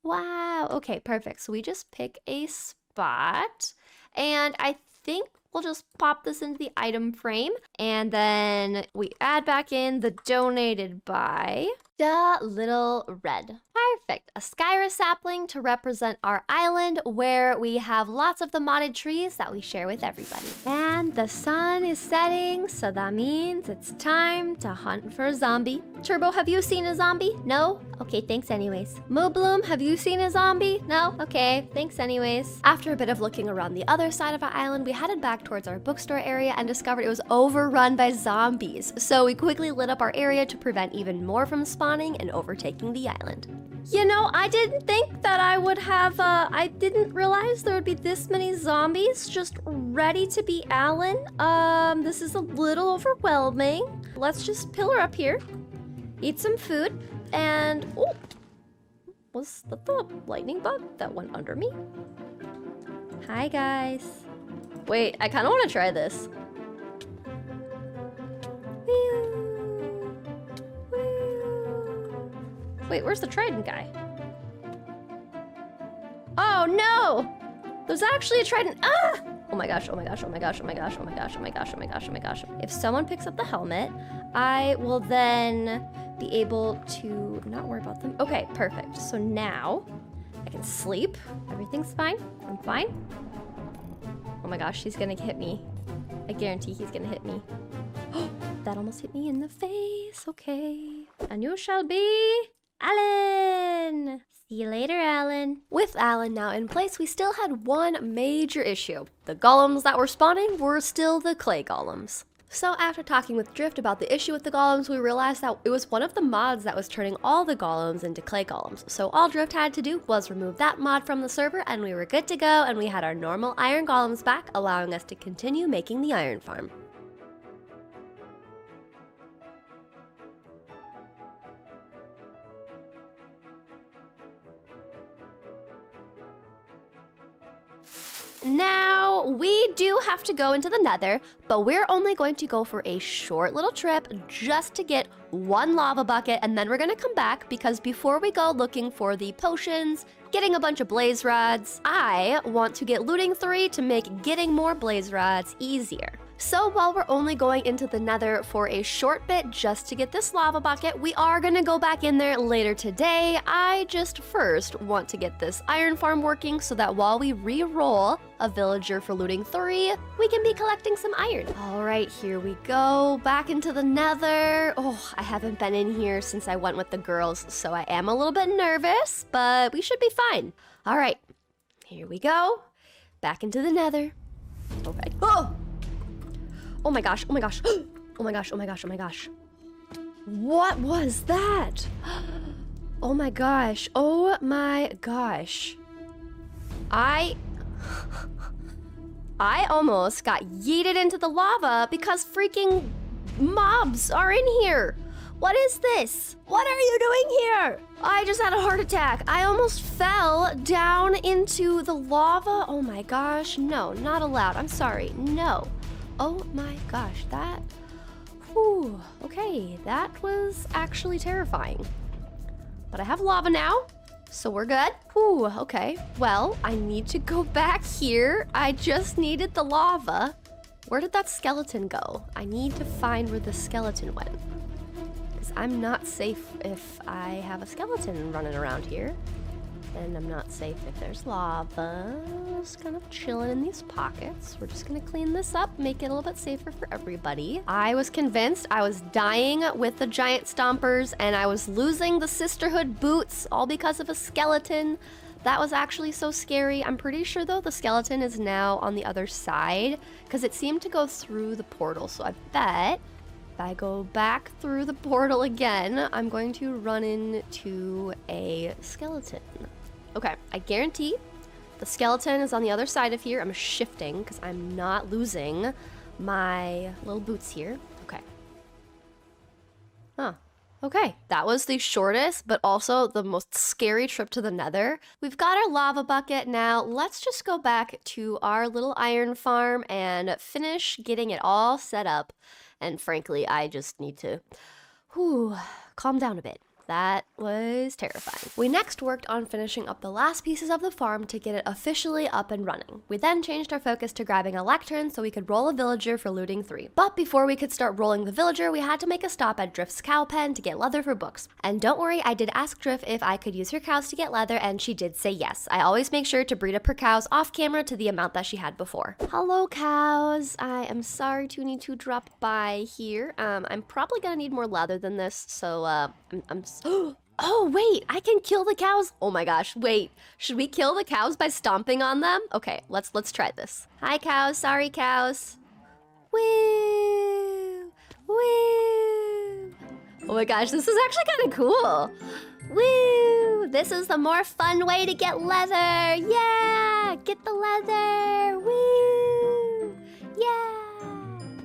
Wow. Okay, perfect. So we just pick a spot, and I think we'll just pop this into the item frame, and then we add back in the donated by the little red. Perfect. A Skyrus sapling to represent our island where we have lots of the modded trees that we share with everybody. And the sun is setting, so that means it's time to hunt for a zombie. Turbo, have you seen a zombie? No? Okay, thanks anyways. Moobloom, have you seen a zombie? No? Okay, thanks anyways. After a bit of looking around the other side of our island, we headed back towards our bookstore area and discovered it was overrun by zombies. So we quickly lit up our area to prevent even more from spawning and overtaking the island. You know, I didn't think that I would have, I didn't realize there would be this many zombies just ready to be Alan. This is a little overwhelming. Let's just pillar up here, eat some food, and, oh, was that the lightning bug that went under me? Hi, guys. Wait, I kind of want to try this. Wait, where's the trident guy? Oh no! There's actually a trident. Ah! Oh my gosh, oh my gosh, oh my gosh, oh my gosh, oh my gosh, oh my gosh, oh my gosh, oh my gosh. If someone picks up the helmet, I will then be able to not worry about them. Okay, perfect. So now I can sleep. Everything's fine. I'm fine. Oh my gosh, he's gonna hit me. I guarantee he's gonna hit me. That almost hit me in the face. Okay. And you shall be Alan! fun. See you later, Alan. With Alan now in place, we still had one major issue. The golems that were spawning were still the clay golems. So after talking with Drift about the issue with the golems, we realized that it was one of the mods that was turning all the golems into clay golems. So all Drift had to do was remove that mod from the server and we were good to go, and we had our normal iron golems back, allowing us to continue making the iron farm. Now, we do have to go into the nether, but we're only going to go for a short little trip just to get one lava bucket, and then we're gonna come back because before we go looking for the potions, getting a bunch of blaze rods, I want to get looting 3 to make getting more blaze rods easier. So while we're only going into the nether for a short bit just to get this lava bucket, we are gonna go back in there later today. I just first want to get this iron farm working so that while we re-roll a villager for looting 3, we can be collecting some iron. All right, here we go, back into the nether. Oh, I haven't been in here since I went with the girls, so I am a little bit nervous, but we should be fine. All right, here we go, back into the nether. Okay, oh! Oh my gosh, oh my gosh, oh my gosh, oh my gosh, oh my gosh. What was that? Oh my gosh, oh my gosh. I almost got yeeted into the lava because freaking mobs are in here. What is this? What are you doing here? I just had a heart attack. I almost fell down into the lava. Oh my gosh, no, not allowed. I'm sorry, no. Oh my gosh, that, whew, okay, that was actually terrifying. But I have lava now, so we're good. Whew, okay, well, I need to go back here. I just needed the lava. Where did that skeleton go? I need to find where the skeleton went. Because I'm not safe if I have a skeleton running around here. And I'm not safe if there's lava. Just kind of chilling in these pockets. We're just gonna clean this up, make it a little bit safer for everybody. I was convinced I was dying with the giant stompers and I was losing the sisterhood boots all because of a skeleton. That was actually so scary. I'm pretty sure though the skeleton is now on the other side because it seemed to go through the portal. So I bet if I go back through the portal again, I'm going to run into a skeleton. Okay, I guarantee the skeleton is on the other side of here. I'm shifting because I'm not losing my little boots here. Okay. Huh. Okay, that was the shortest, but also the most scary trip to the nether. We've got our lava bucket now. Let's just go back to our little iron farm and finish getting it all set up. And frankly, I just need to, calm down a bit. That was terrifying. We next worked on finishing up the last pieces of the farm to get it officially up and running. We then changed our focus to grabbing a lectern so we could roll a villager for looting 3. But before we could start rolling the villager, we had to make a stop at Drift's cow pen to get leather for books. And don't worry, I did ask Drift if I could use her cows to get leather, and she did say yes. I always make sure to breed up her cows off camera to the amount that she had before. Hello, cows. I am sorry to need to drop by here. I'm probably gonna need more leather than this, so oh, wait, I can kill the cows. Oh my gosh, wait. Should we kill the cows by stomping on them? Okay, let's try this. Hi, cows. Sorry, cows. Woo! Woo! Oh my gosh, this is actually kind of cool. Woo! This is the more fun way to get leather. Yeah! Get the leather. Woo! Yeah!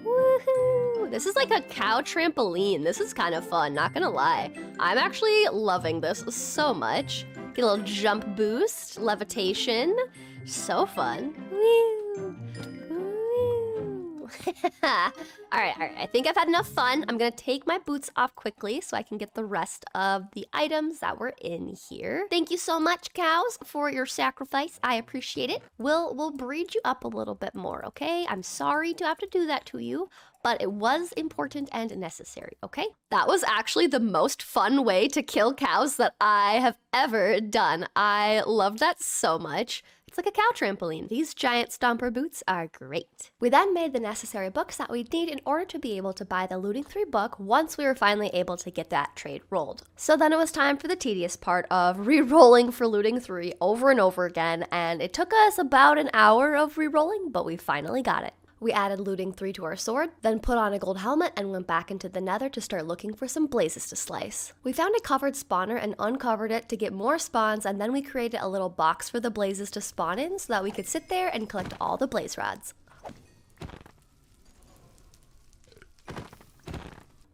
Woohoo! This is like a cow trampoline. This is kind of fun, not gonna lie. I'm actually loving this so much. Get a little jump boost, levitation. So fun. Woo! Woo! All right, I think I've had enough fun. I'm gonna take my boots off quickly so I can get the rest of the items that were in here. Thank you so much, cows, for your sacrifice. I appreciate it. We'll breed you up a little bit more, okay? I'm sorry to have to do that to you, but it was important and necessary, okay? That was actually the most fun way to kill cows that I have ever done. I loved that so much. It's like a cow trampoline. These giant stomper boots are great. We then made the necessary books that we'd need in order to be able to buy the Looting 3 book once we were finally able to get that trade rolled. So then it was time for the tedious part of re-rolling for Looting 3 over and over again, and it took us about an hour of re-rolling, but we finally got it. We added Looting 3 to our sword, then put on a gold helmet and went back into the nether to start looking for some blazes to slice. We found a covered spawner and uncovered it to get more spawns, and then we created a little box for the blazes to spawn in so that we could sit there and collect all the blaze rods.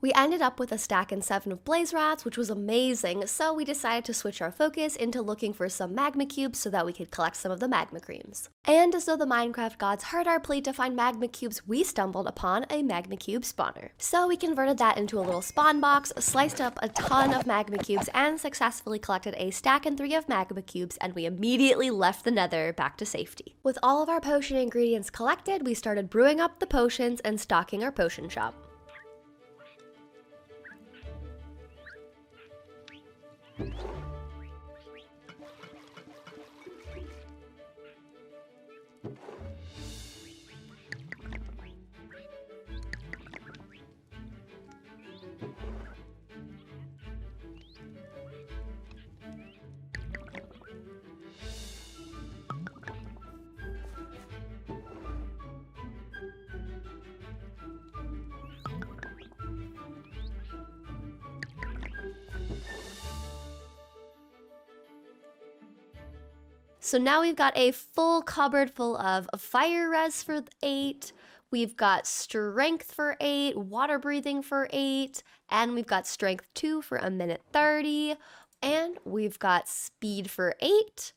We ended up with a stack and 7 of blaze rods, which was amazing, so we decided to switch our focus into looking for some magma cubes so that we could collect some of the magma creams. And as though the Minecraft gods heard our plea to find magma cubes, we stumbled upon a magma cube spawner. So we converted that into a little spawn box, sliced up a ton of magma cubes, and successfully collected a stack and 3 of magma cubes, and we immediately left the nether back to safety. With all of our potion ingredients collected, we started brewing up the potions and stocking our potion shop. So now we've got a full cupboard full of fire res for 8, we've got strength for 8, water breathing for 8, and we've got strength 2 for 1:30, and we've got speed for 8,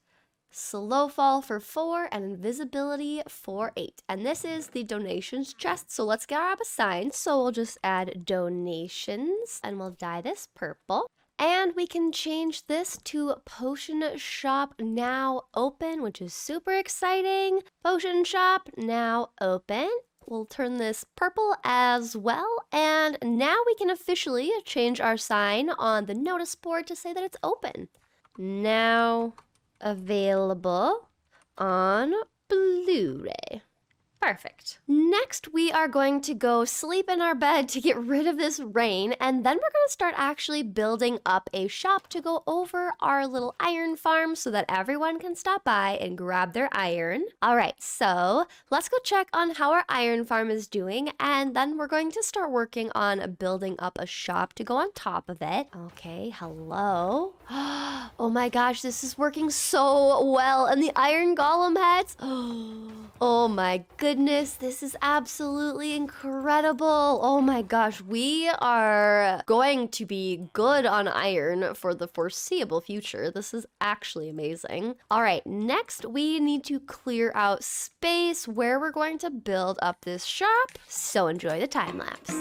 slow fall for 4, and invisibility for 8. And this is the donations chest, so let's grab a sign. So we'll just add donations, and we'll dye this purple. And we can change this to Potion Shop Now Open, which is super exciting. Potion Shop Now Open. We'll turn this purple as well. And now we can officially change our sign on the notice board to say that it's open. Now available on Blu-ray. Perfect. Next, we are going to go sleep in our bed to get rid of this rain, and then we're going to start actually building up a shop to go over our little iron farm so that everyone can stop by and grab their iron. All right, so let's go check on how our iron farm is doing, and then we're going to start working on building up a shop to go on top of it. Okay, hello. Oh my gosh, this is working so well, and the iron golem heads. Oh my goodness, this is absolutely incredible. Oh my gosh, we are going to be good on iron for the foreseeable future. This is actually amazing. All right, next we need to clear out space where we're going to build up this shop. So enjoy the time lapse.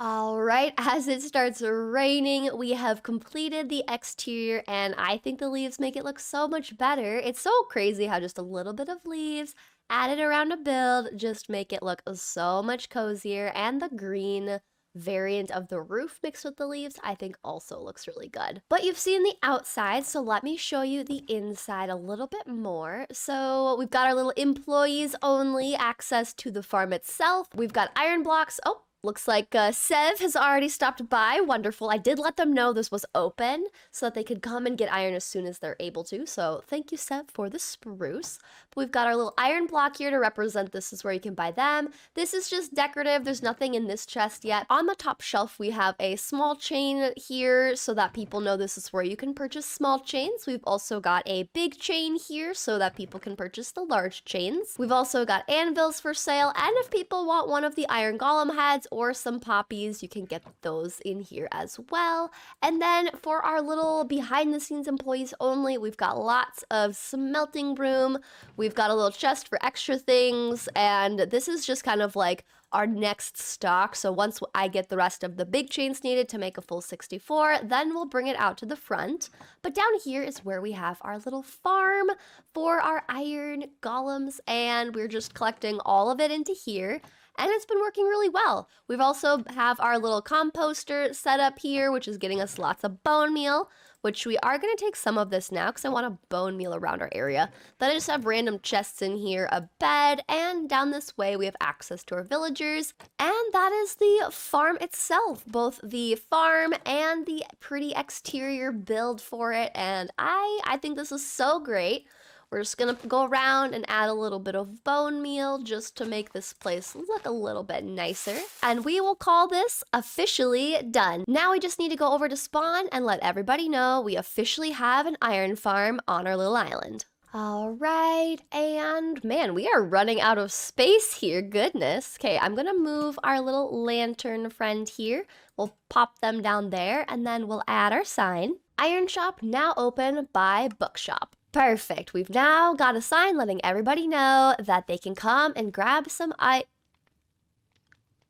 All right, as it starts raining, we have completed the exterior, and I think the leaves make it look so much better. It's so crazy how just a little bit of leaves added around a build just make it look so much cozier, and the green variant of the roof mixed with the leaves I think also looks really good. But you've seen the outside, so let me show you the inside a little bit more. So we've got our little employees only access to the farm itself. We've got iron blocks. Oh, Looks like Sev has already stopped by. Wonderful. I did let them know this was open so that they could come and get iron as soon as they're able to. So thank you, Sev, for the spruce. But we've got our little iron block here to represent this is where you can buy them. This is just decorative. There's nothing in this chest yet. On the top shelf, we have a small chain here so that people know this is where you can purchase small chains. We've also got a big chain here so that people can purchase the large chains. We've also got anvils for sale. And if people want one of the iron golem heads or some poppies, you can get those in here as well. And then for our little behind the scenes employees only, we've got lots of smelting room. We've got a little chest for extra things. And this is just kind of like our next stock. So once I get the rest of the big chains needed to make a full 64, then we'll bring it out to the front. But down here is where we have our little farm for our iron golems, and we're just collecting all of it into here. And it's been working really well. We've also have our little composter set up here, which is getting us lots of bone meal, which we are going to take some of this now because I want a bone meal around our area. Then I just have random chests in here, a bed, and down this way we have access to our villagers. And that is the farm itself, both the farm and the pretty exterior build for it. And I think this is so great. We're just gonna go around and add a little bit of bone meal just to make this place look a little bit nicer. And we will call this officially done. Now we just need to go over to spawn and let everybody know we officially have an iron farm on our little island. All right, and man, we are running out of space here, goodness. Okay, I'm gonna move our little lantern friend here. We'll pop them down there and then we'll add our sign. Iron shop now open by bookshop. Perfect. We've now got a sign letting everybody know that they can come and grab some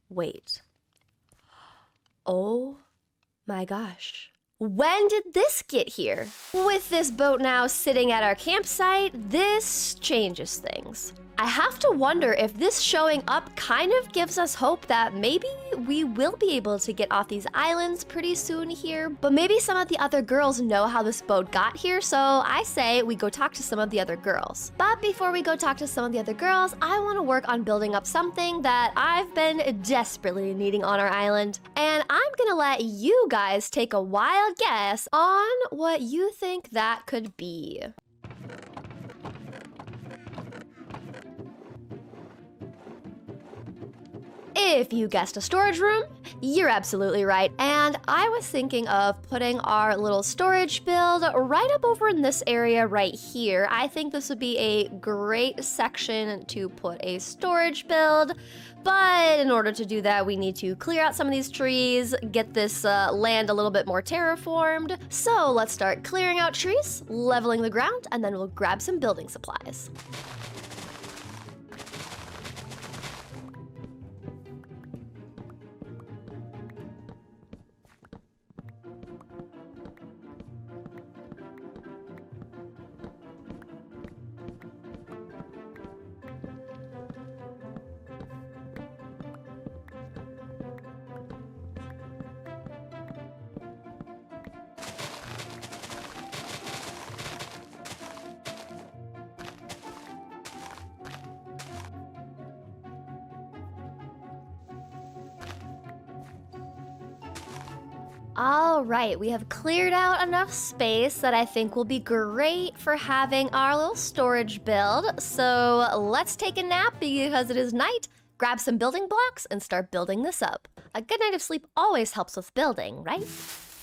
Wait. Oh my gosh. When did this get here? With this boat now sitting at our campsite, this changes things. I have to wonder if this showing up kind of gives us hope that maybe we will be able to get off these islands pretty soon here, but maybe some of the other girls know how this boat got here, so I say we go talk to some of the other girls. But before we go talk to some of the other girls, I want to work on building up something that I've been desperately needing on our island, and I'm gonna let you guys take a wild guess on what you think that could be. If you guessed a storage room, you're absolutely right. And I was thinking of putting our little storage build right up over in this area right here. I think this would be a great section to put a storage build. But in order to do that, we need to clear out some of these trees, get this land a little bit more terraformed. So let's start clearing out trees, leveling the ground, and then we'll grab some building supplies. All right, we have cleared out enough space that I think will be great for having our little storage build. So let's take a nap because it is night, grab some building blocks, and start building this up. A good night of sleep always helps with building, right?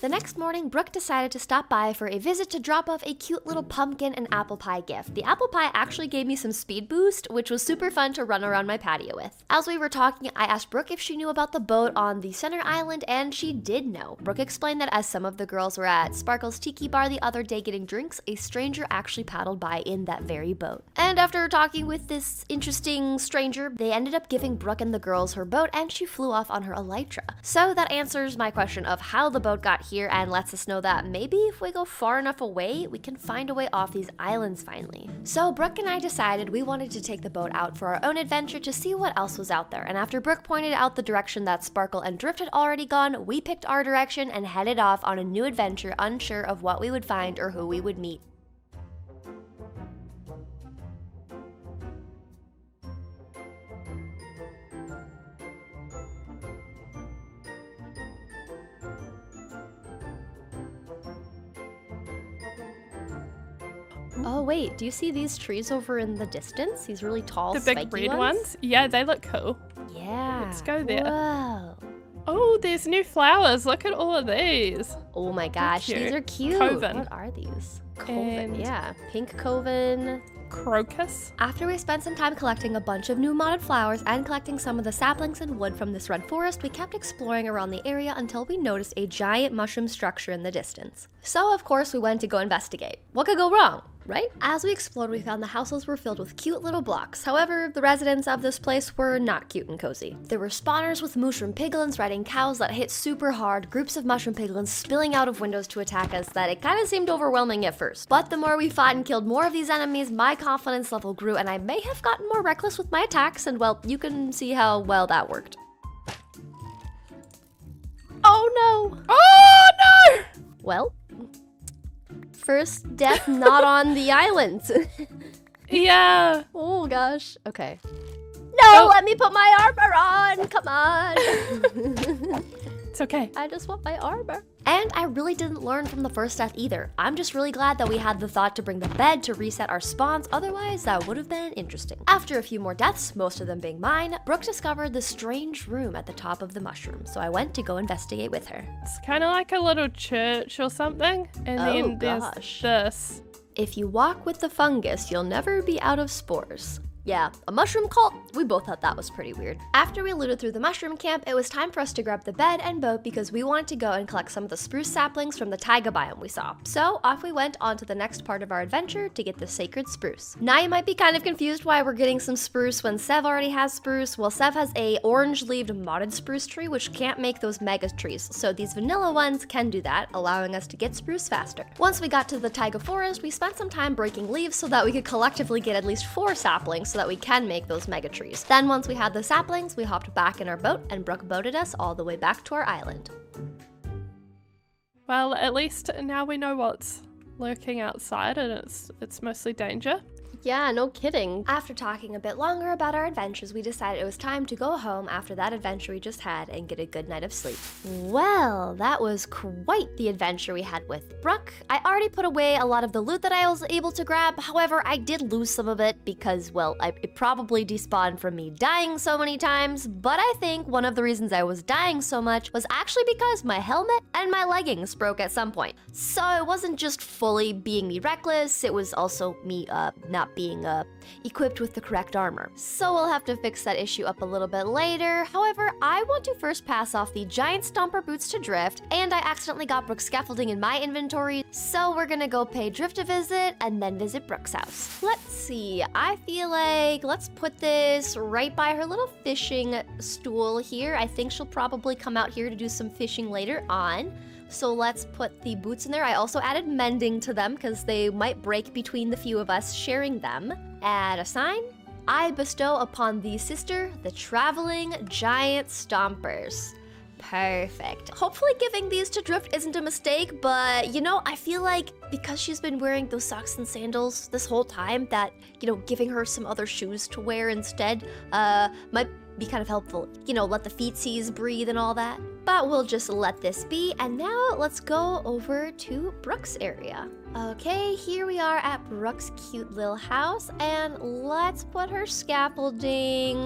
The next morning, Brooke decided to stop by for a visit to drop off a cute little pumpkin and apple pie gift. The apple pie actually gave me some speed boost, which was super fun to run around my patio with. As we were talking, I asked Brooke if she knew about the boat on the center island, and she did know. Brooke explained that as some of the girls were at Sparkle's Tiki Bar the other day getting drinks, a stranger actually paddled by in that very boat. And after talking with this interesting stranger, they ended up giving Brooke and the girls her boat, and she flew off on her elytra. So that answers my question of how the boat got here and lets us know that maybe if we go far enough away, we can find a way off these islands finally. So Brooke and I decided we wanted to take the boat out for our own adventure to see what else was out there. And after Brooke pointed out the direction that Sparkle and Drift had already gone, we picked our direction and headed off on a new adventure, unsure of what we would find or who we would meet. Oh wait, do you see these trees over in the distance? These really tall, The big spiky red ones? Yeah, they look cool. Yeah. Let's go there. Whoa. Oh, there's new flowers. Look at all of these. Oh my gosh, these cute. are cute. Coven. What are these? Coven, And- yeah. Pink coven. Crocus. After we spent some time collecting a bunch of new modded flowers and collecting some of the saplings and wood from this red forest, we kept exploring around the area until we noticed a giant mushroom structure in the distance. So of course we went to go investigate. What could go wrong? Right? As we explored, we found the houses were filled with cute little blocks. However, the residents of this place were not cute and cozy. There were spawners with mushroom piglins riding cows that hit super hard, groups of mushroom piglins spilling out of windows to attack us that it kind of seemed overwhelming at first. But the more we fought and killed more of these enemies, my confidence level grew and I may have gotten more reckless with my attacks, and well, you can see how well that worked. Oh no! Oh no! Well, first death not on the island. Yeah. Oh gosh. Okay. No, Oh. let me put my armor on. Come on. It's okay. I just want my armor. And I really didn't learn from the first death either. I'm just really glad that we had the thought to bring the bed to reset our spawns, otherwise that would have been interesting. After a few more deaths, most of them being mine, Brooke discovered this strange room at the top of the mushroom, so I went to go investigate with her. It's kind of like a little church or something. And then gosh. there's this. If you walk with the fungus, you'll never be out of spores. Yeah, a mushroom cult? We both thought that was pretty weird. After we looted through the mushroom camp, it was time for us to grab the bed and boat because we wanted to go and collect some of the spruce saplings from the taiga biome we saw. So off we went on to the next part of our adventure to get the sacred spruce. Now you might be kind of confused why we're getting some spruce when Sev already has spruce. Well, Sev has a orange-leaved modded spruce tree which can't make those mega trees, so these vanilla ones can do that, allowing us to get spruce faster. Once we got to the taiga forest, we spent some time breaking leaves so that we could collectively get at least 4 saplings so that we can make those mega trees. Then once we had the saplings, we hopped back in our boat and Brooke boated us all the way back to our island. Well, at least now we know what's lurking outside, and it's mostly danger. Yeah, no kidding. After talking a bit longer about our adventures, we decided it was time to go home after that adventure we just had and get a good night of sleep. Well, that was quite the adventure we had with Brooke. I already put away a lot of the loot that I was able to grab. However, I did lose some of it because, well, it probably despawned from me dying so many times. But I think one of the reasons I was dying so much was actually because my helmet and my leggings broke at some point. So it wasn't just fully being me reckless, it was also me not being equipped with the correct armor. So we'll have to fix that issue up a little bit later. However, I want to first pass off the giant stomper boots to Drift, and I accidentally got Brooke's scaffolding in my inventory, so we're gonna go pay Drift a visit and then visit Brooke's house. Let's see, I feel like let's put this right by her little fishing stool here. I think she'll probably come out here to do some fishing later on. So let's put the boots in there. I also added mending to them because they might break between the few of us sharing them. Add a sign. I bestow upon thee, sister, the traveling giant stompers. Perfect. Hopefully giving these to Drift isn't a mistake, but you know, I feel like because she's been wearing those socks and sandals this whole time that, you know, giving her some other shoes to wear instead might be kind of helpful. You know, let the feetsies breathe and all that. But we'll just let this be, and now let's go over to Brooke's area. Okay, here we are at Brooke's cute little house, and let's put her scaffolding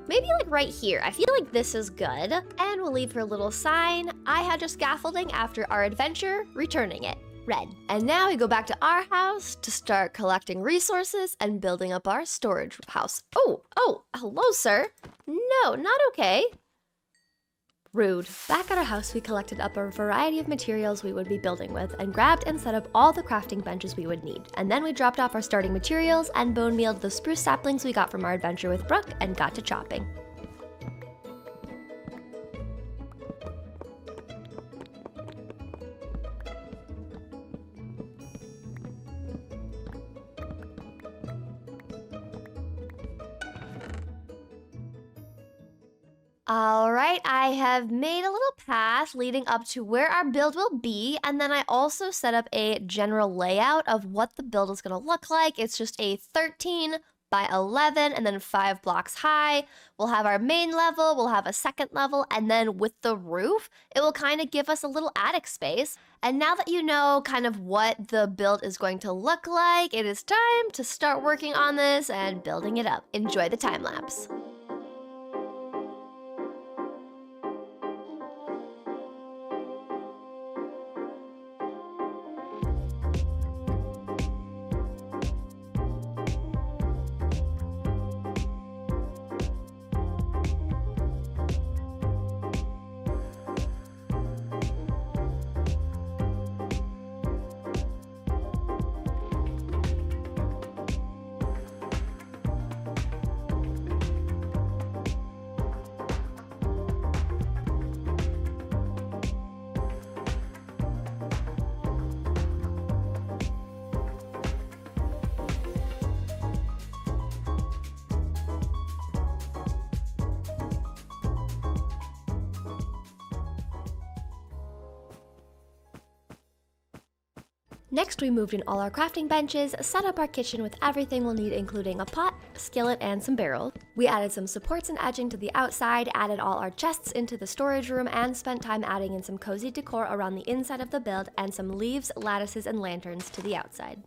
maybe like right here. I feel like this is good. And we'll leave her a little sign. I had your scaffolding after our adventure, returning it. Red. And now we go back to our house to start collecting resources and building up our storage house. Oh, hello, sir. No, not okay. Rude. Back at our house, we collected up a variety of materials we would be building with and grabbed and set up all the crafting benches we would need. And then we dropped off our starting materials and bone mealed the spruce saplings we got from our adventure with Brooke and got to chopping. Alright, I have made a little path leading up to where our build will be, and then I also set up a general layout of what the build is going to look like. It's just a 13 by 11 and then 5 blocks high. We'll have our main level, we'll have a second level, and then with the roof, it will kind of give us a little attic space. And now that you know kind of what the build is going to look like, it is time to start working on this and building it up. Enjoy the time lapse. Next, we moved in all our crafting benches, set up our kitchen with everything we'll need, including a pot, skillet, and some barrels. We added some supports and edging to the outside, added all our chests into the storage room, and spent time adding in some cozy decor around the inside of the build and some leaves, lattices, and lanterns to the outside.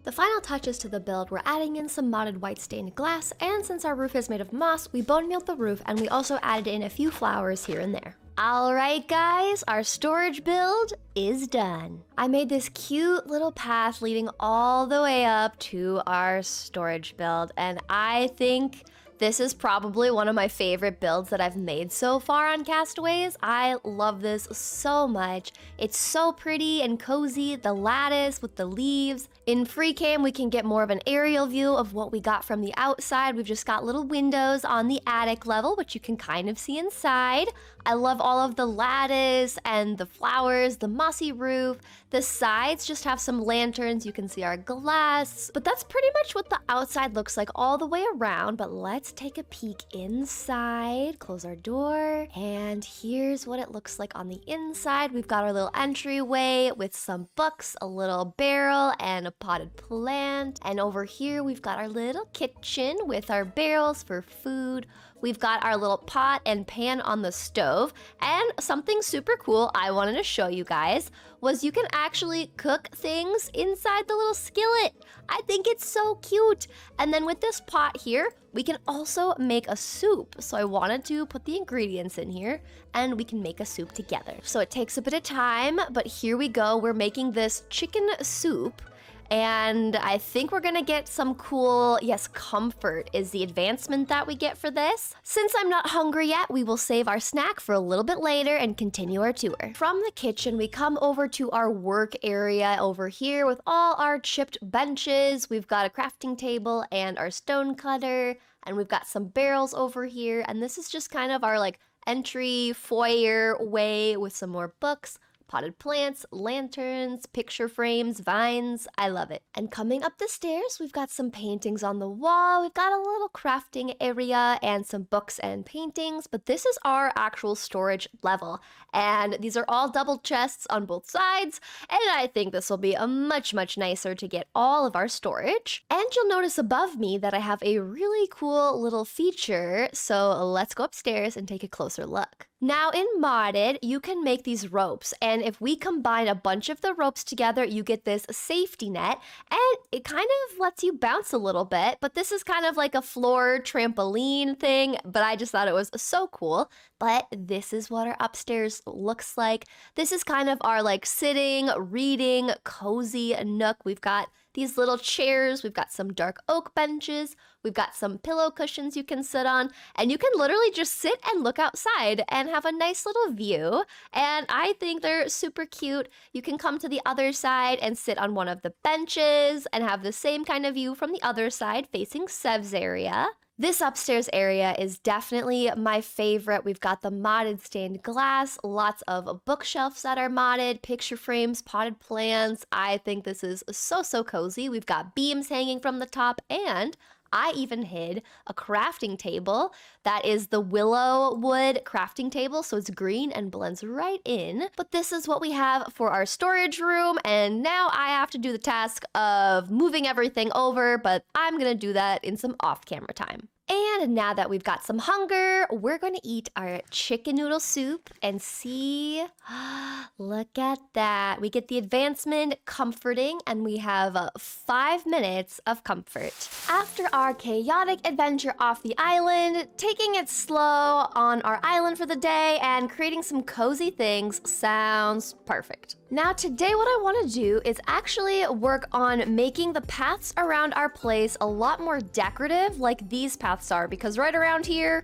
The final touches to the build were adding in some modded white stained glass, and since our roof is made of moss, we bone mealed the roof and we also added in a few flowers here and there. Alright guys, our storage build is done. I made this cute little path leading all the way up to our storage build, and I think this is probably one of my favorite builds that I've made so far on Castaways. I love this so much. It's so pretty and cozy, the lattice with the leaves. In free cam, we can get more of an aerial view of what we got from the outside. We've just got little windows on the attic level, which you can kind of see inside. I love all of the lattice and the flowers, the mossy roof. The sides just have some lanterns. You can see our glass. But that's pretty much what the outside looks like all the way around. But let's take a peek inside. Close our door. And here's what it looks like on the inside. We've got our little entryway with some books, a little barrel, and a potted plant. And over here, we've got our little kitchen with our barrels for food. We've got our little pot and pan on the stove, and something super cool I wanted to show you guys was you can actually cook things inside the little skillet. I think it's so cute. And then with this pot here, we can also make a soup. So I wanted to put the ingredients in here and we can make a soup together. So it takes a bit of time, but here we go. We're making this chicken soup. And I think we're gonna get some cool, yes, comfort is the advancement that we get for this. Since I'm not hungry yet, we will save our snack for a little bit later and continue our tour. From the kitchen, we come over to our work area over here with all our chipped benches. We've got a crafting table and our stone cutter, and we've got some barrels over here. And this is just kind of our like entry foyer way with some more books, potted plants, lanterns, picture frames, vines. I love it. And coming up the stairs, we've got some paintings on the wall. We've got a little crafting area and some books and paintings, but this is our actual storage level. And these are all double chests on both sides. And I think this will be a much nicer to get all of our storage. And you'll notice above me that I have a really cool little feature. So let's go upstairs and take a closer look. Now in modded, you can make these ropes, and if we combine a bunch of the ropes together, you get this safety net, and it kind of lets you bounce a little bit, but this is kind of like a floor trampoline thing, but I just thought it was so cool. But this is what our upstairs looks like. This is kind of our like sitting, reading, cozy nook. We've got these little chairs, we've got some dark oak benches, we've got some pillow cushions you can sit on, and you can literally just sit and look outside and have a nice little view. And I think they're super cute. You can come to the other side and sit on one of the benches and have the same kind of view from the other side facing Sev's area. This upstairs area is definitely my favorite. We've got the modded stained glass, lots of bookshelves that are modded, picture frames, potted plants. I think this is so cozy. We've got beams hanging from the top, and I even hid a crafting table that is the willow wood crafting table, so it's green and blends right in. But this is what we have for our storage room, and now I have to do the task of moving everything over, but I'm gonna do that in some off-camera time. And now that we've got some hunger, we're gonna eat our chicken noodle soup and see, look at that. We get the advancement comforting and we have 5 minutes of comfort. After our chaotic adventure off the island, taking it slow on our island for the day and creating some cozy things sounds perfect. Now today what I want to do is actually work on making the paths around our place a lot more decorative like these paths are, because right around here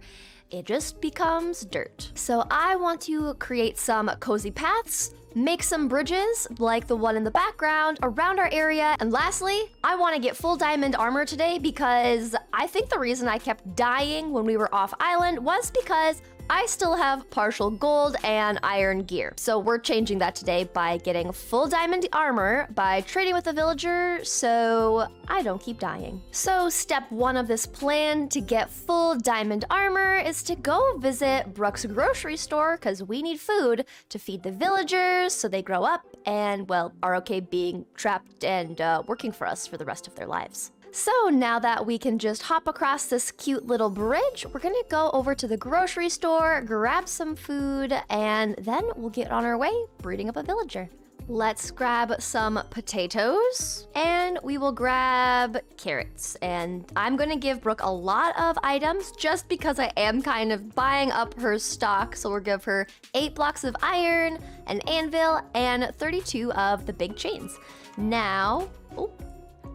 it just becomes dirt. So I want to create some cozy paths, make some bridges like the one in the background around our area, and lastly, I want to get full diamond armor today because I think the reason I kept dying when we were off island was because I still have partial gold and iron gear. So we're changing that today by getting full diamond armor by trading with a villager so I don't keep dying. So step 1 of this plan to get full diamond armor is to go visit Brooke's grocery store because we need food to feed the villagers so they grow up and, well, are okay being trapped and working for us for the rest of their lives. So now that we can just hop across this cute little bridge, we're gonna go over to the grocery store, grab some food, and then we'll get on our way breeding up a villager. Let's grab some potatoes, and we will grab carrots. And I'm gonna give Brooke a lot of items just because I am kind of buying up her stock. So we'll give her 8 blocks of iron, an anvil, and 32 of the big chains. Now,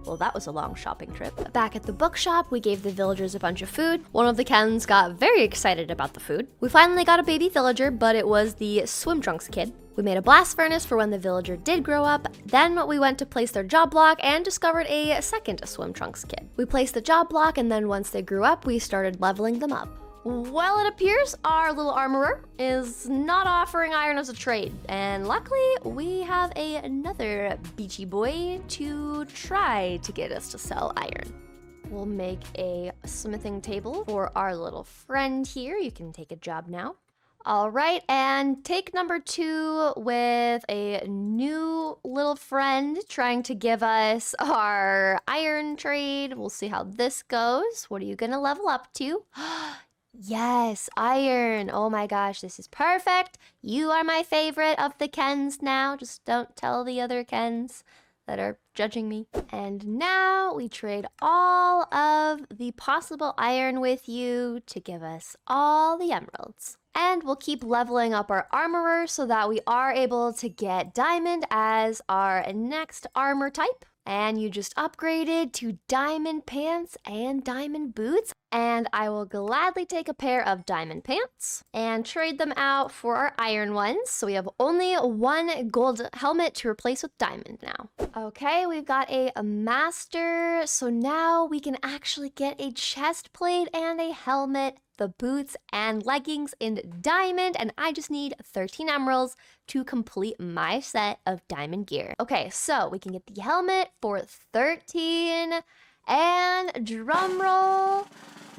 well, that was a long shopping trip. Back at the bookshop, we gave the villagers a bunch of food. One of the Kens got very excited about the food. We finally got a baby villager, but it was the swim trunks kid. We made a blast furnace for when the villager did grow up. Then we went to place their job block and discovered a second swim trunks kid. We placed the job block, and then once they grew up, we started leveling them up. Well, it appears our little armorer is not offering iron as a trade, and luckily we have another beachy boy to try to get us to sell iron. We'll make a smithing table for our little friend here. You can take a job now. All right, and take number 2 with a new little friend trying to give us our iron trade. We'll see how this goes. What are you gonna level up to? Yes, iron. Oh my gosh, this is perfect. You are my favorite of the Kens now. Just don't tell the other Kens that are judging me. And now we trade all of the possible iron with you to give us all the emeralds. And we'll keep leveling up our armorer so that we are able to get diamond as our next armor type. And you just upgraded to diamond pants and diamond boots. And I will gladly take a pair of diamond pants and trade them out for our iron ones. So we have only 1 gold helmet to replace with diamond now. Okay, we've got a master. So now we can actually get a chest plate and a helmet, the boots and leggings in diamond, and I just need 13 emeralds to complete my set of diamond gear. Okay, so we can get the helmet for 13, and drum roll,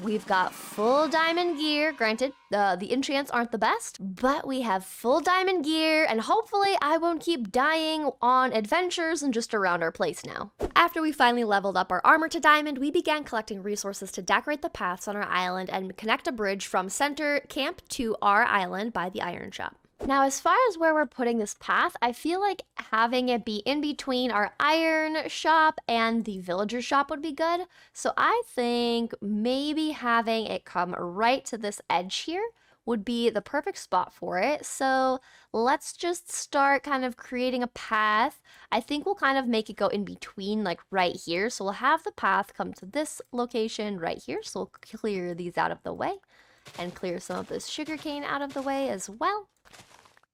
we've got full diamond gear. Granted, the enchants aren't the best, but we have full diamond gear, and hopefully I won't keep dying on adventures and just around our place now. After we finally leveled up our armor to diamond, we began collecting resources to decorate the paths on our island and connect a bridge from center camp to our island by the iron shop. Now, as far as where we're putting this path, I feel like having it be in between our iron shop and the villager shop would be good. So I think maybe having it come right to this edge here would be the perfect spot for it. So let's just start kind of creating a path. I think we'll kind of make it go in between, like right here. So we'll have the path come to this location right here. So we'll clear these out of the way and clear some of this sugarcane out of the way as well.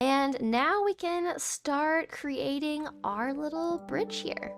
And now we can start creating our little bridge here.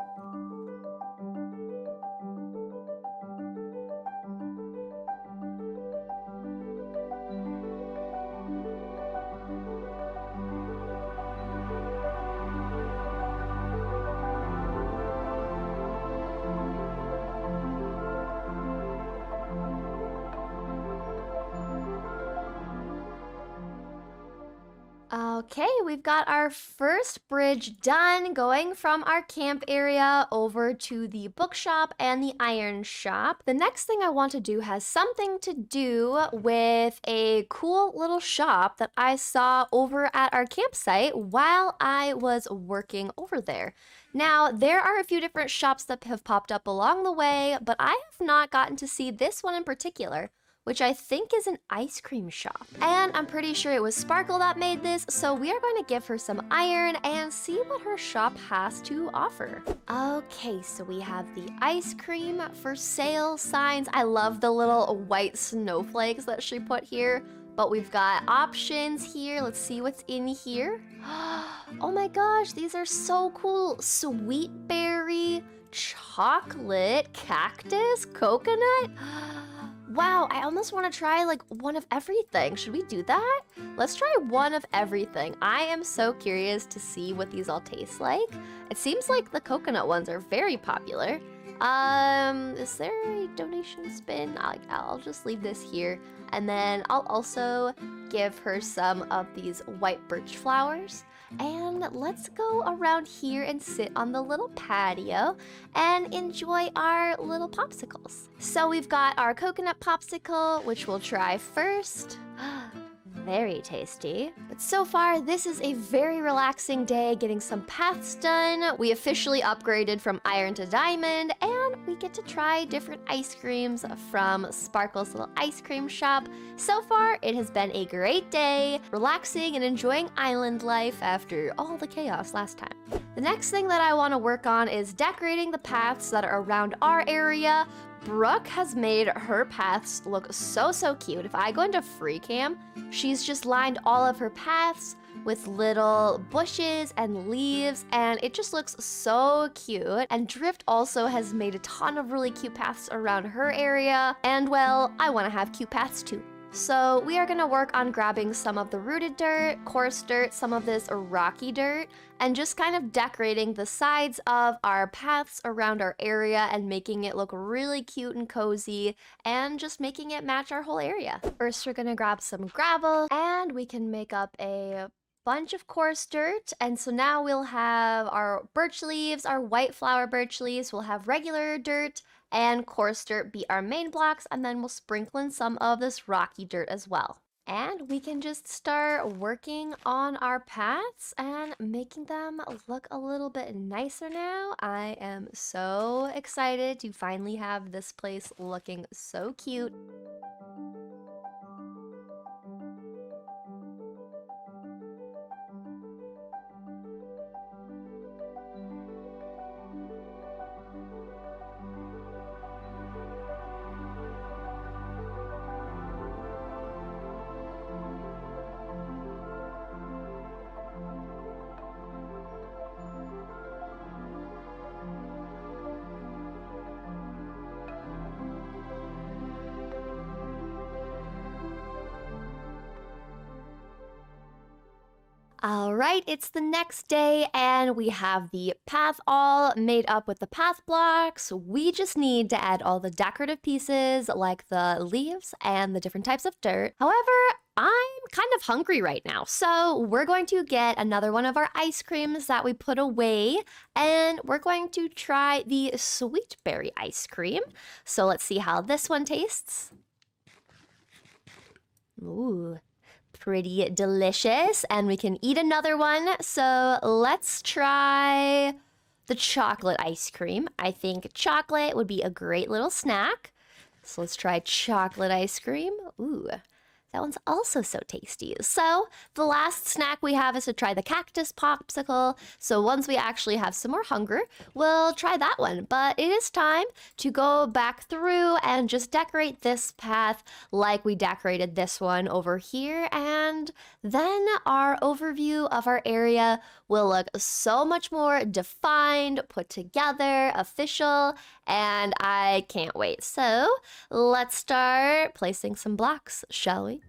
Okay, we've got our first bridge done, going from our camp area over to the bookshop and the iron shop. The next thing I want to do has something to do with a cool little shop that I saw over at our campsite while I was working over there. Now, there are a few different shops that have popped up along the way, but I have not gotten to see this one in particular, which I think is an ice cream shop. And I'm pretty sure it was Sparkle that made this, so we are going to give her some iron and see what her shop has to offer. Okay, so we have the ice cream for sale signs. I love the little white snowflakes that she put here, but we've got options here. Let's see what's in here. Oh my gosh, these are so cool. Sweet berry, chocolate, cactus, coconut. Wow, I almost want to try like one of everything. Should we do that? Let's try one of everything. I am so curious to see what these all taste like. It seems like the coconut ones are very popular. Is there a donation spin? I'll just leave this here. And then I'll also give her some of these white birch flowers. And let's go around here and sit on the little patio and enjoy our little popsicles. So we've got our coconut popsicle, which we'll try first. Very tasty. But so far, this is a very relaxing day, getting some paths done. We officially upgraded from iron to diamond, and we get to try different ice creams from Sparkle's little ice cream shop. So far, it has been a great day, relaxing and enjoying island life after all the chaos last time. The next thing that I want to work on is decorating the paths that are around our area. Brooke has made her paths look so cute. If I go into free cam, she's just lined all of her paths with little bushes and leaves, and it just looks so cute. And Drift also has made a ton of really cute paths around her area, and well, I want to have cute paths too. So we are gonna work on grabbing some of the rooted dirt, coarse dirt, some of this rocky dirt, and just kind of decorating the sides of our paths around our area and making it look really cute and cozy and just making it match our whole area. First, we're gonna grab some gravel and we can make up a bunch of coarse dirt. And so now we'll have our birch leaves, our white flower birch leaves, we'll have regular dirt, and coarse dirt be our main blocks, and then we'll sprinkle in some of this rocky dirt as well. And we can just start working on our paths and making them look a little bit nicer now. I am so excited to finally have this place looking so cute. All right, it's the next day and we have the path all made up with the path blocks. We just need to add all the decorative pieces like the leaves and the different types of dirt. However, I'm kind of hungry right now, so we're going to get another one of our ice creams that we put away, and we're going to try the sweet berry ice cream. So let's see how this one tastes. Ooh. Pretty delicious, and we can eat another one. So let's try the chocolate ice cream. I think chocolate would be a great little snack. So let's try chocolate ice cream. Ooh, that one's also so tasty. So the last snack we have is to try the cactus popsicle. So once we actually have some more hunger, we'll try that one. But it is time to go back through and just decorate this path like we decorated this one over here. And then our overview of our area will look so much more defined, put together, official, and I can't wait. So let's start placing some blocks, shall we?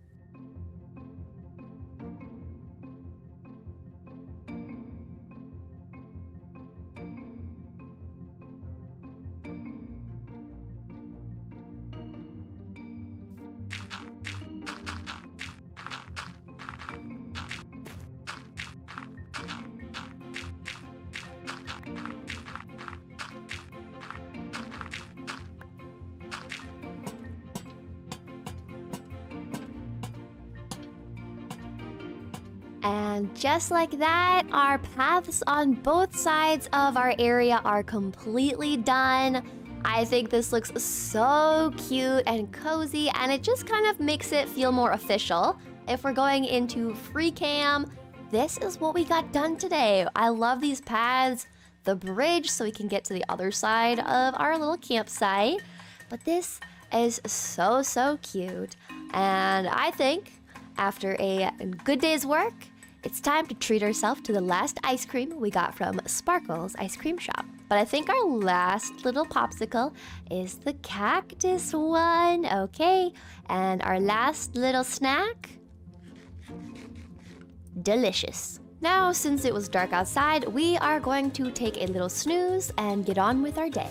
And just like that, our paths on both sides of our area are completely done. I think this looks so cute and cozy, and it just kind of makes it feel more official. If we're going into free cam, this is what we got done today. I love these paths, the bridge so we can get to the other side of our little campsite. But this is so cute. And I think after a good day's work, it's time to treat ourselves to the last ice cream we got from Sparkle's ice cream shop. But I think our last little popsicle is the cactus one. Okay, and our last little snack, delicious. Now, since it was dark outside, we are going to take a little snooze and get on with our day.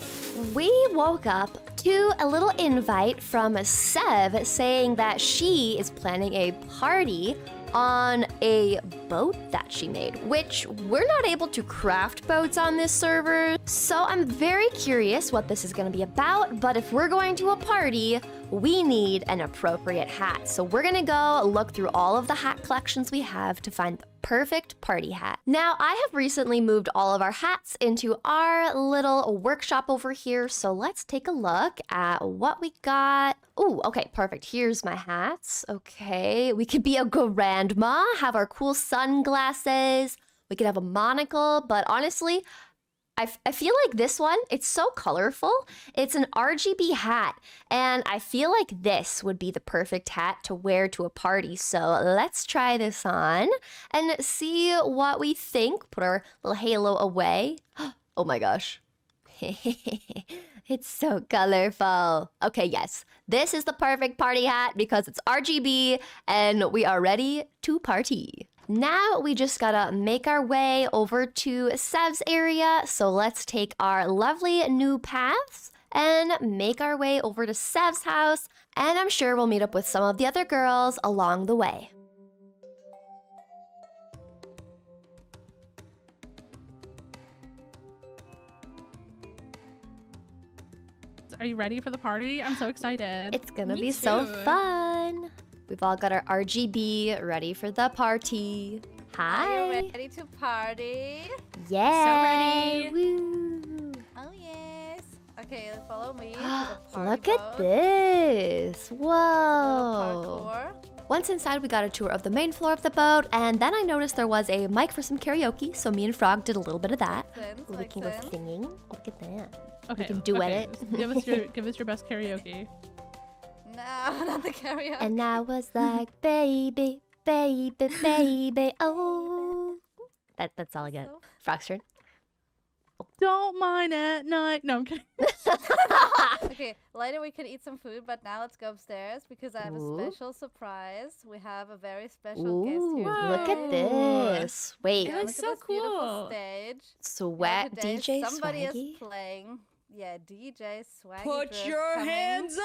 We woke up to a little invite from Sev saying that she is planning a party on a boat that she made, which we're not able to craft boats on this server. So I'm very curious what this is going to be about, but if we're going to a party, we need an appropriate hat. So we're gonna go look through all of the hat collections we have to find the perfect party hat. Now, I have recently moved all of our hats into our little workshop over here, so let's take a look at what we got. Ooh, okay, perfect. Here's my hats. Okay, we could be a grandma, have our cool sunglasses. We could have a monocle, but honestly, I feel like this one, it's so colorful. It's an RGB hat, and I feel like this would be the perfect hat to wear to a party. So let's try this on and see what we think. Put our little halo away. Oh my gosh. It's so colorful. Okay, yes, this is the perfect party hat because it's RGB and we are ready to party. Now we just gotta make our way over to Sev's area, so let's take our lovely new paths and make our way over to Sev's house, and I'm sure we'll meet up with some of the other girls along the way. Are you ready for the party? I'm so excited. It's gonna Me be so too. fun. We've all got our RGB ready for the party. Hi. Are you ready to party? Yeah. ready. Woo. Oh yes. Okay, follow me to the party Look at boat. this. Little Whoa. parkour. Once inside, we got a tour of the main floor of the boat, and then I noticed there was a mic for some karaoke, so me and Frog did a little bit of that. Sense, We makes were sense. singing. Look at that. Okay, can duet okay. it. Give us your best karaoke. No, not the karaoke. And I was like, baby, baby, baby, oh. That's all I got. So- Frog's turn. Don't mind at night. No, I'm kidding. Okay, later we can eat some food, but now let's go upstairs because I have Ooh. a special surprise. We have a very special guest Ooh, here. look at Whoa. this. Wait, It Yeah, looks look at so this beautiful cool. stage. Swag Today DJ somebody Swaggy. is playing. Yeah, DJ Swaggy. Put Drift your coming. hands up!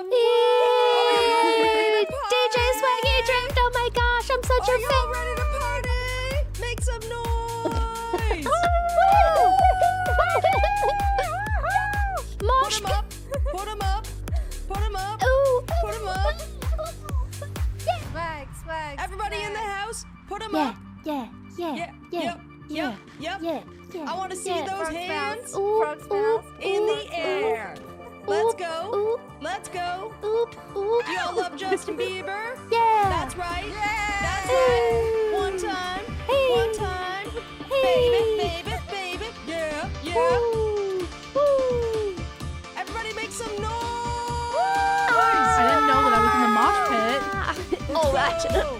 Yay! DJ Swaggy Drift, oh my gosh, I'm such Are a y'all fan. ready to party? Make some noise! Put Mosh 'em up! Put 'em up! Put 'em up! Ooh. Put 'em up! Swag, swag. Everybody in the swag. house, put 'em Yeah, up! yeah, yeah, Yeah, yeah, yep, yeah, yep. yeah. I want to see yeah. those Frog hands smells. Ooh, Frog smells. in the air. Let's go. Ooh, Let's go. oop, oop. Do y'all love Justin Bieber? Yeah. That's right. Yeah. That's right. One time. Hey. One time. Hey. Baby, baby, baby. Yeah, yeah. Ooh, ooh. Everybody make some noise. I didn't know that I was in the mosh pit. Oh, that's Whoa.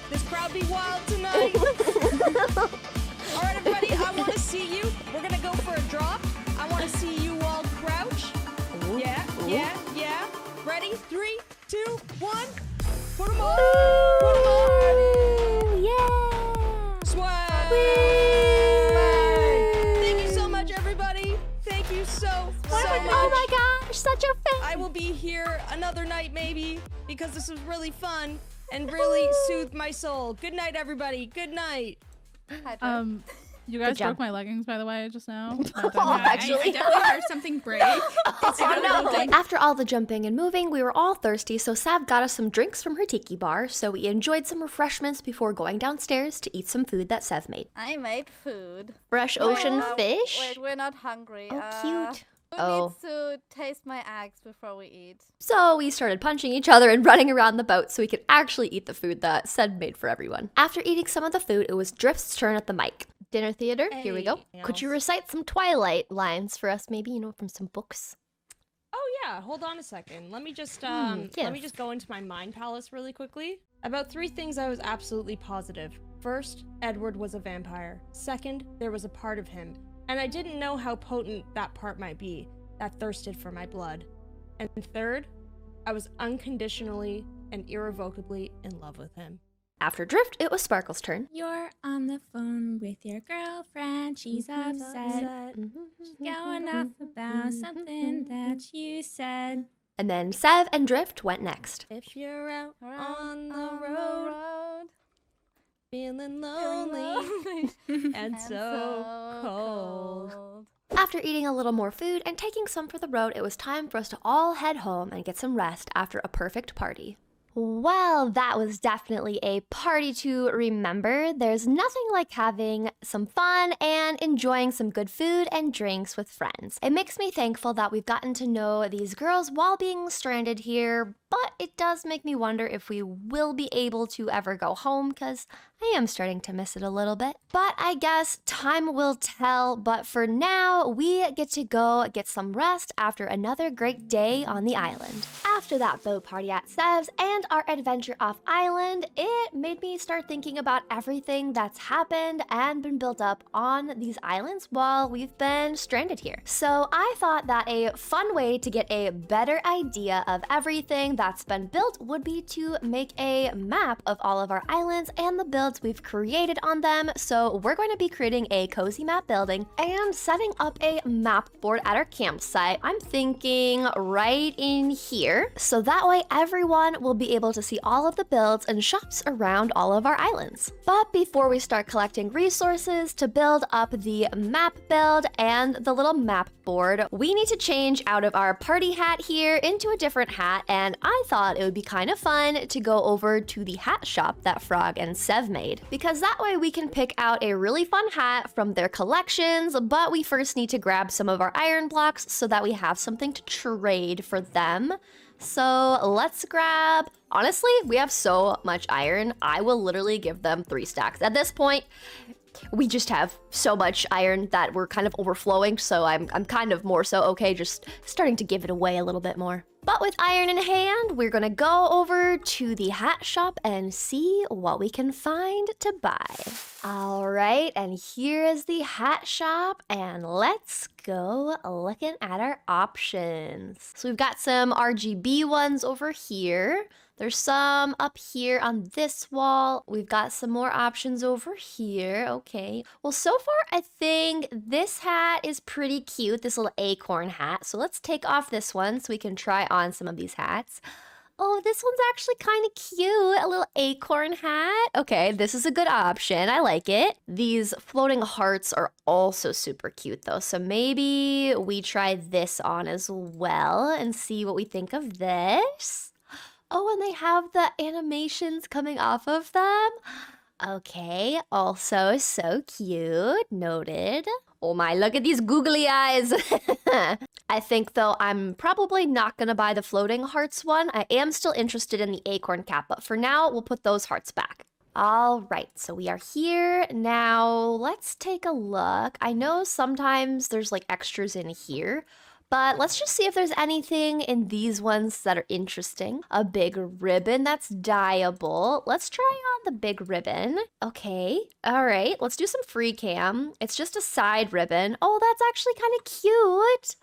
This crowd be wild tonight. All right, everybody, I want to see you. We're going to go for a drop. I want to see you all crouch. Yeah, yeah, yeah. Ready? 3, 2, 1. Put 'em up. Put 'em up. Ooh, yeah. Swag. Thank you so much, everybody. Thank you so much. Oh my gosh, such a fan. I will be here another night maybe because this was really fun and really soothed my soul. Good night, everybody. Good night. Hi, Drift. You guys job. broke my leggings, by the way, just now. I definitely heard something break. After all the jumping and moving, we were all thirsty, so Sav got us some drinks from her tiki bar, so we enjoyed some refreshments before going downstairs to eat some food that Sav made. I made food. Fresh ocean fish? Wait, we're not hungry. Oh, cute. Who needs to taste my eggs before we eat? So we started punching each other and running around the boat so we could actually eat the food that Sav made for everyone. After eating some of the food, it was Drift's turn at the mic. Dinner theater, here we go. Could you recite some Twilight lines for us, maybe, from some books? Oh yeah, hold on a second. Let me just let me just go into my mind palace really quickly. About 3 things I was absolutely positive. First, Edward was a vampire. Second, there was a part of him, and I didn't know how potent that part might be, that thirsted for my blood. And third, I was unconditionally and irrevocably in love with him. After Drift, it was Sparkle's turn. You're on the phone with your girlfriend. She's upset. She's going off about something that you said. And then Sav and Drift went next. If you're out on the road, feeling lonely and so cold. After eating a little more food and taking some for the road, it was time for us to all head home and get some rest after a perfect party. Well, that was definitely a party to remember. There's nothing like having some fun and enjoying some good food and drinks with friends. It makes me thankful that we've gotten to know these girls while being stranded here, but it does make me wonder if we will be able to ever go home, because I am starting to miss it a little bit. But I guess time will tell. But for now, we get to go get some rest after another great day on the island. After that boat party at Sev's and our adventure off island, it made me start thinking about everything that's happened and been built up on these islands while we've been stranded here. So I thought that a fun way to get a better idea of everything that's been built would be to make a map of all of our islands and the builds we've created on them. So we're going to be creating a cozy map building and setting up a map board at our campsite. I'm thinking right in here, so that way everyone will be able to see all of the builds and shops around all of our islands. But before we start collecting resources to build up the map build and the little map board, we need to change out of our party hat here into a different hat, and I thought it would be kind of fun to go over to the hat shop that Frog and Sev made, because that way we can pick out a really fun hat from their collections, but we first need to grab some of our iron blocks so that we have something to trade for them. So let's grab, honestly, we have so much iron, I will literally give them 3 stacks. At this point, we just have so much iron that we're kind of overflowing, so I'm kind of more so okay just starting to give it away a little bit more. But with iron in hand, we're gonna go over to the hat shop and see what we can find to buy. All right, and here is the hat shop, and let's go looking at our options. So we've got some RGB ones over here. There's some up here on this wall. We've got some more options over here. Okay. Well, so far, I think this hat is pretty cute, this little acorn hat. So let's take off this one so we can try on some of these hats. Oh, this one's actually kind of cute, a little acorn hat. Okay, this is a good option. I like it. These floating hearts are also super cute though. So maybe we try this on as well and see what we think of this. Oh, and they have the animations coming off of them. Okay, also so cute. Noted. Oh my, look at these googly eyes. I think, though, I'm probably not going to buy the floating hearts one. I am still interested in the acorn cap, but for now, we'll put those hearts back. All right, so we are here. Now, let's take a look. I know sometimes there's like extras in here, but let's just see if there's anything in these ones that are interesting. A big ribbon that's dyeable. Let's try on the big ribbon. Okay, all right, let's do some free cam. It's just a side ribbon. Oh, that's actually kind of cute.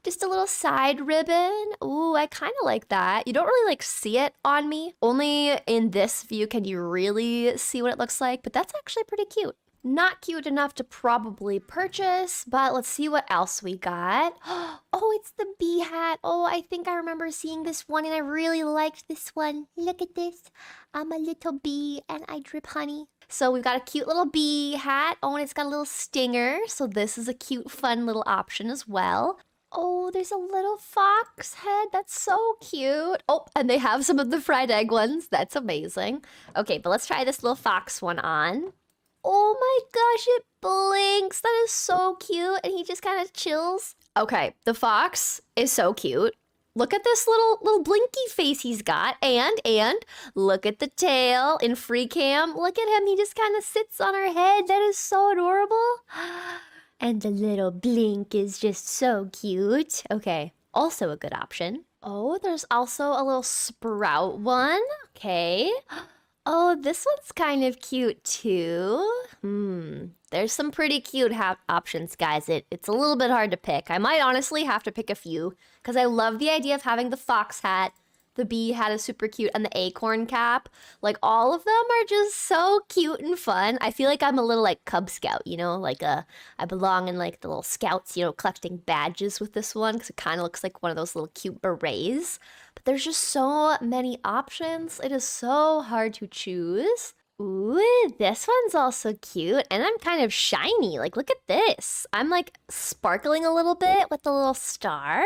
Just a little side ribbon. Ooh, I kind of like that. You don't really like see it on me. Only in this view can you really see what it looks like, but that's actually pretty cute. Not cute enough to probably purchase, but let's see what else we got. Oh, it's the bee hat. Oh, I think I remember seeing this one and I really liked this one. Look at this. I'm a little bee and I drip honey. So we've got a cute little bee hat. Oh, and it's got a little stinger. So this is a cute, fun little option as well. Oh, there's a little fox head. That's so cute. Oh, and they have some of the fried egg ones. That's amazing. Okay, but let's try this little fox one on. Oh my gosh, it blinks. That is so cute. And he just kind of chills. Okay, the fox is so cute. Look at this little blinky face he's got. And look at the tail in free cam. Look at him. He just kind of sits on her head. That is so adorable. And the little blink is just so cute. Okay, also a good option. Oh, there's also a little sprout one. Okay. Oh, this one's kind of cute too. There's some pretty cute options, guys. It's a little bit hard to pick. I might honestly have to pick a few because I love the idea of having the fox hat. The bee hat is super cute and the acorn cap. Like all of them are just so cute and fun. I feel like I'm a little like Cub Scout, you know, like I belong in like the little scouts, you know, collecting badges with this one because it kind of looks like one of those little cute berets. But there's just so many options. It is so hard to choose. Ooh, this one's also cute and I'm kind of shiny. Like, look at this. I'm like sparkling a little bit with the little star.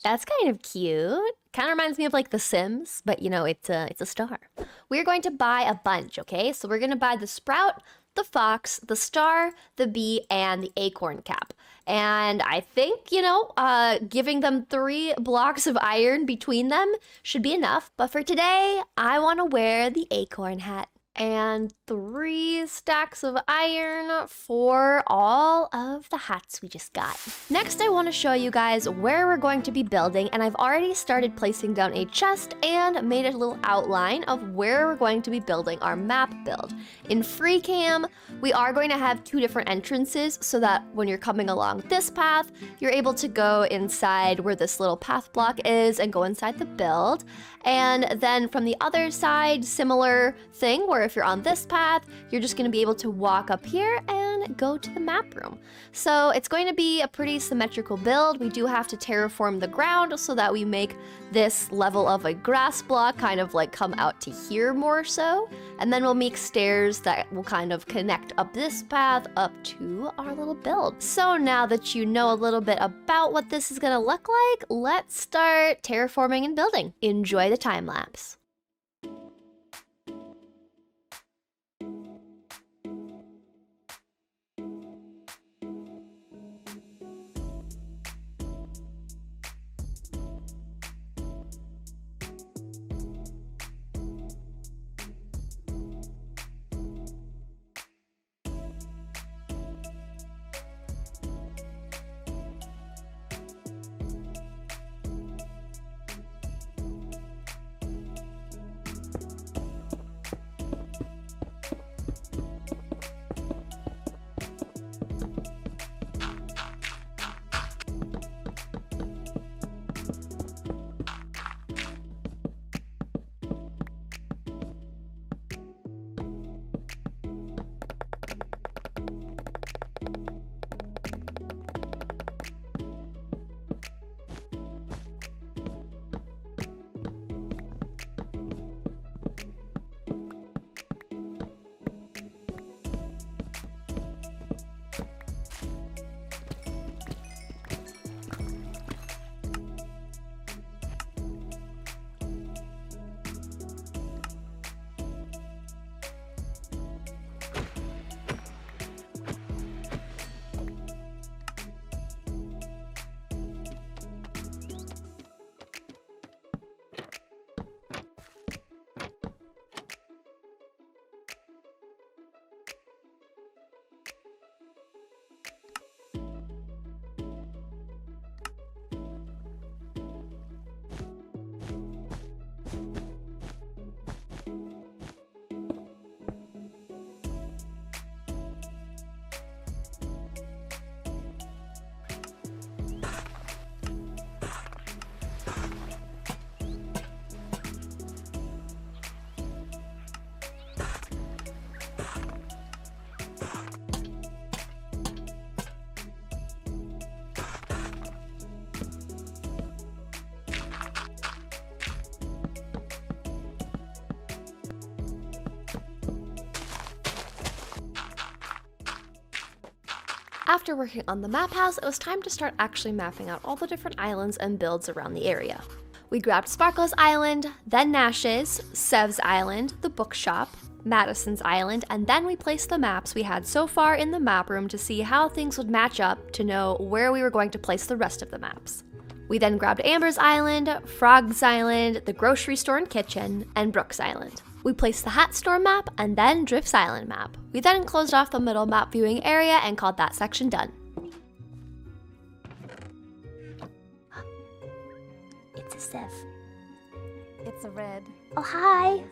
That's kind of cute. Kind of reminds me of like The Sims, but you know, it's a star. We're going to buy a bunch, okay? So we're going to buy the sprout, the fox, the star, the bee, and the acorn cap. And I think, you know, giving them 3 blocks of iron between them should be enough. But for today, I want to wear the acorn hat. And 3 stacks of iron for all of the hats we just got. Next, I want to show you guys where we're going to be building, and I've already started placing down a chest and made a little outline of where we're going to be building our map build. In free cam, we are going to have 2 different entrances so that when you're coming along this path, you're able to go inside where this little path block is and go inside the build. And then from the other side, similar thing where if you're on this path, you're just going to be able to walk up here and go to the map room. So it's going to be a pretty symmetrical build. We do have to terraform the ground so that we make this level of a grass block kind of like come out to here more so. And then we'll make stairs that will kind of connect up this path up to our little build. So now that you know a little bit about what this is going to look like, let's start terraforming and building. Enjoy the time lapse. After working on the map house, it was time to start actually mapping out all the different islands and builds around the area. We grabbed Sparkle's Island, then Nash's, Sev's Island, the bookshop, Madison's Island, and then we placed the maps we had so far in the map room to see how things would match up to know where we were going to place the rest of the maps. We then grabbed Amber's Island, Frog's Island, the grocery store and kitchen, and Brooke's Island. We placed the hat store map and then Drift's Island map. We then closed off the middle map viewing area and called that section done. It's a Sev. It's a red. Oh, hi.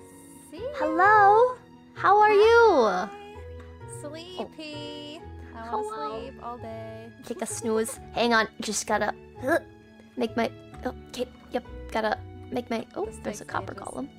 See? Hello. How are you? Sleepy. I Hello. want to sleep all day. Take a snooze. Hang on. Just gotta make my... Okay. Yep. Gotta make my... Oh, This there's a takes copper ages. column.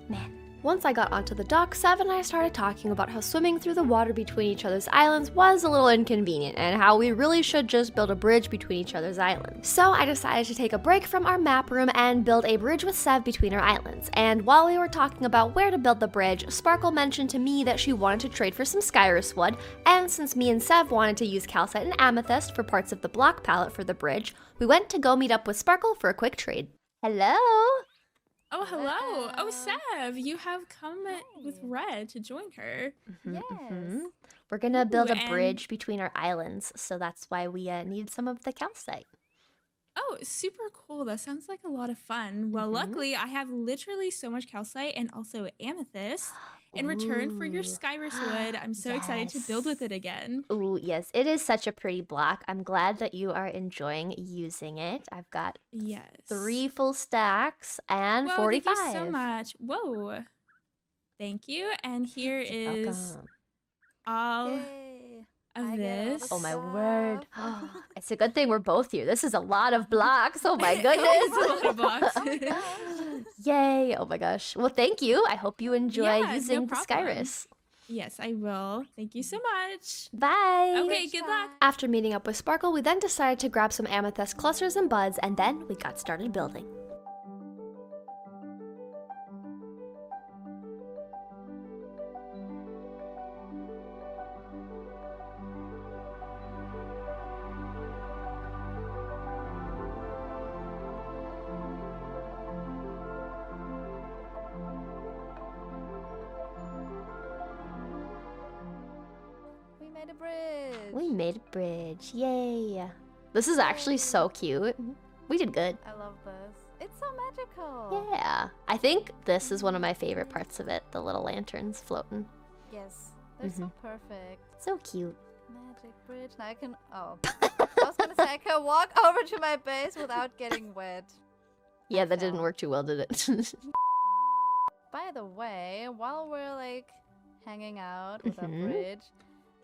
Man. Once I got onto the dock, Sev and I started talking about how swimming through the water between each other's islands was a little inconvenient and how we really should just build a bridge between each other's islands. So I decided to take a break from our map room and build a bridge with Sev between our islands. And while we were talking about where to build the bridge, Sparkle mentioned to me that she wanted to trade for some Skyrus wood, and since me and Sev wanted to use calcite and amethyst for parts of the block palette for the bridge, we went to go meet up with Sparkle for a quick trade. Hello! Oh, hello. Oh, Sev, you have come with Red to join her. Yes. We're gonna build a and- bridge between our islands, so that's why we need some of the calcite. Oh, super cool. That sounds like a lot of fun. Well, luckily, I have literally so much calcite and also amethyst. In return for your Ooh. Skyrus wood, I'm so excited to build with it again. Ooh, yes, it is such a pretty block. I'm glad that you are enjoying using it. I've got Yes. 3 full stacks and Whoa, 45. thank you so much. Whoa. Thank you. And here is Welcome. all Yay. of I get all this. Oh my stuff. word. It's a good thing we're both here. This is a lot of blocks. Oh my It's a lot goodness. of blocks. Yay. Oh my gosh. Well, thank you. I hope you enjoy Yeah, no using the problem. Skyrus. Yes, I will. Thank you so much. Bye. Okay, good luck. After meeting up with Sparkle, we then decided to grab some amethyst clusters and buds, and then we got started building. We made a bridge. We made a bridge. Yay. This is actually so cute. We did good. I love this. It's so magical. Yeah. I think this is one of my favorite parts of it, the little lanterns floating. Yes. They're so perfect. So cute. Magic bridge. Now I can. Oh. I was gonna say I can walk over to my base without getting wet. Yeah, that didn't fell. work too well, did it? By the way, while we're like hanging out with our Mhm. bridge,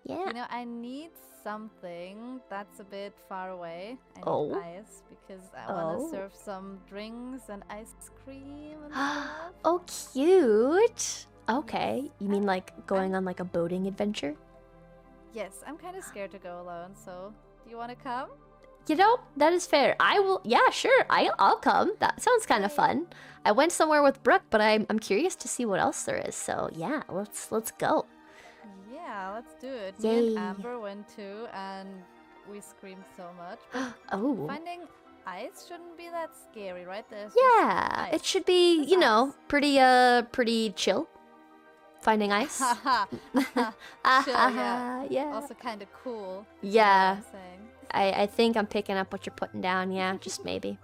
Yeah. you know, I need something that's a bit far away. I need Oh. ice because I want Oh. to serve some drinks and ice cream and stuff. Oh, cute. Okay. You mean like going on like a boating adventure? Yes, I'm kind of scared to go alone, so do you want to come? You know, that is fair. I will. Yeah, sure. I'll come. That sounds kind of fun. I went somewhere with Brooke, but I'm curious to see what else there is. So yeah, let's go. Yeah, let's do it. Me Yay. and Amber went too, and we screamed so much. But Oh. finding ice shouldn't be that scary, right? There's just Yeah, ice. it should be, There's you know, ice. pretty chill. Finding ice. Haha. Chill, yeah. Yeah. Also kind of cool. if you know what Yeah. I'm saying. I think I'm picking up what you're putting down. Yeah, just maybe.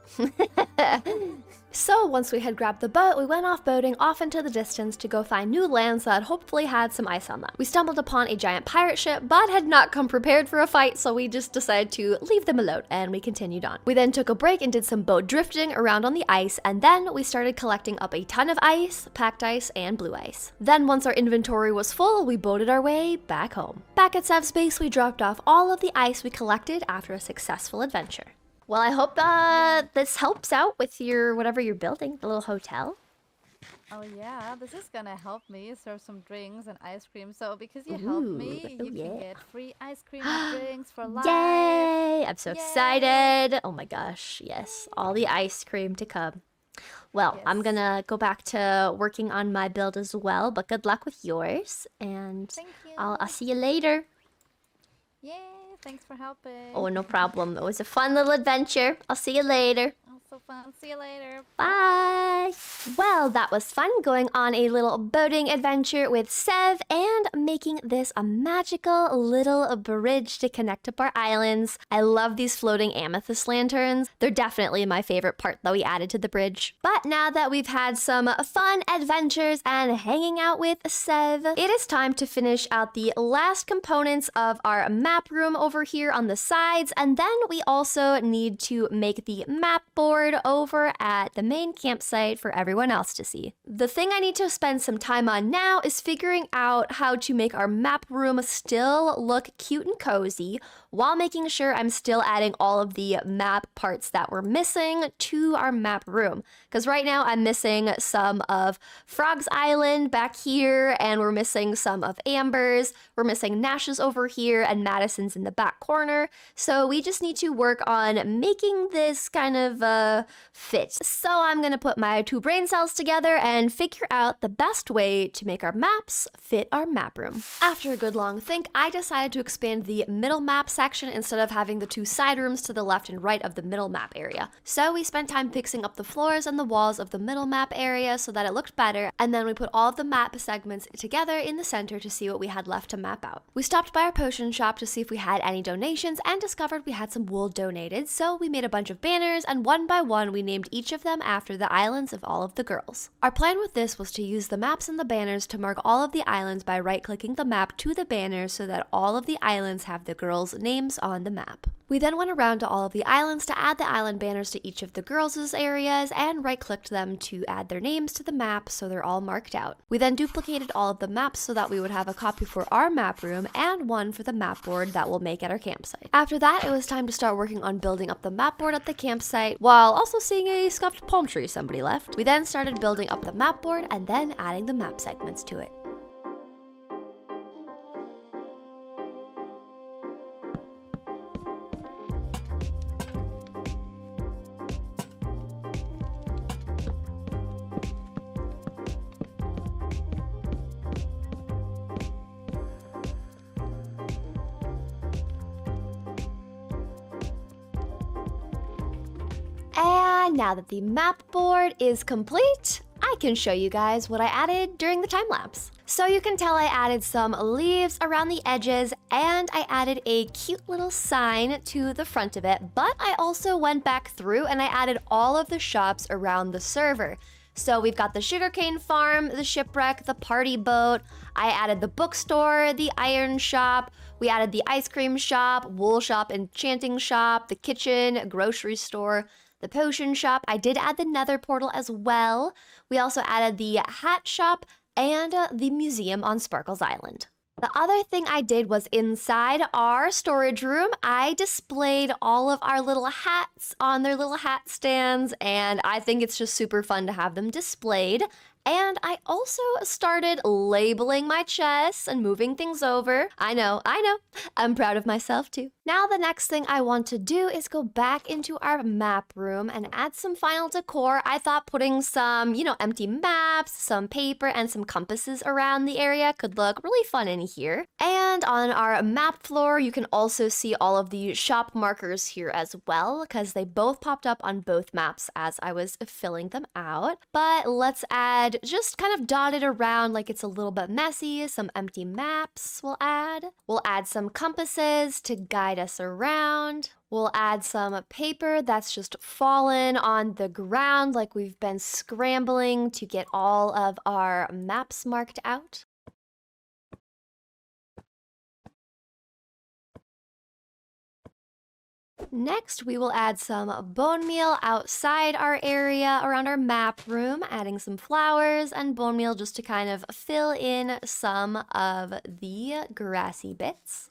So once we had grabbed the boat, we went off boating off into the distance to go find new lands that hopefully had some ice on them. We stumbled upon a giant pirate ship, but had not come prepared for a fight, so we just decided to leave them alone, and we continued on. We then took a break and did some boat drifting around on the ice, and then we started collecting up a ton of ice, packed ice, and blue ice. Then once our inventory was full, we boated our way back home. Back at Sev's base, we dropped off all of the ice we collected after a successful adventure. Well, I hope this helps out with your whatever you're building, the little hotel. Oh yeah, this is gonna help me serve some drinks and ice cream. So because you helped me, Ooh, you yeah. can get free ice cream and drinks for life. Yay! I'm so Yay. excited. Oh my gosh, yes, all the ice cream to come. Well, I'm Yes. gonna go back to working on my build as well, but good luck with yours, and Thank you. I'll see you later. Yay, thanks for helping. Oh, no problem. It was a fun little adventure. I'll see you later. Oh, so fun. See you later. Bye. Well, that was fun going on a little boating adventure with Sev and making this a magical little bridge to connect up our islands. I love these floating amethyst lanterns. They're definitely my favorite part that we added to the bridge. But now that we've had some fun adventures and hanging out with Sev, it is time to finish out the last components of our map room over here on the sides, and then we also need to make the map board over at the main campsite for everyone else to see. The thing I need to spend some time on now is figuring out how to make our map room still look cute and cozy while making sure I'm still adding all of the map parts that we're missing to our map room. Because right now I'm missing some of Frog's Island back here, and we're missing some of Amber's. We're missing Nash's over here, and Madison's in the back corner. So we just need to work on making this kind of fit. So I'm gonna put my two brain cells together and figure out the best way to make our maps fit our map room. After a good long think, I decided to expand the middle map section instead of having the two side rooms to the left and right of the middle map area. So we spent time fixing up the floors and the walls of the middle map area so that it looked better, and then we put all of the map segments together in the center to see what we had left to map out. We stopped by our potion shop to see if we had any donations and discovered we had some wool donated, so we made a bunch of banners, and one by one we named each of them after the islands of all of the girls. Our plan with this was to use the maps and the banners to mark all of the islands by right-clicking the map to the banners so that all of the islands have the girls' names on the map. We then went around to all of the islands to add the island banners to each of the girls' areas and right-clicked them to add their names to the map so they're all marked out. We then duplicated all of the maps so that we would have a copy for our map room and one for the map board that we'll make at our campsite. After that, it was time to start working on building up the map board at the campsite while also seeing a scuffed palm tree somebody left. We then started building up the map board and then adding the map segments to it. And now that the map board is complete, I can show you guys what I added during the time lapse. So you can tell I added some leaves around the edges and I added a cute little sign to the front of it, but I also went back through and I added all of the shops around the server. So we've got the sugarcane farm, the shipwreck, the party boat. I added the bookstore, the iron shop. We added the ice cream shop, wool shop, enchanting shop, the kitchen, grocery store, the potion shop. I did add the nether portal as well. We also added the hat shop and the museum on Sparkles Island. The other thing I did was inside our storage room, I displayed all of our little hats on their little hat stands, and I think it's just super fun to have them displayed. And I also started labeling my chests and moving things over. I know. I'm proud of myself too. Now the next thing I want to do is go back into our map room and add some final decor. I thought putting some, empty maps, some paper, and some compasses around the area could look really fun in here. And on our map floor, you can also see all of the shop markers here as well, because they both popped up on both maps as I was filling them out. But let's add just kind of dotted around like it's a little bit messy. Some empty maps we'll add. We'll add some compasses to guide us around. We'll add some paper that's just fallen on the ground like we've been scrambling to get all of our maps marked out. Next, we will add some bone meal outside our area around our map room, adding some flowers and bone meal just to kind of fill in some of the grassy bits.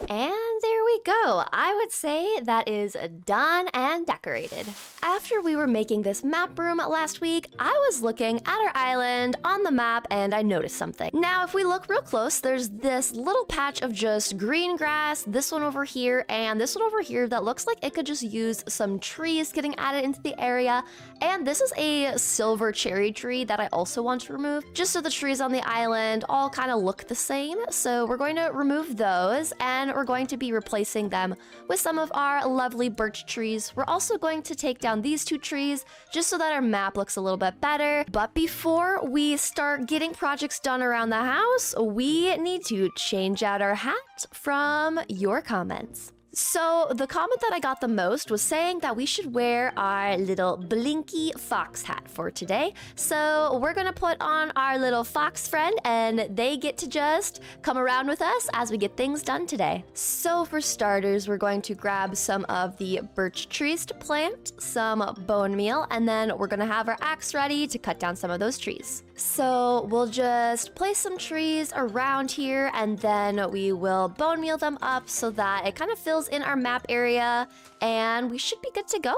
And there we go. I would say that is done and decorated. After we were making this map room last week, I was looking at our island on the map and I noticed something. Now, if we look real close, there's this little patch of just green grass, this one over here, and this one over here that looks like it could just use some trees getting added into the area. And this is a silver cherry tree that I also want to remove, just so the trees on the island all kind of look the same. So we're going to remove those and we're going to be replacing them with some of our lovely birch trees. We're also going to take down these two trees just so that our map looks a little bit better. But before we start getting projects done around the house, we need to change out our hat from your comments. So the comment that I got the most was saying that we should wear our little blinky fox hat for today. So we're gonna put on our little fox friend and they get to just come around with us as we get things done today. So for starters, we're going to grab some of the birch trees to plant, some bone meal, and then we're gonna have our axe ready to cut down some of those trees. So we'll just place some trees around here and then we will bone meal them up so that it kind of fills in our map area and we should be good to go.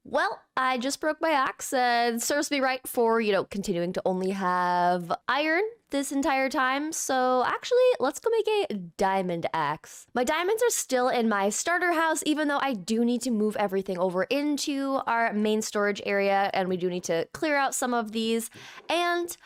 Well, I just broke my axe and it serves me right for, continuing to only have iron this entire time. So actually, let's go make a diamond axe. My diamonds are still in my starter house, even though I do need to move everything over into our main storage area and we do need to clear out some of these. And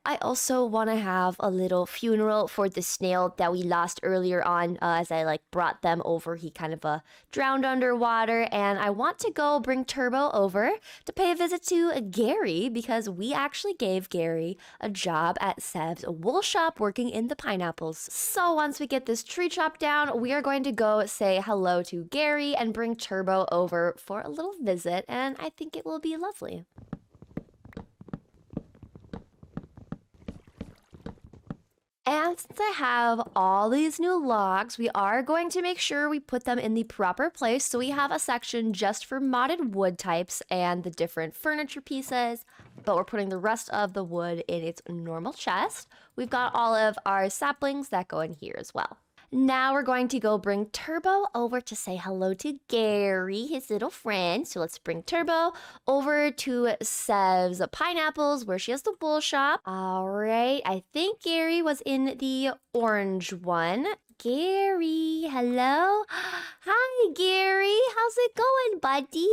I also want to have a little funeral for the snail that we lost earlier on as I brought them over. He kind of drowned underwater and I want to go bring Turbo over to pay a visit to Gary because we actually gave Gary a job at Sev's wool shop working in the pineapples. So once we get this tree chopped down, we are going to go say hello to Gary and bring Turbo over for a little visit and I think it will be lovely. And since I have all these new logs, we are going to make sure we put them in the proper place. So we have a section just for modded wood types and the different furniture pieces, but we're putting the rest of the wood in its normal chest. We've got all of our saplings that go in here as well. Now we're going to go bring Turbo over to say hello to Gary, his little friend. So let's bring Turbo over to Sev's pineapples where she has the wool shop. All right, I think Gary was in the orange one. Gary, hello? Hi, Gary. How's it going, buddy?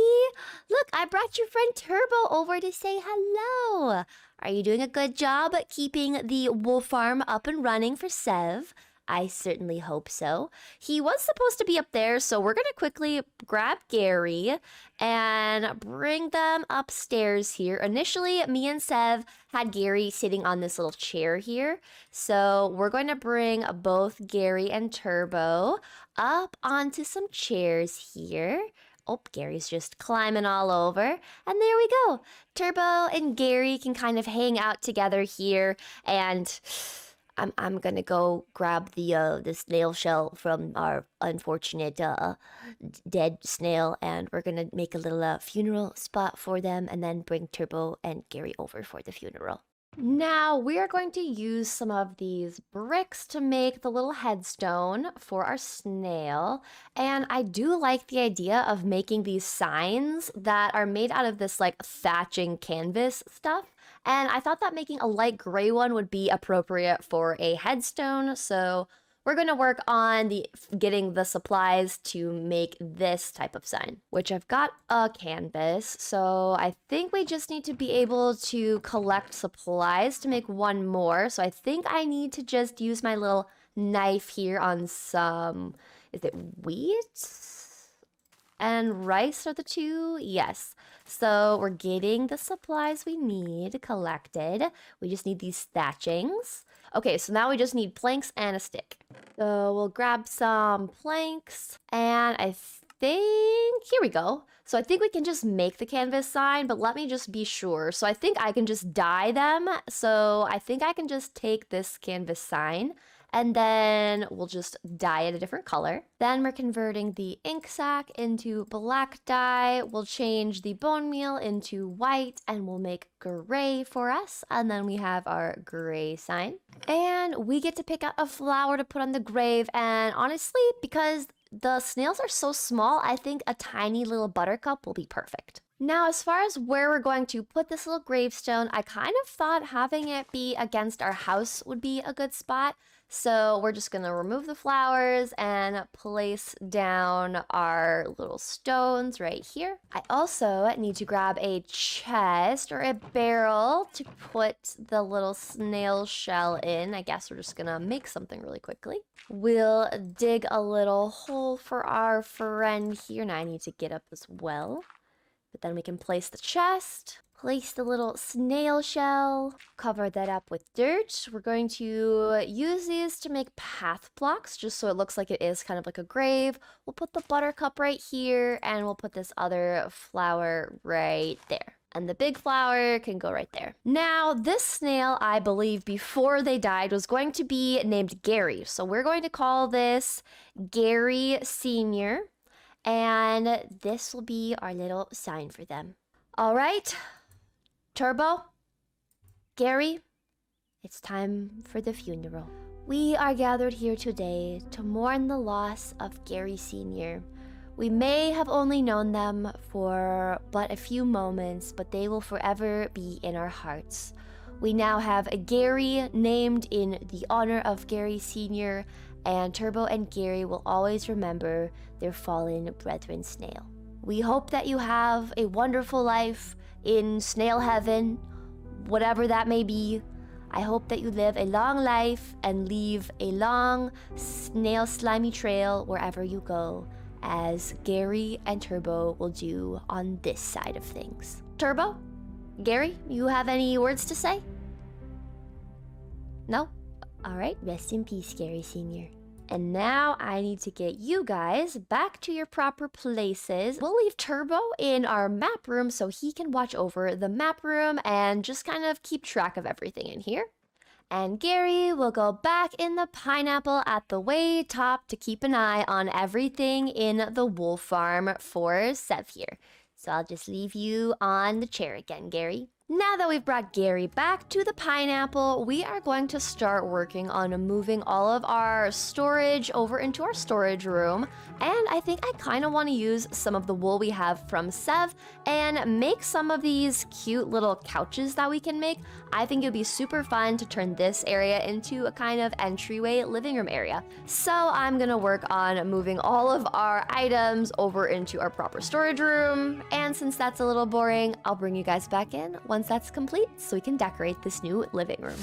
Look, I brought your friend Turbo over to say hello. Are you doing a good job at keeping the wool farm up and running for Sev? I certainly hope so. He was supposed to be up there, so we're going to quickly grab Gary and bring them upstairs here. Initially, me and Sev had Gary sitting on this little chair here. So we're going to bring both Gary and Turbo up onto some chairs here. Oh, Gary's just climbing all over. And there we go. Turbo and Gary can kind of hang out together here and I'm gonna go grab the snail shell from our unfortunate dead snail, and we're gonna make a little funeral spot for them, and then bring Turbo and Gary over for the funeral. Now we are going to use some of these bricks to make the little headstone for our snail. And I do like the idea of making these signs that are made out of this thatching canvas stuff. And I thought that making a light gray one would be appropriate for a headstone. So we're gonna work on getting the supplies to make this type of sign, which I've got a canvas. So I think we just need to be able to collect supplies to make one more. So I think I need to just use my little knife here on some, is it wheat and rice are the two? Yes. So we're getting the supplies we need collected. We just need these thatchings. Okay, so now we just need planks and a stick. So we'll grab some planks and I think, here we go. So I think we can just make the canvas sign, but let me just be sure. So I think I can just dye them. So I think I can just take this canvas sign and then we'll just dye it a different color. Then we're converting the ink sac into black dye. We'll change the bone meal into white and we'll make gray for us. And then we have our gray sign. And we get to pick out a flower to put on the grave. And honestly, because the snails are so small, I think a tiny little buttercup will be perfect. Now, as far as where we're going to put this little gravestone, I kind of thought having it be against our house would be a good spot. So we're just gonna remove the flowers and place down our little stones right here. I also need to grab a chest or a barrel to put the little snail shell in. I guess we're just gonna make something really quickly. We'll dig a little hole for our friend here. Now I need to get up as well. But then we can place the chest. Place the little snail shell, cover that up with dirt. We're going to use these to make path blocks, just so it looks like it is kind of like a grave. We'll put the buttercup right here, and we'll put this other flower right there. And the big flower can go right there. Now, this snail, I believe, before they died, was going to be named Gary. So we're going to call this Gary Senior, and this will be our little sign for them. All right. Turbo, Gary, it's time for the funeral. We are gathered here today to mourn the loss of Gary Sr. We may have only known them for but a few moments, but they will forever be in our hearts. We now have a Gary named in the honor of Gary Sr., and Turbo and Gary will always remember their fallen brethren snail. We hope that you have a wonderful life in snail heaven, whatever that may be. I hope that you live a long life and leave a long snail slimy trail wherever you go, as Gary and Turbo will do on this side of things. Turbo? Gary, you have any words to say? No? Alright, rest in peace, Gary Sr. And now I need to get you guys back to your proper places. We'll leave Turbo in our map room so he can watch over the map room and just kind of keep track of everything in here. And Gary will go back in the pineapple at the way top to keep an eye on everything in the wool farm for Sev here. So I'll just leave you on the chair again, Gary. Now that we've brought Gary back to the pineapple, we are going to start working on moving all of our storage over into our storage room. And I think I kind of want to use some of the wool we have from Sev and make some of these cute little couches that we can make. I think it would be super fun to turn this area into a kind of entryway living room area. So I'm going to work on moving all of our items over into our proper storage room. And since that's a little boring, I'll bring you guys back in once that's complete so we can decorate this new living room.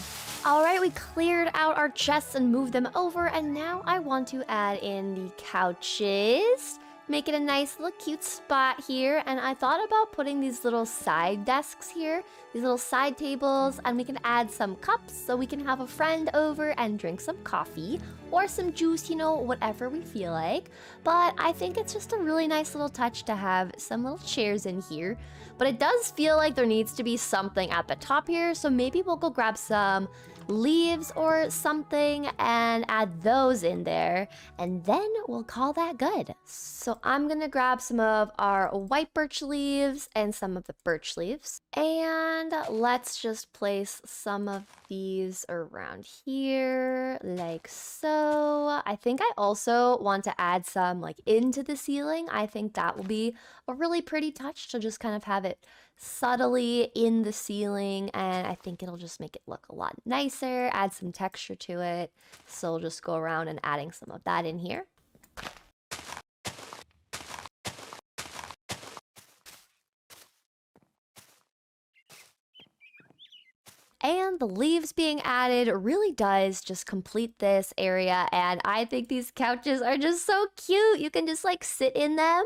All right, we cleared out our chests and moved them over, and now I want to add in the couches, make it a nice little cute spot here. And I thought about putting these little side desks here, these little side tables, and we can add some cups so we can have a friend over and drink some coffee or some juice, you know, whatever we feel like. But I think it's just a really nice little touch to have some little chairs in here. But it does feel like there needs to be something at the top here, so maybe we'll go grab some leaves or something and add those in there, and then we'll call that good. So So I'm gonna grab some of our white birch leaves and some of the birch leaves. And let's just place some of these around here, like so. I think I also want to add some like into the ceiling. I think that will be a really pretty touch to just kind of have it subtly in the ceiling, and I think it'll just make it look a lot nicer, add some texture to it. So we'll just go around and adding some of that in here. And the leaves being added really does just complete this area, and I think these couches are just so cute. You can just like sit in them.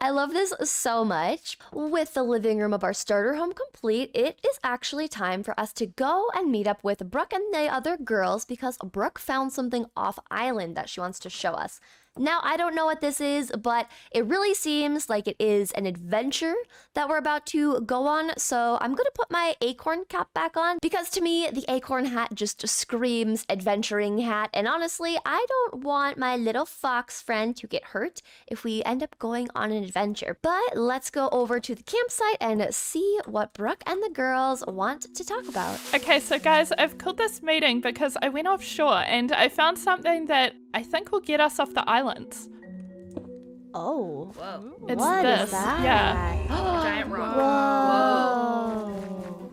I love this so much. With the living room of our starter home complete, it is actually time for us to go and meet up with Brooke and the other girls because Brooke found something off island that she wants to show us. Now, I don't know what this is, but it really seems like it is an adventure that we're about to go on. So I'm going to put my acorn cap back on because to me, the acorn hat just screams adventuring hat. And honestly, I don't want my little fox friend to get hurt if we end up going on an adventure. But let's go over to the campsite and see what Brooke and the girls want to talk about. Okay, so guys, I've called this meeting because I went offshore and I found something that I think will get us off the islands. Oh. Whoa. It's What this. is that? Yeah. Giant rock. Whoa.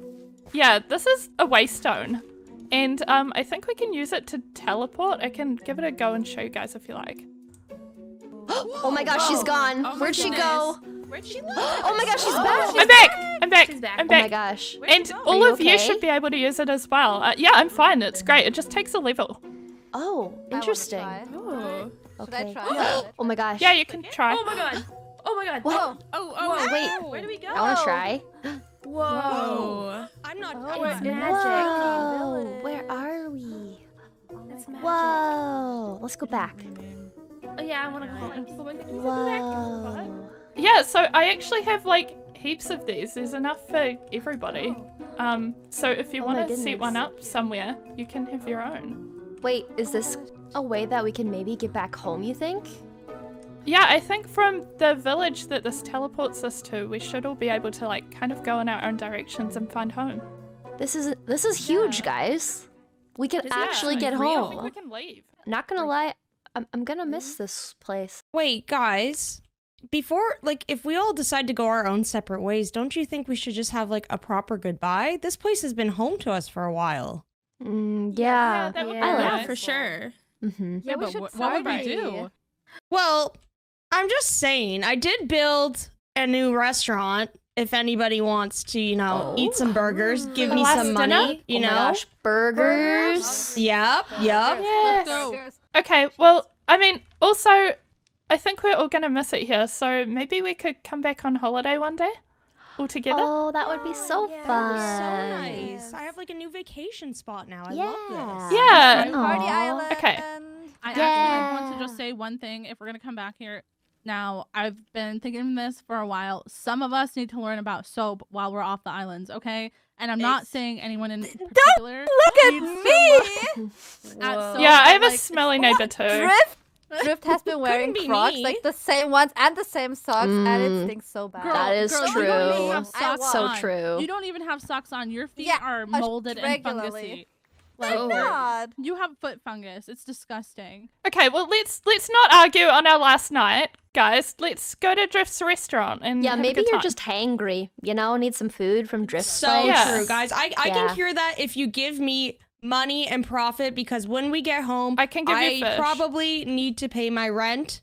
Yeah, this is a waystone. And I think we can use it to teleport. I can give it a go and show you guys if you like. Oh my gosh, she's gone. Oh my Where'd she goodness. go? Where'd she go? Oh my gosh, she's back. I'm back! I'm back! She's back. I'm Oh my back! gosh. And Are all you of you okay? should be able to use it as well. Yeah, I'm fine. It's great. It just takes a level. Oh, interesting. Should I Okay. try? Oh my gosh. Yeah, you can try. Oh my god. Oh my god. Whoa. Oh, Wait. Where do we go? I want to try. Whoa. I'm not. Oh, It's it's Whoa. Where are we? It's magic. Whoa. Let's go back. Oh yeah, I want to call it. Whoa. Yeah, so I actually have like heaps of these. There's enough for everybody. So if you Oh my want to set goodness. one up somewhere, you can have your own. Wait, is this a way that we can maybe get back home, you think? Yeah, I think from the village that this teleports us to, we should all be able to like kind of go in our own directions and find home. This is huge, guys. We can actually get I think home. we can leave. Not gonna lie, I'm gonna miss this place. Wait, guys. Before, like, if we all decide to go our own separate ways, don't you think we should just have, like, a proper goodbye? This place has been home to us for a while. Yeah. that would be I like nice. for sure. Mm-hmm. Yeah, we should what would we celebrate. do? Well, I'm just saying, I did build a new restaurant. If anybody wants to, you know, eat some burgers, give me last some dinner? money, you oh know? my gosh, burgers. Yep. Yes. go. Okay, well, I mean, also, I think we're all gonna miss it here, so maybe we could come back on holiday one day all together. Oh, that would be so fun. So nice. I have, like, a new vacation spot now. I love this. Yeah. Party Aw. island. Okay. I Yeah. actually want to just say one thing. If we're gonna come back here, now I've been thinking this for a while. Some of us need to learn about soap while we're off the islands, okay? And I'm not saying anyone in particular. Look at needs me! soap, Yeah, I have like, a smelly neighbor too. Drift has been wearing be Crocs, me. like the same ones and the same socks, and it stinks so bad. Girl, That is girl, you don't even true. have socks So on. true. You don't even have socks on. Your feet Yeah, are molded and regularly. fungusy. Like, Oh God. you have foot fungus. It's disgusting. Okay, well let's not argue on our last night, guys. Let's go to Drift's restaurant and Yeah, have a maybe good you're time. just hangry, you know, need some food from Drift's So place. Yeah. true, guys. I Yeah. can hear that if you give me money and profit, because when we get home, I can give you fish. probably need to pay my rent.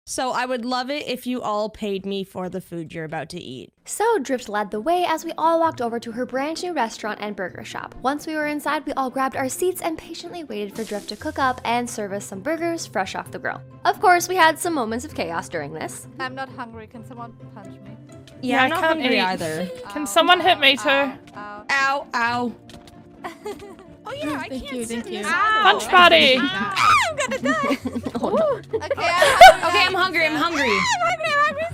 So I would love it if you all paid me for the food you're about to eat. So Drift led the way as we all walked over to her brand new restaurant and burger shop. Once we were inside, we all grabbed our seats and patiently waited for Drift to cook up and serve us some burgers fresh off the grill. Of course, we had some moments of chaos during this. I'm not hungry. Can someone punch me? Yeah, I'm I not can't hungry eat. either. Can Ow. someone hit me too? Ow. Ow. Ow, ow. Oh yeah, I can't sit in this aisle. Punch party. I'm gonna die. Oh, no. Okay, Okay, I'm hungry. I'm hungry. I'm hungry. I'm hungry.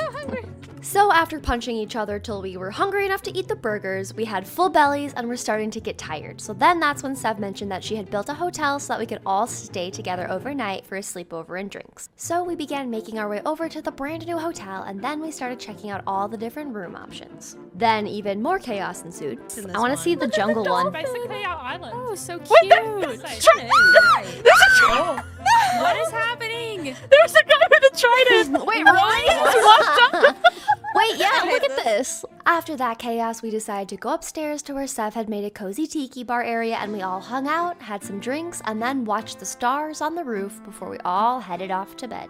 I'm hungry. So after punching each other till we were hungry enough to eat the burgers, we had full bellies and were starting to get tired. So then that's when Sev mentioned that she had built a hotel so that we could all stay together overnight for a sleepover and drinks. So we began making our way over to the brand new hotel, and then we started checking out all the different room options. Then even more chaos ensued. I want to see the jungle one. Basically our island. Oh, so cute. There's a Oh, what is happening? There's a guy with a trident. Wait, really? Wait, yeah, look at this. After that chaos, we decided to go upstairs to where Sev had made a cozy tiki bar area, and we all hung out, had some drinks, and then watched the stars on the roof before we all headed off to bed.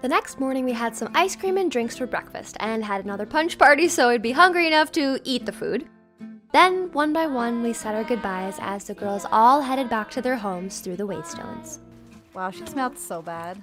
The next morning, we had some ice cream and drinks for breakfast, and had another punch party so we'd be hungry enough to eat the food. Then, one by one, we said our goodbyes as the girls all headed back to their homes through the waystones. Wow, she smelled so bad.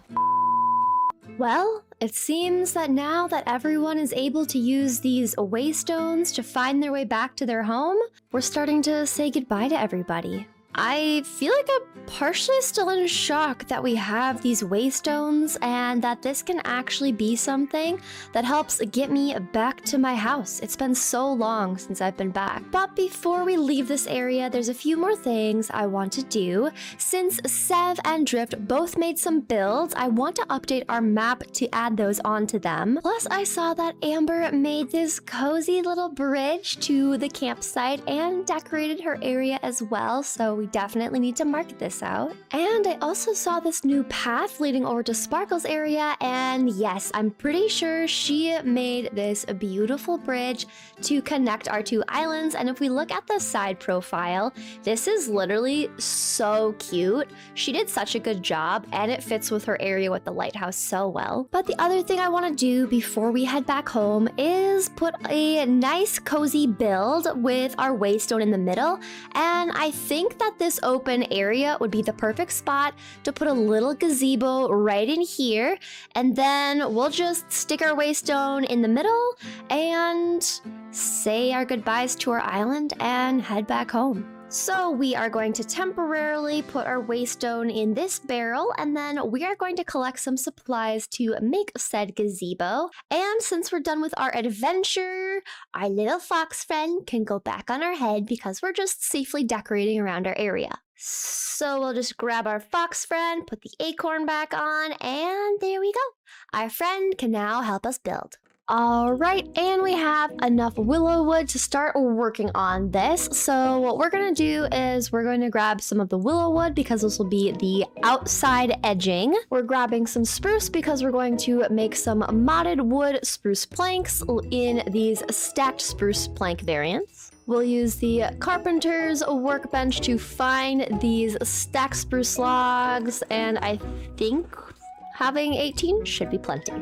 Well, it seems that now that everyone is able to use these waystones to find their way back to their home, we're starting to say goodbye to everybody. I feel like I'm partially still in shock that we have these waystones and that this can actually be something that helps get me back to my house. It's been so long since I've been back. But before we leave this area, there's a few more things I want to do. Since Sev and Drift both made some builds, I want to update our map to add those onto them. Plus, I saw that Amber made this cozy little bridge to the campsite and decorated her area as well, so we definitely need to mark this out. And I also saw this new path leading over to Sparkle's area, and yes, I'm pretty sure she made this beautiful bridge to connect our two islands. And if we look at the side profile, this is literally so cute. She did such a good job, and it fits with her area with the lighthouse so well. But the other thing I want to do before we head back home is put a nice cozy build with our waystone in the middle, and I think that this open area would be the perfect spot to put a little gazebo right in here, and then we'll just stick our waystone in the middle and say our goodbyes to our island and head back home. So we are going to temporarily put our waystone in this barrel, and then we are going to collect some supplies to make said gazebo. And since we're done with our adventure, our little fox friend can go back on our head because we're just safely decorating around our area. So we'll just grab our fox friend, put the acorn back on, and there we go. Our friend can now help us build. Alright, and we have enough willow wood to start working on this. So what we're going to do is we're going to grab some of the willow wood because this will be the outside edging. We're grabbing some spruce because we're going to make some modded wood spruce planks in these stacked spruce plank variants. We'll use the carpenter's workbench to find these stacked spruce logs, and I think having 18 should be plenty.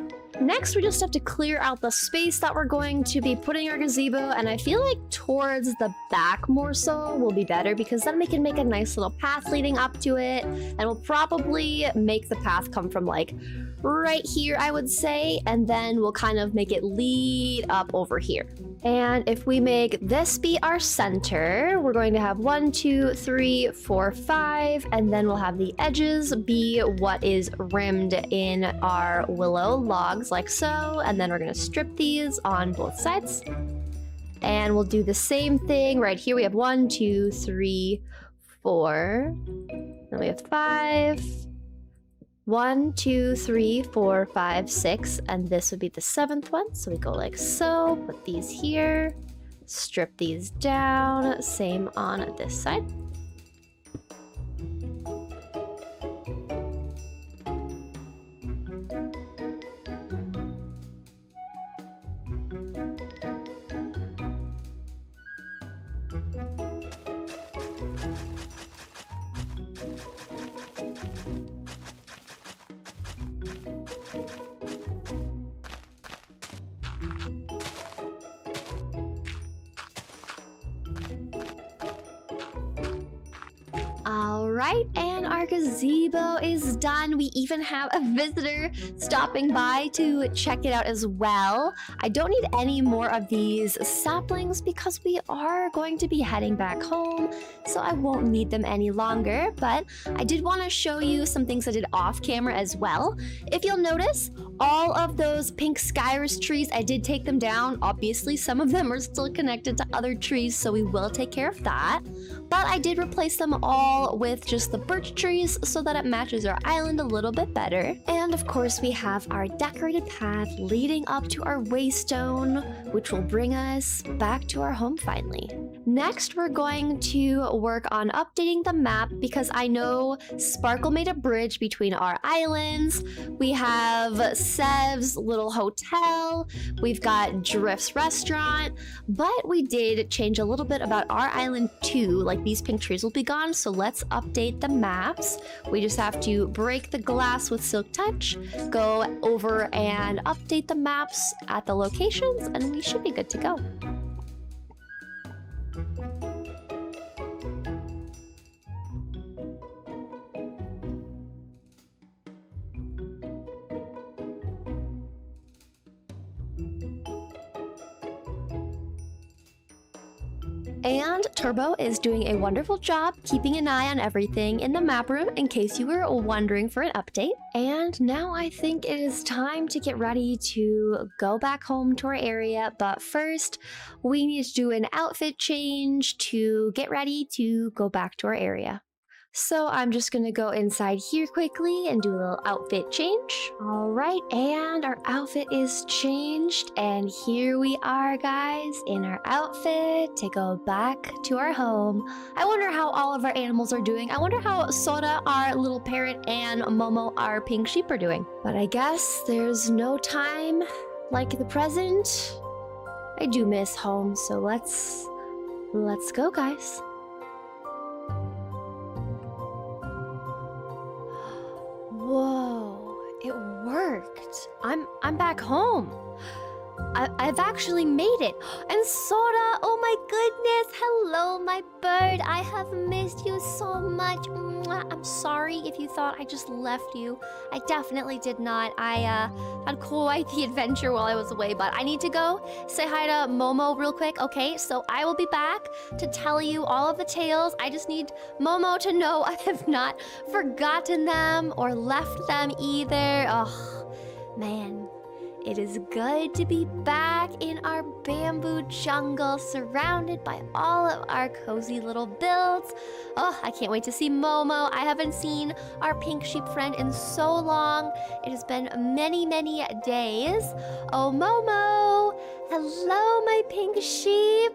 Next, we just have to clear out the space that we're going to be putting our gazebo, and I feel like towards the back more so will be better because then we can make a nice little path leading up to it, and we'll probably make the path come from like right here, I would say, and then we'll kind of make it lead up over here. And if we make this be our center, we're going to have 1, 2, 3, 4, 5, and then we'll have the edges be what is rimmed in our willow logs like so, and then we're going to strip these on both sides. And we'll do the same thing right here. We have 1, 2, 3, 4, then we have 5. 1, 2, 3, 4, 5, 6, and this would be the 7th one. So we go like so, put these here, strip these down, same on this side. right, and our gazebo is done. We even have a visitor stopping by to check it out as well. I don't need any more of these saplings because we are going to be heading back home, so I won't need them any longer, but I did want to show you some things I did off camera as well. If you'll notice, all of those pink Skyrus trees, I did take them down. Obviously, some of them are still connected to other trees, so we will take care of that. But I did replace them all with just the birch trees so that it matches our island a little bit better. And of course, we have our decorated path leading up to our waystone, which will bring us back to our home finally. Next, we're going to work on updating the map because I know Sparkle made a bridge between our islands. We have Sev's little hotel. We've got Drift's restaurant, but we did change a little bit about our island too. Like these pink trees will be gone, so let's update the maps. We just have to break the glass with Silk Touch, go over and update the maps at the locations, and we should be good to go. And Turbo is doing a wonderful job keeping an eye on everything in the map room in case you were wondering for an update. And now I think it is time to get ready to go back home to our area. But first, we need to do an outfit change to get ready to go back to our area. So I'm just gonna go inside here quickly and do a little outfit change. All right, and our outfit is changed. And here we are, guys, in our outfit to go back to our home. I wonder how all of our animals are doing. I wonder how Soda, our little parrot, and Momo, our pink sheep, are doing. But I guess there's no time like the present. I do miss home, so let's go, guys. Whoa, it worked. I'm back home. I've actually made it. And Soda, oh my goodness. Hello, my bird. I have missed you so much. Mwah. I'm sorry if you thought I just left you. I definitely did not. I had quite the adventure while I was away, but I need to go say hi to Momo real quick. Okay, so I will be back to tell you all of the tales. I just need Momo to know I have not forgotten them or left them either. Oh, man. It is good to be back in our bamboo jungle, surrounded by all of our cozy little builds. Oh, I can't wait to see Momo. I haven't seen our pink sheep friend in so long. It has been many, many days. Oh, Momo. Hello, my pink sheep.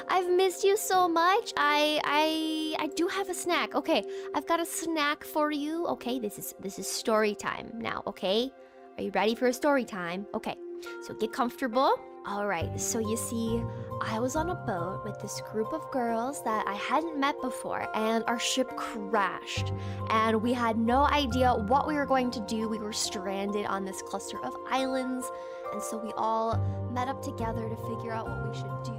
I've missed you so much. I do have a snack. Okay, I've got a snack for you. Okay, this is story time now, okay? Are you ready for a story time? Okay, so get comfortable. All right, so you see, I was on a boat with this group of girls that I hadn't met before, and our ship crashed. And we had no idea what we were going to do. We were stranded on this cluster of islands, and so we all met up together to figure out what we should do.